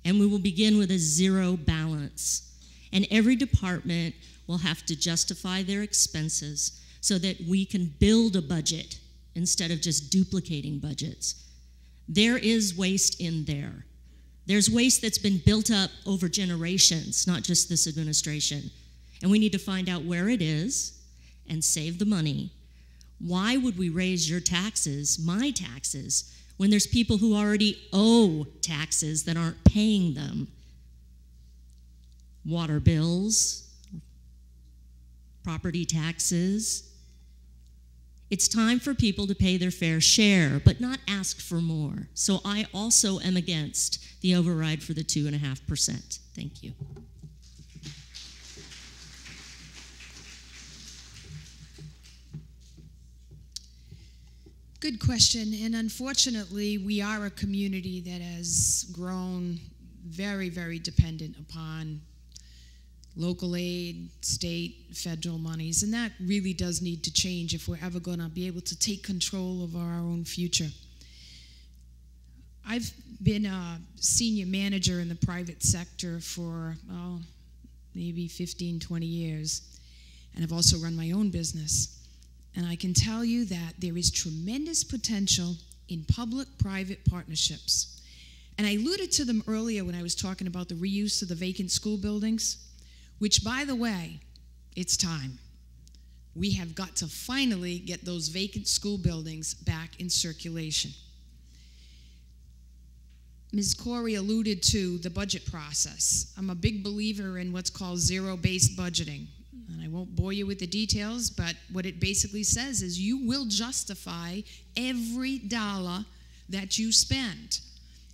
Speaker 6: and we will begin with a zero balance. And every department will have to justify their expenses so that we can build a budget instead of just duplicating budgets. There is waste in there. There's waste that's been built up over generations, not just this administration. And we need to find out where it is and save the money. Why would we raise your taxes, my taxes, when there's people who already owe taxes that aren't paying them? Water bills, property taxes. It's time for people to pay their fair share, but not ask for more. So I also am against the override for the 2.5%. Thank you.
Speaker 16: Good question, and unfortunately, we are a community that has grown very, very dependent upon local aid, state, federal monies, and that really does need to change if we're ever going to be able to take control of our own future. I've been a senior manager in the private sector for, maybe 15, 20 years, and I've also run my own business. And I can tell you that there is tremendous potential in public-private partnerships. And I alluded to them earlier when I was talking about the reuse of the vacant school buildings, which, by the way, it's time. We have got to finally get those vacant school buildings back in circulation. Ms. Corey alluded to the budget process. I'm a big believer in what's called zero-based budgeting. And I won't bore you with the details, but what it basically says is you will justify every dollar that you spend.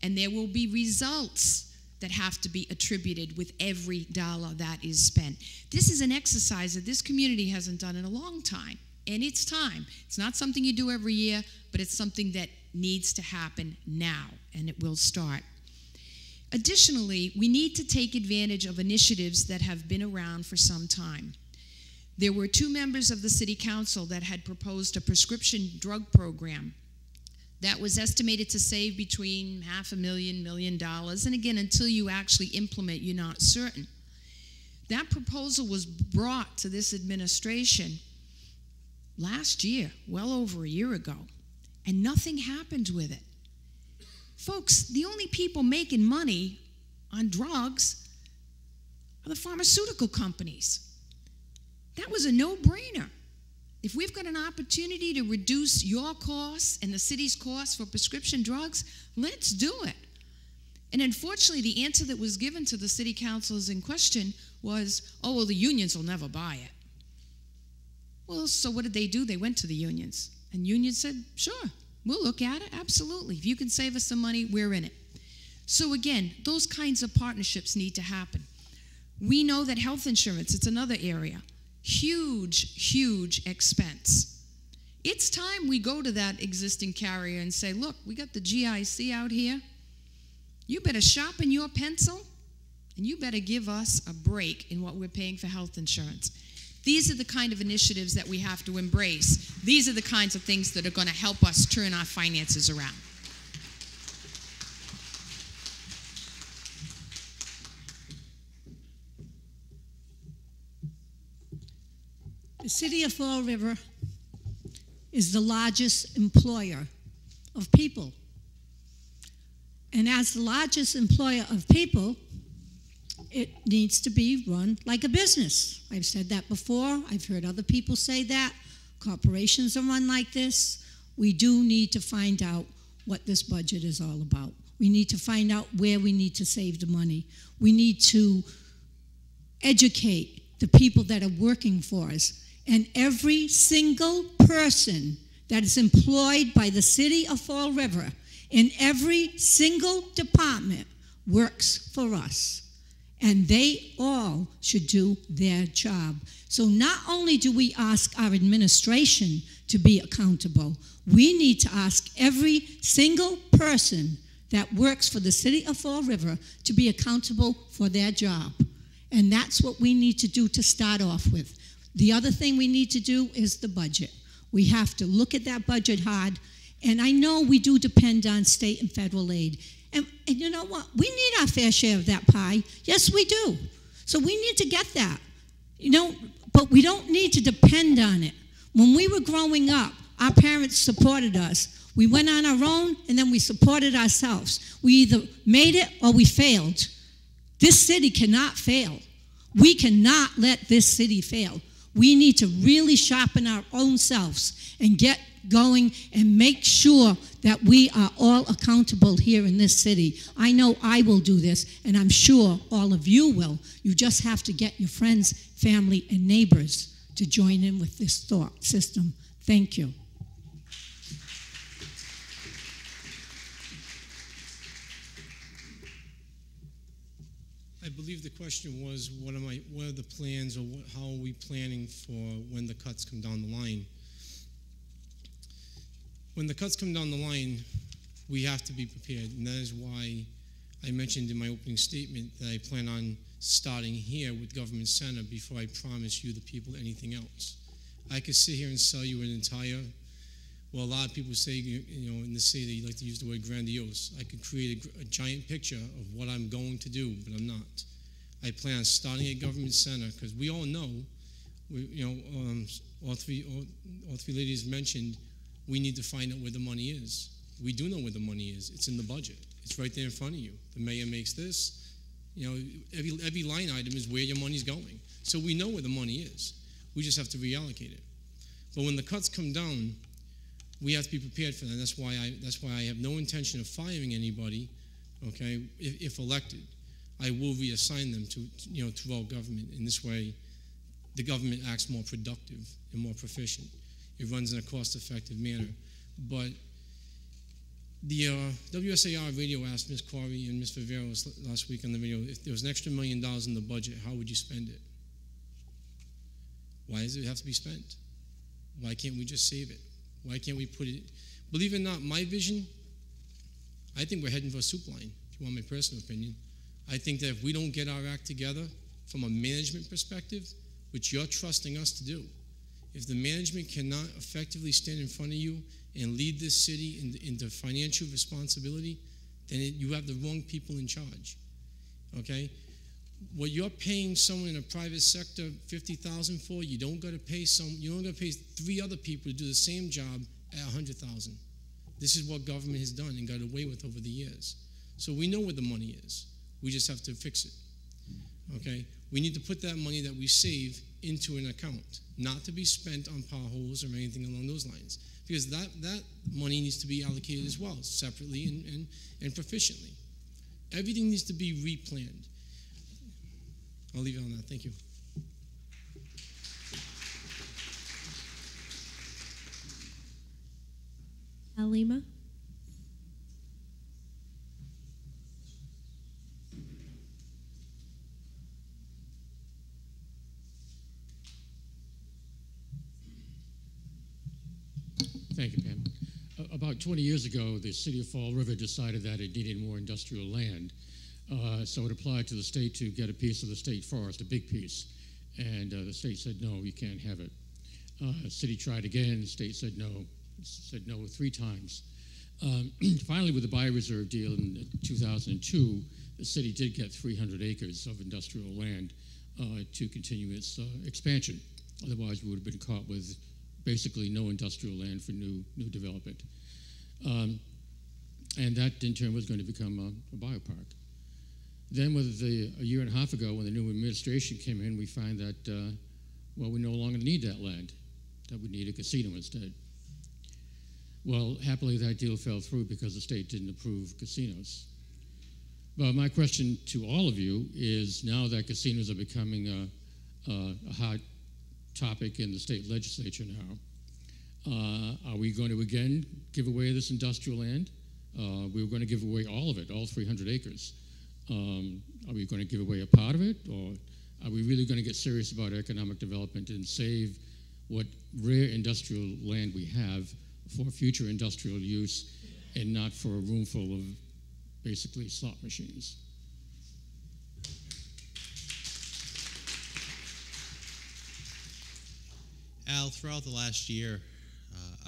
Speaker 16: And there will be results that have to be attributed with every dollar that is spent. This is an exercise that this community hasn't done in a long time, and it's time. It's not something you do every year, but it's something that needs to happen now, and it will start. Additionally, we need to take advantage of initiatives that have been around for some time. There were 2 members of the City Council that had proposed a prescription drug program that was estimated to save between $500,000, $1 million, and again, until you actually implement, you're not certain. That proposal was brought to this administration last year, well over a year ago, and nothing happened with it. Folks, the only people making money on drugs are the pharmaceutical companies. That was a no-brainer. If we've got an opportunity to reduce your costs and the city's costs for prescription drugs, let's do it. And unfortunately, the answer that was given to the city councilors in question was, oh, well, the unions will never buy it. Well, so what did they do? They went to the unions. And unions said, sure, we'll look at it, absolutely. If you can save us some money, we're in it. So again, those kinds of partnerships need to happen. We know that health insurance, it's another area. Huge, huge expense. It's time we go to that existing carrier and say, look, we got the GIC out here. You better sharpen your pencil, and you better give us a break in what we're paying for health insurance. These are the kind of initiatives that we have to embrace. These are the kinds of things that are going to help us turn our finances around.
Speaker 4: The city of Fall River is the largest employer of people. And as the largest employer of people, it needs to be run like a business. I've said that before. I've heard other people say that. Corporations are run like this. We do need to find out what this budget is all about. We need to find out where we need to save the money. We need to educate the people that are working for us. And every single person that is employed by the city of Fall River in every single department works for us. And they all should do their job. So not only do we ask our administration to be accountable, we need to ask every single person that works for the city of Fall River to be accountable for their job. And that's what we need to do to start off with. The other thing we need to do is the budget. We have to look at that budget hard. And I know we do depend on state and federal aid. And you know what? We need our fair share of that pie. Yes, we do. So we need to get that. You know, but we don't need to depend on it. When we were growing up, our parents supported us. We went on our own, and then we supported ourselves. We either made it or we failed. This city cannot fail. We cannot let this city fail. We need to really sharpen our own selves and get going and make sure that we are all accountable here in this city. I know I will do this, and I'm sure all of you will. You just have to get your friends, family, and neighbors to join in with this thought system. Thank you.
Speaker 3: I believe the question was, what are the plans, or how are we planning for when the cuts come down the line? When the cuts come down the line, we have to be prepared, and that is why I mentioned in my opening statement that I plan on starting here with Government Center before I promise you, the people, anything else. I could sit here and sell you an entire, well, a lot of people say, you know, in the city, they like to use the word grandiose. I could create a giant picture of what I'm going to do, but I'm not. I plan on starting at Government Center, because we all know, all three ladies mentioned, we need to find out where the money is. We do know where the money is. It's in the budget. It's right there in front of you. The mayor makes this. You know, every line item is where your money's going. So we know where the money is. We just have to reallocate it. But when the cuts come down, we have to be prepared for that. That's why I have no intention of firing anybody. Okay, if elected, I will reassign them to throughout government. In this way, the government acts more productive and more proficient. It runs in a cost-effective manner. But The WSAR radio asked Ms. Corey and Ms. Viveros last week on the video, if there was an extra $1 million in the budget, how would you spend it? Why does it have to be spent? Why can't we just save it? Why can't we put it? Believe it or not, my vision, I think we're heading for a soup line, if you want my personal opinion. I think that if we don't get our act together from a management perspective, which you're trusting us to do, if the management cannot effectively stand in front of you and lead this city into financial responsibility, then you have the wrong people in charge, okay? What you're paying someone in a private sector $50,000 for, you don't got to pay three other people to do the same job at $100,000. This is what government has done and got away with over the years. So we know where the money is. We just have to fix it, okay? We need to put that money that we save into an account, not to be spent on potholes or anything along those lines, because that money needs to be allocated as well, separately and proficiently. Everything needs to be replanned. I'll leave it on that. Thank you.
Speaker 1: Alima?
Speaker 20: Thank you, Pam. About 20 years ago, the city of Fall River decided that it needed more industrial land. So it applied to the state to get a piece of the state forest, a big piece. And the state said, no, you can't have it. The city tried again, the state said no 3 times. Finally, with the bioreserve deal in 2002, the city did get 300 acres of industrial land to continue its expansion. Otherwise, we would have been caught with basically no industrial land for new development. And that, in turn, was going to become a biopark. Then, a year and a half ago, when the new administration came in, we find that, well, we no longer need that land, that we need a casino instead. Well, happily, that deal fell through because the state didn't approve casinos. But my question to all of you is, now that casinos are becoming a hot topic in the state legislature now, are we going to again give away this industrial land? We were going to give away all of it, all 300 acres. Are we going to give away a part of it, or are we really going to get serious about economic development and save what rare industrial land we have for future industrial use and not for a room full of basically slot machines?
Speaker 7: Al, throughout the last year,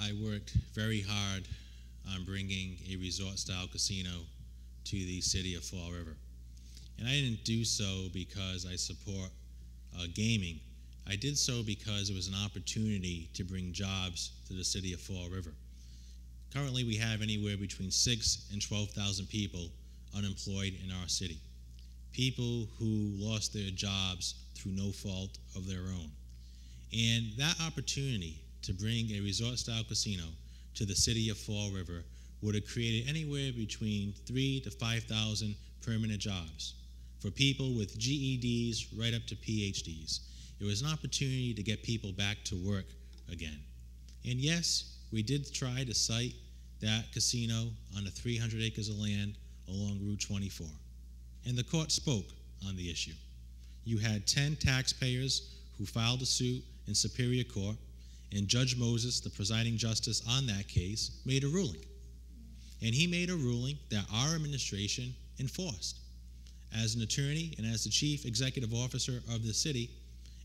Speaker 7: I worked very hard on bringing a resort-style casino to the city of Fall River. And I didn't do so because I support gaming. I did so because it was an opportunity to bring jobs to the city of Fall River. Currently, we have anywhere between 6,000 and 12,000 people unemployed in our city. People who lost their jobs through no fault of their own. And that opportunity to bring a resort-style casino to the city of Fall River would have created anywhere between 3,000 to 5,000 permanent jobs for people with GEDs right up to PhDs. It was an opportunity to get people back to work again. And yes, we did try to site that casino on the 300 acres of land along Route 24. And the court spoke on the issue. You had 10 taxpayers who filed a suit in Superior Court, and Judge Moses, the presiding justice on that case, made a ruling. And he made a ruling that our administration enforced. As an attorney and as the chief executive officer of the city,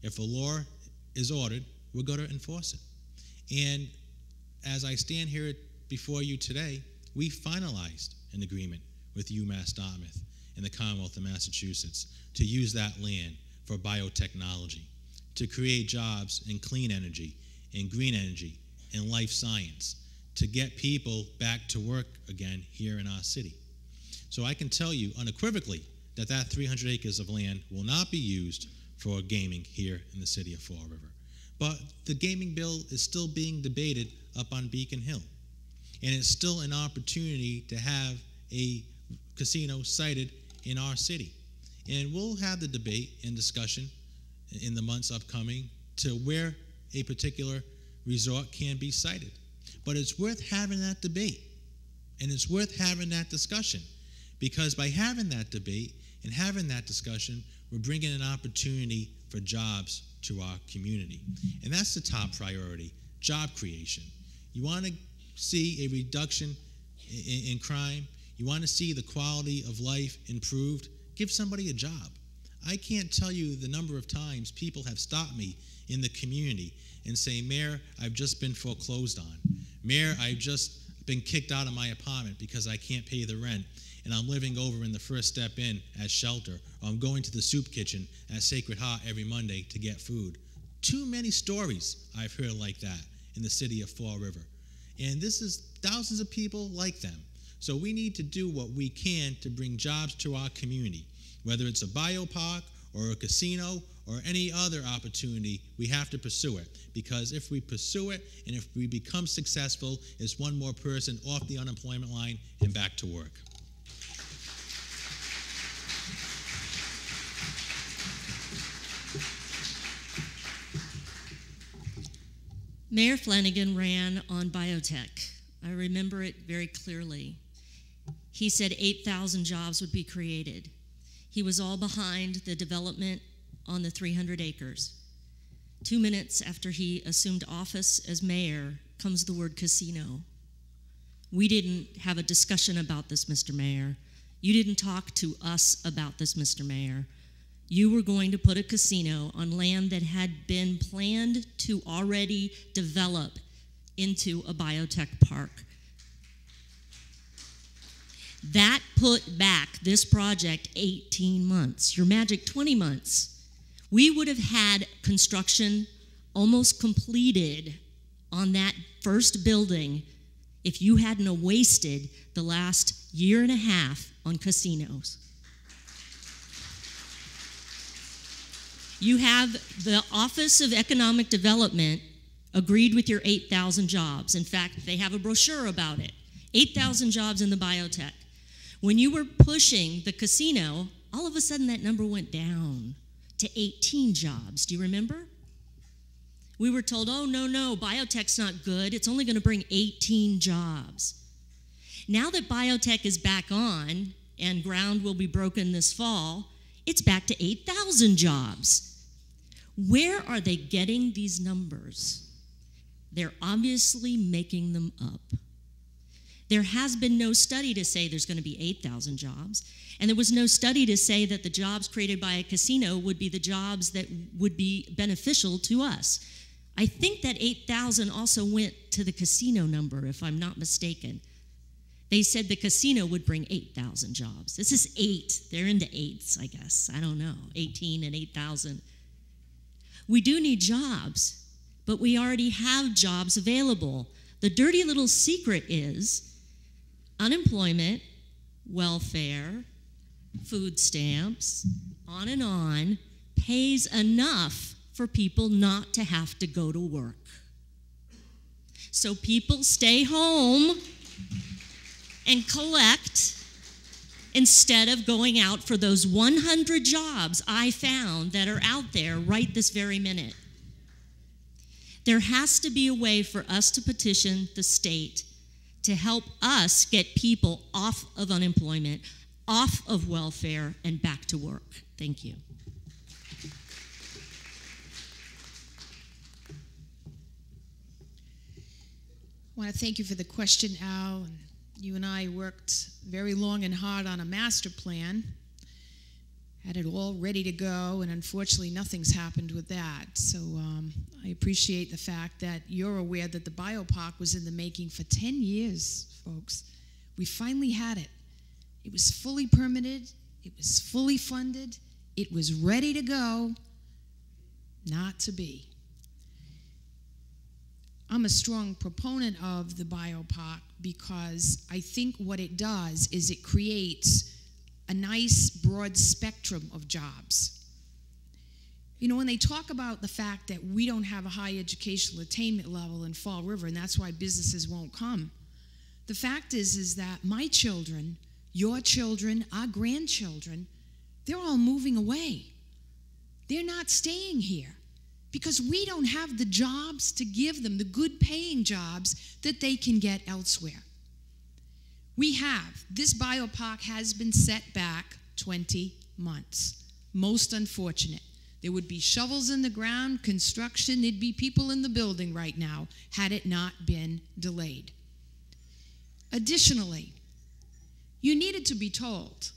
Speaker 7: if a law is ordered, we're going to enforce it. And as I stand here before you today, we finalized an agreement with UMass Dartmouth and the Commonwealth of Massachusetts to use that land for biotechnology, to create jobs in clean energy, in green energy, in life science, to get people back to work again here in our city. So I can tell you unequivocally that that 300 acres of land will not be used for gaming here in the city of Fall River. But the gaming bill is still being debated up on Beacon Hill. And it's still an opportunity to have a casino sited in our city. And we'll have the debate and discussion in the months upcoming to where a particular resort can be sited. But it's worth having that debate And it's worth having that discussion, because by having that debate and having that discussion, we're bringing an opportunity for jobs to our community. And that's the top priority, job creation. You want to see a reduction in crime? You want to see the quality of life improved? Give somebody a job. I can't tell you the number of times people have stopped me in the community and say, Mayor, I've just been foreclosed on. Mayor, I've just been kicked out of my apartment because I can't pay the rent, and I'm living over in the First Step Inn as shelter, or I'm going to the soup kitchen at Sacred Heart every Monday to get food. Too many stories I've heard like that in the city of Fall River. And this is thousands of people like them. So we need to do what we can to bring jobs to our community. Whether it's a biopark or a casino or any other opportunity, we have to pursue it. Because if we pursue it and if we become successful, it's one more person off the unemployment line and back to work.
Speaker 6: Mayor Flanagan ran on biotech. I remember it very clearly. He said 8,000 jobs would be created. He was all behind the development on the 300 acres. 2 minutes after he assumed office as mayor comes the word casino. We didn't have a discussion about this, Mr. Mayor. You didn't talk to us about this, Mr. Mayor. You were going to put a casino on land that had been planned to already develop into a biotech park. That put back this project 18 months, your magic 20 months. We would have had construction almost completed on that first building if you hadn't wasted the last year and a half on casinos. You have the Office of Economic Development agreed with your 8,000 jobs. In fact, they have a brochure about it. 8,000 jobs in the biotech. When you were pushing the casino, all of a sudden that number went down to 18 jobs. Do you remember? We were told, oh, no, biotech's not good. It's only going to bring 18 jobs. Now that biotech is back on and ground will be broken this fall, it's back to 8,000 jobs. Where are they getting these numbers? They're obviously making them up. There has been no study to say there's going to be 8,000 jobs, and there was no study to say that the jobs created by a casino would be the jobs that would be beneficial to us. I think that 8,000 also went to the casino number, if I'm not mistaken. They said the casino would bring 8,000 jobs. This is 8. They're into 8s, I guess. I don't know, 18 and 8,000. We do need jobs, but we already have jobs available. The dirty little secret is unemployment, welfare, food stamps, on and on, pays enough for people not to have to go to work. So people stay home and collect instead of going out for those 100 jobs I found that are out there right this very minute. There has to be a way for us to petition the state to help us get people off of unemployment, off of welfare, and back to work. Thank you.
Speaker 16: I want to thank you for the question, Al. And you and I worked very long and hard on a master plan, had it all ready to go, and unfortunately nothing's happened with that. So I appreciate the fact that you're aware that the biopark was in the making for 10 years, folks. We finally had it. It was fully permitted, it was fully funded, it was ready to go, not to be. I'm a strong proponent of the biopark because I think what it does is it creates a nice broad spectrum of jobs. You know, when they talk about the fact that we don't have a high educational attainment level in Fall River and that's why businesses won't come, the fact is that my children, your children, our grandchildren, they're all moving away. They're not staying here because we don't have the jobs to give them, the good paying jobs that they can get elsewhere. This biopark has been set back 20 months. Most unfortunate. There would be shovels in the ground, construction, there'd be people in the building right now had it not been delayed. Additionally, you needed to be told,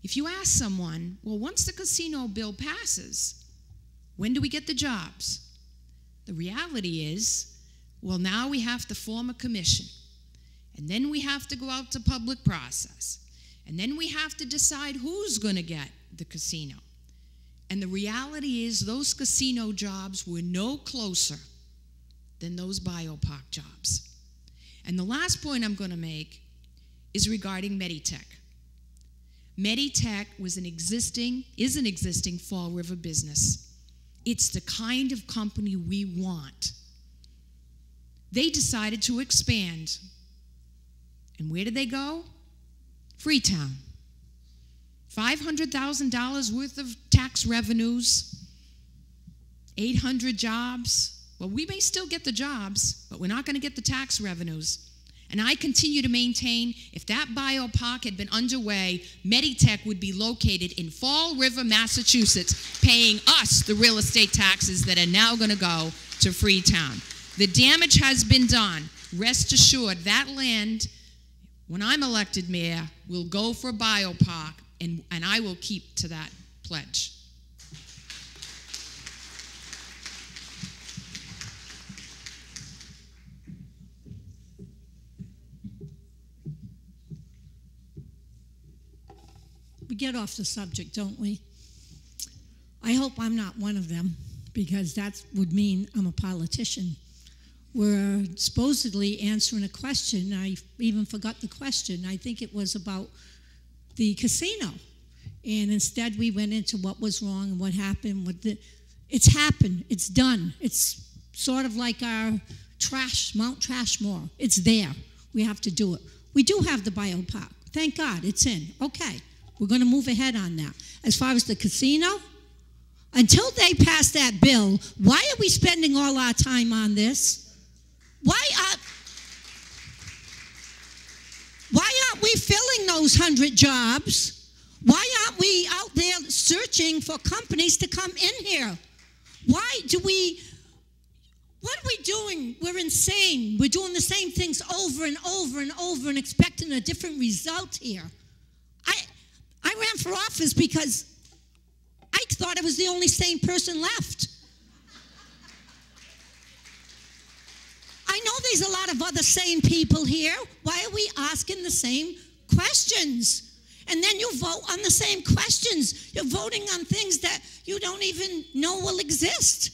Speaker 16: if you ask someone, well, once the casino bill passes, when do we get the jobs? The reality is, well, now we have to form a commission, and then we have to go out to public process, and then we have to decide who's going to get the casino. And the reality is those casino jobs were no closer than those biopark jobs. And the last point I'm going to make is regarding Meditech. Meditech is an existing Fall River business. It's the kind of company we want. They decided to expand. And where did they go? Freetown. $500,000 worth of tax revenues, 800 jobs. Well, we may still get the jobs, but we're not going to get the tax revenues. And I continue to maintain, if that biopark had been underway, Meditech would be located in Fall River, Massachusetts, paying us the real estate taxes that are now going to go to Freetown. The damage has been done. Rest assured, that land, when I'm elected mayor, will go for a biopark, and I will keep to that pledge.
Speaker 4: We get off the subject, don't we? I hope I'm not one of them, because that would mean I'm a politician. We're supposedly answering a question. I even forgot the question. I think it was about the casino. And instead we went into what was wrong and what happened. It's happened. It's done. It's sort of like our Mount Trashmore. It's there. We have to do it. We do have the biopark. Thank God it's in. Okay. We're going to move ahead on that. As far as the casino, until they pass that bill, why are we spending all our time on this? Why aren't we filling those 100 jobs? Why aren't we out there searching for companies to come in here? What are we doing? We're insane. We're doing the same things over and over and over and expecting a different result here. I ran for office because I thought I was the only sane person left. I know there's a lot of other sane people here. Why are we asking the same questions? And then you vote on the same questions. You're voting on things that you don't even know will exist.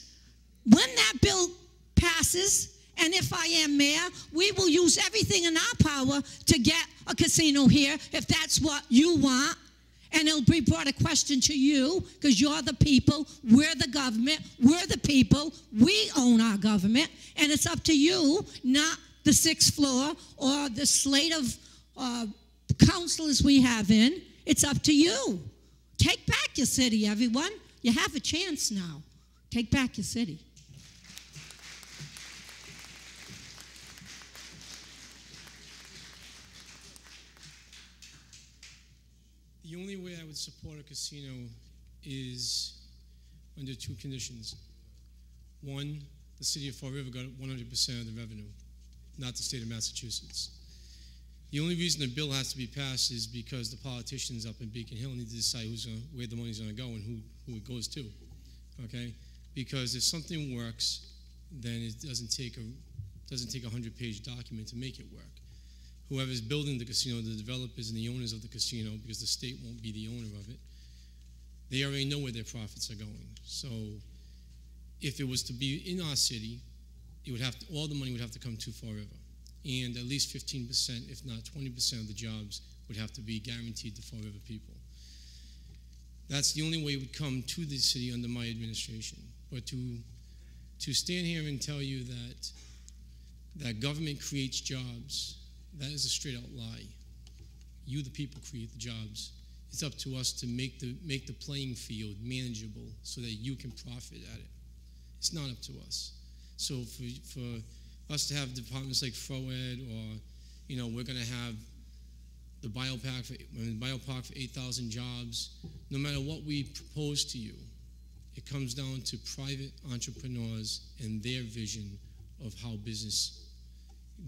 Speaker 4: When that bill passes, and if I am mayor, we will use everything in our power to get a casino here, if that's what you want. And it'll be brought a question to you, because you're the people, we're the government, we're the people, we own our government, and it's up to you, not the 6th floor or the slate of councilors we have in. It's up to you. Take back your city, everyone. You have a chance now. Take back your city.
Speaker 3: The only way I would support a casino is under 2 conditions. One, the city of Fall River got 100% of the revenue, not the state of Massachusetts. The only reason the bill has to be passed is because the politicians up in Beacon Hill need to decide where the money's going to go and who it goes to, okay? Because if something works, then it doesn't take a 100-page document to make it work. Whoever's building the casino, the developers and the owners of the casino, because the state won't be the owner of it, they already know where their profits are going. So if it was to be in our city, all the money would have to come to Fall River. And at least 15%, if not 20% of the jobs would have to be guaranteed to Fall River people. That's the only way it would come to the city under my administration. But to stand here and tell you that government creates jobs, that is a straight out lie. You, the people, create the jobs. It's up to us to make the playing field manageable so that you can profit at it. It's not up to us. So for us to have departments like FOED, or we're going to have the biopark for 8,000 jobs, no matter what we propose to you, it comes down to private entrepreneurs and their vision of how business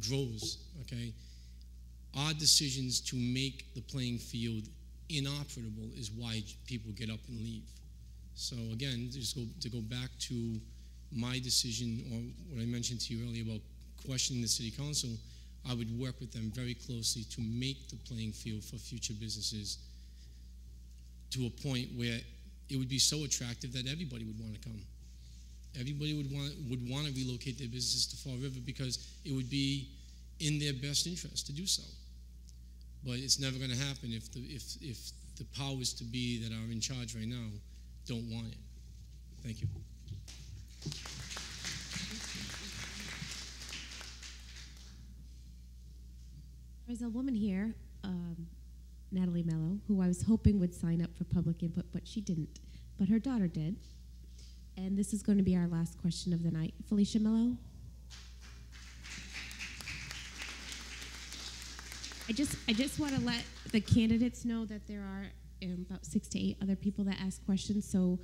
Speaker 3: grows, okay? Our decisions to make the playing field inoperable is why people get up and leave. So again, to go back to my decision, or what I mentioned to you earlier about questioning the city council, I would work with them very closely to make the playing field for future businesses to a point where it would be so attractive that everybody would want to come. Everybody would want to relocate their businesses to Fall River because it would be in their best interest to do so. But it's never going to happen if the powers to be that are in charge right now don't want it. Thank you.
Speaker 1: There's a woman here, Natalie Mello, who I was hoping would sign up for public input, but she didn't. But her daughter did. And this is going to be our last question of the night. Felicia Mello? I just want to let the candidates know that there are about 6 to 8 other people that ask questions, so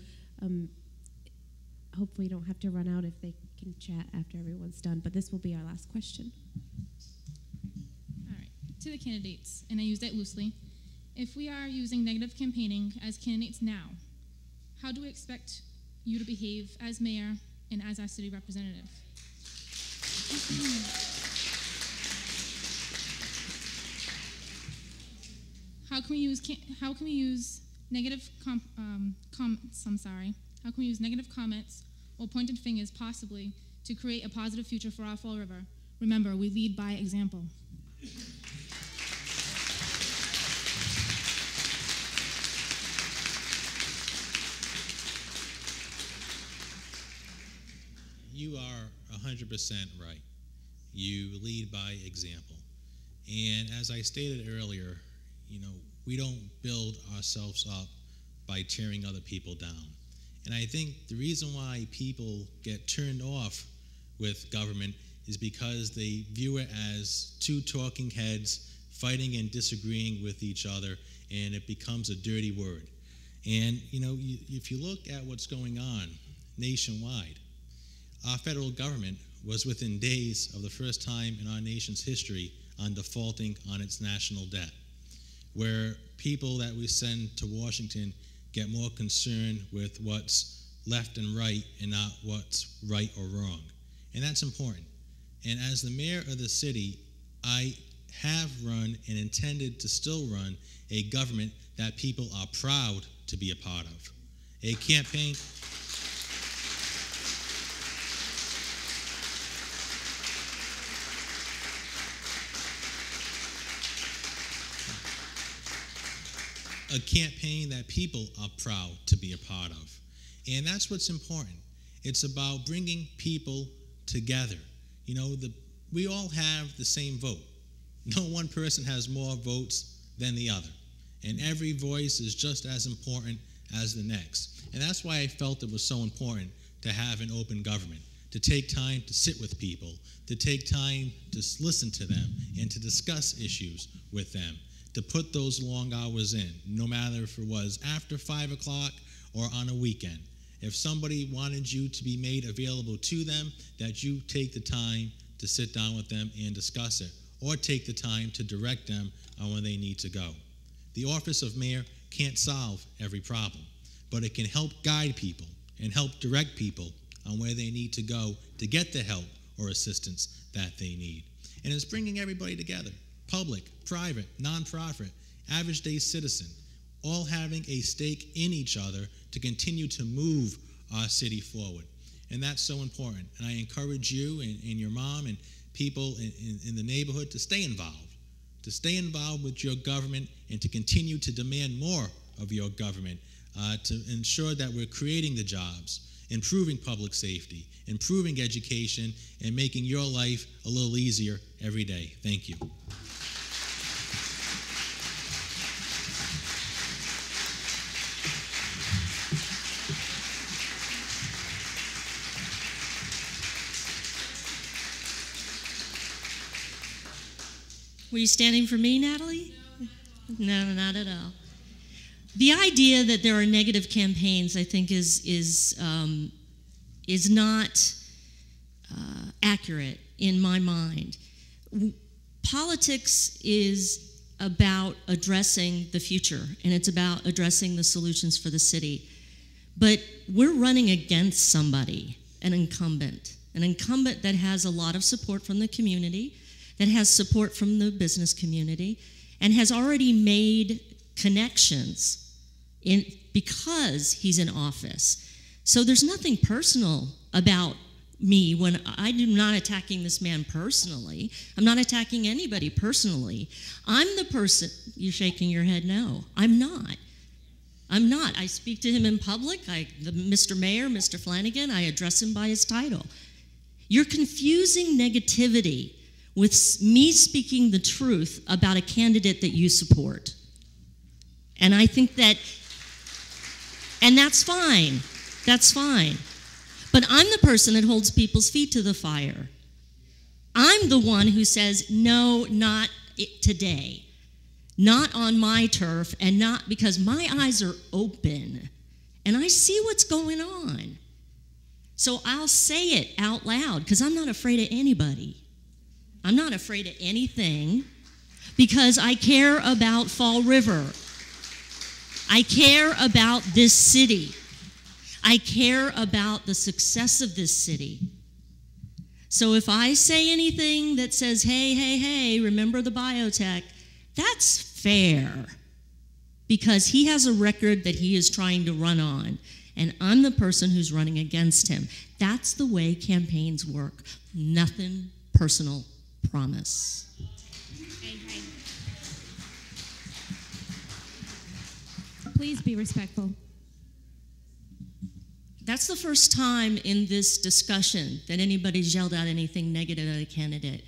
Speaker 1: hopefully you don't have to run out if they can chat after everyone's done. But this will be our last question.
Speaker 21: All right. To the candidates, and I use that loosely, if we are using negative campaigning as candidates now, how do we expect you to behave as mayor and as our city representative? How can we use negative comments? I'm sorry. How can we use negative comments or pointed fingers, possibly, to create a positive future for our Fall River? Remember, we lead by example.
Speaker 7: You are 100% right. You lead by example. And as I stated earlier, we don't build ourselves up by tearing other people down. And I think the reason why people get turned off with government is because they view it as two talking heads fighting and disagreeing with each other, and it becomes a dirty word. And, if you look at what's going on nationwide, our federal government was within days of the first time in our nation's history on defaulting on its national debt, where people that we send to Washington get more concerned with what's left and right and not what's right or wrong. And that's important. And as the mayor of the city, I have run and intended to still run a government that people are proud to be a part of. A campaign. A campaign that people are proud to be a part of. And that's what's important. It's about bringing people together. We all have the same vote. No one person has more votes than the other. And every voice is just as important as the next. And that's why I felt it was so important to have an open government, to take time to sit with people, to take time to listen to them, and to discuss issues with them, to put those long hours in, no matter if it was after 5 o'clock or on a weekend. If somebody wanted you to be made available to them, that you take the time to sit down with them and discuss it, or take the time to direct them on where they need to go. The office of mayor can't solve every problem, but it can help guide people and help direct people on where they need to go to get the help or assistance that they need. And it's bringing everybody together. Public, private, nonprofit, average day citizen, all having a stake in each other to continue to move our city forward. And that's so important. And I encourage you and your mom and people in the neighborhood to stay involved with your government and to continue to demand more of your government to ensure that we're creating the jobs, improving public safety, improving education, and making your life a little easier every day. Thank you.
Speaker 6: Were you standing for me, Natalie? No, not at all. The idea that there are negative campaigns, I think, is not accurate in my mind. Politics is about addressing the future, and it's about addressing the solutions for the city. But we're running against somebody, an incumbent that has a lot of support from the community, that has support from the business community, and has already made connections because he's in office. So there's nothing personal about me when I'm not attacking this man personally. I'm not attacking anybody personally. I'm the person, you're shaking your head no. I'm not. I speak to him in public. Mr. Mayor, Mr. Flanagan, I address him by his title. You're confusing negativity with me speaking the truth about a candidate that you support. And I think that, and that's fine. That's fine. But I'm the person that holds people's feet to the fire. I'm the one who says, no, not today. Not on my turf, and not because my eyes are open and I see what's going on. So I'll say it out loud because I'm not afraid of anybody. I'm not afraid of anything because I care about Fall River. I care about this city. I care about the success of this city. So if I say anything that says, hey, remember the biotech, that's fair because he has a record that he is trying to run on, and I'm the person who's running against him. That's the way campaigns work. Nothing personal, promise.
Speaker 1: Hey. Please be respectful.
Speaker 6: That's the first time in this discussion that anybody's yelled out anything negative at a candidate.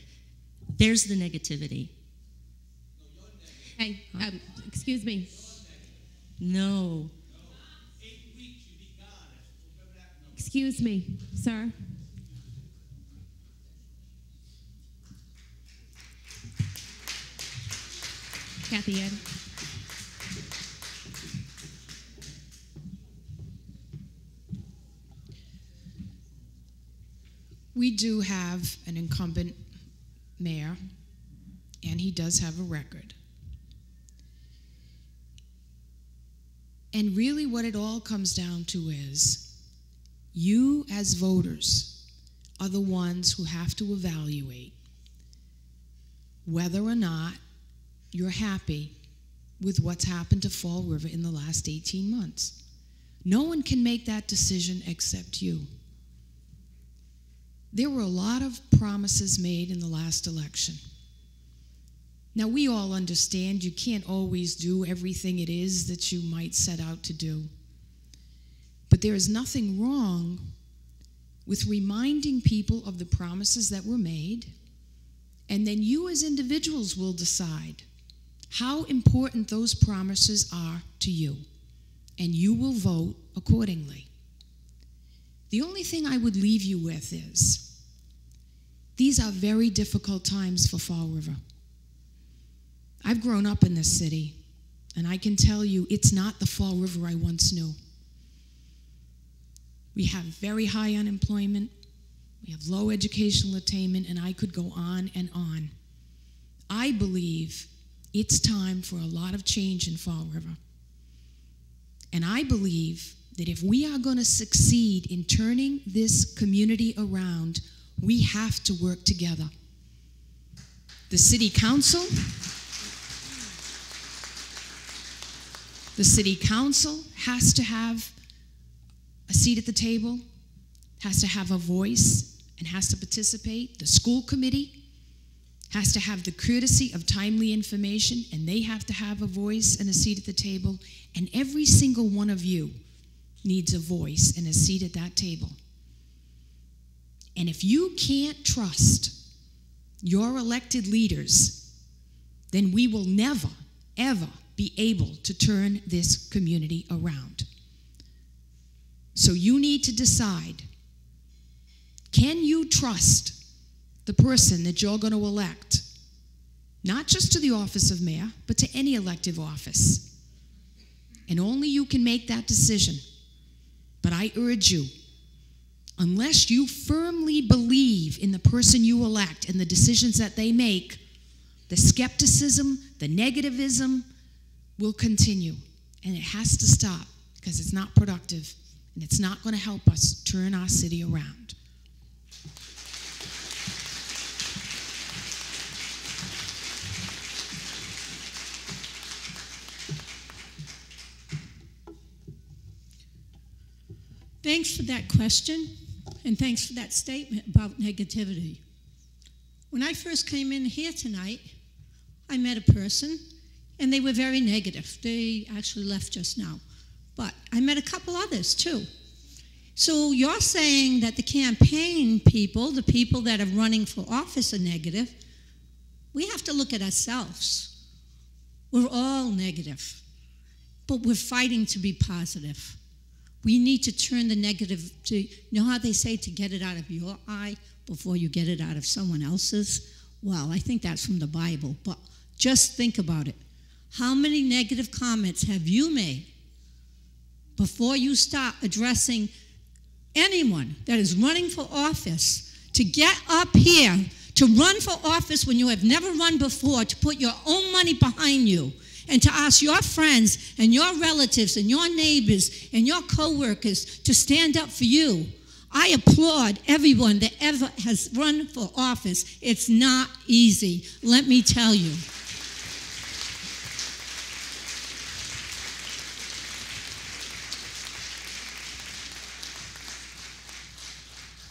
Speaker 6: There's the negativity.
Speaker 1: Hey, excuse me.
Speaker 6: No.
Speaker 1: Excuse me, sir. Kathy Ann.
Speaker 16: We do have an incumbent mayor, and he does have a record. And really what it all comes down to is you as voters are the ones who have to evaluate whether or not you're happy with what's happened to Fall River in the last 18 months. No one can make that decision except you. There were a lot of promises made in the last election. Now, we all understand you can't always do everything it is that you might set out to do. But there is nothing wrong with reminding people of the promises that were made, and then you as individuals will decide how important those promises are to you, and you will vote accordingly. The only thing I would leave you with is these are very difficult times for Fall River. I've grown up in this city, and I can tell you it's not the Fall River I once knew. We have very high unemployment, we have low educational attainment, and I could go on and on. I believe it's time for a lot of change in Fall River. And I believe that if we are going to succeed in turning this community around, we have to work together. The city council has to have a seat at the table, has to have a voice, and has to participate. The school committee has to have the courtesy of timely information, and they have to have a voice and a seat at the table. And every single one of you needs a voice and a seat at that table. And if you can't trust your elected leaders, then we will never, ever be able to turn this community around. So you need to decide, can you trust the person that you're going to elect not just to the office of mayor, but to any elective office. And only you can make that decision. But I urge you, unless you firmly believe in the person you elect and the decisions that they make, the skepticism, the negativism will continue. And it has to stop because it's not productive and it's not going to help us turn our city around.
Speaker 4: Thanks for that question, and thanks for that statement about negativity. When I first came in here tonight, I met a person, and they were very negative. They actually left just now. But I met a couple others, too. So you're saying that the campaign people, the people that are running for office, are negative. We have to look at ourselves. We're all negative, but we're fighting to be positive. We need to turn the negative to, you know how they say to get it out of your eye before you get it out of someone else's? Well, I think that's from the Bible, but just think about it. How many negative comments have you made before you start addressing anyone that is running for office to get up here to run for office when you have never run before, to put your own money behind you, and to ask your friends and your relatives and your neighbors and your co-workers to stand up for you? I applaud everyone that ever has run for office. It's not easy, let me tell you.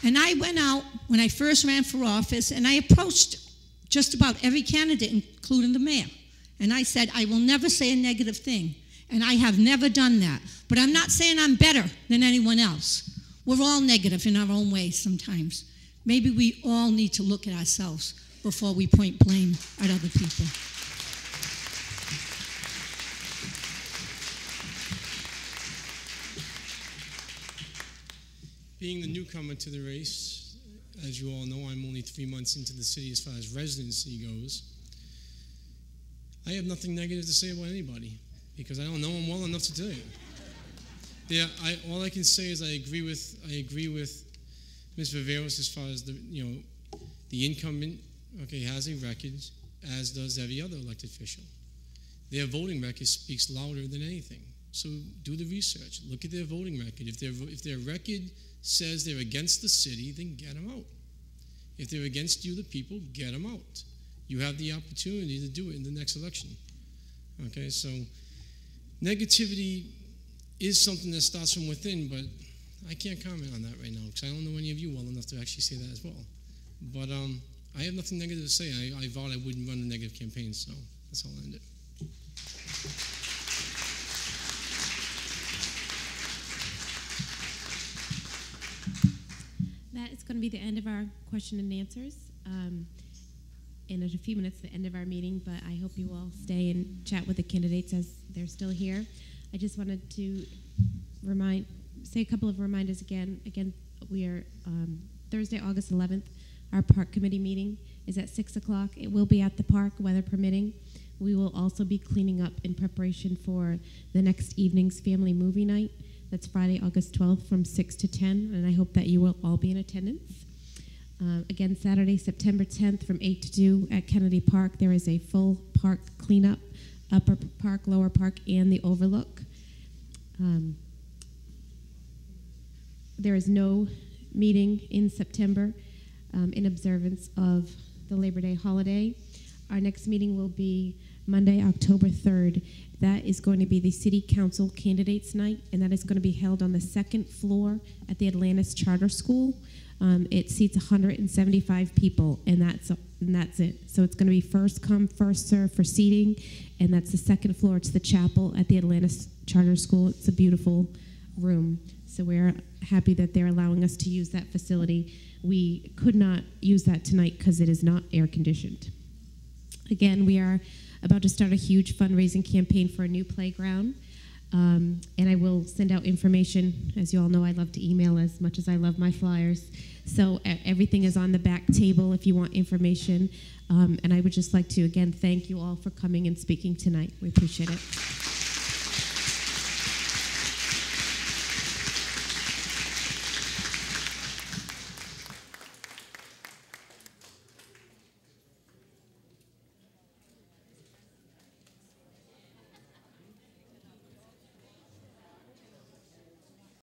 Speaker 4: And I went out when I first ran for office, and I approached just about every candidate, including the mayor. And I said, I will never say a negative thing. And I have never done that. But I'm not saying I'm better than anyone else. We're all negative in our own ways sometimes. Maybe we all need to look at ourselves before we point blame at other people.
Speaker 3: Being the newcomer to the race, as you all know, I'm only 3 months into the city as far as residency goes. I have nothing negative to say about anybody because I don't know them well enough to tell you. Yeah, all I can say is I agree with Ms. Viveros as far as the incumbent. Okay, has a record, as does every other elected official. Their voting record speaks louder than anything. So do the research. Look at their voting record. If their record says they're against the city, then get them out. If they're against you, the people, get them out. You have the opportunity to do it in the next election. Okay, so negativity is something that starts from within, but I can't comment on that right now because I don't know any of you well enough to actually say that as well. But I have nothing negative to say. I vowed I wouldn't run a negative campaign, so that's how I'll end it.
Speaker 1: That is going to be the end of our question and answers. In a few minutes, the end of our meeting, but I hope you all stay and chat with the candidates as they're still here. I just wanted to say a couple of reminders again. Again, we are Thursday, August 11th. Our park committee meeting is at 6 o'clock. It will be at the park, weather permitting. We will also be cleaning up in preparation for the next evening's family movie night. That's Friday, August 12th from 6 to 10, and I hope that you will all be in attendance. Again, Saturday, September 10th from 8 to 2 at Kennedy Park. There is a full park cleanup, upper park, lower park, and the overlook. There is no meeting in September in observance of the Labor Day holiday. Our next meeting will be Monday, October 3rd. That is going to be the City Council Candidates Night, and that is going to be held on the second floor at the Atlantis Charter School. It seats 175 people, and that's it. So it's going to be first come, first serve for seating, and that's the second floor. It's the chapel at the Atlantis Charter School. It's a beautiful room. So we're happy that they're allowing us to use that facility. We could not use that tonight because it is not air conditioned. Again, we are about to start a huge fundraising campaign for a new playground. And I will will send out information. As you all know, I love to email as much as I love my flyers. So everything is on the back table if you want information. And I would just like to, again, thank you all for coming and speaking tonight. We appreciate it.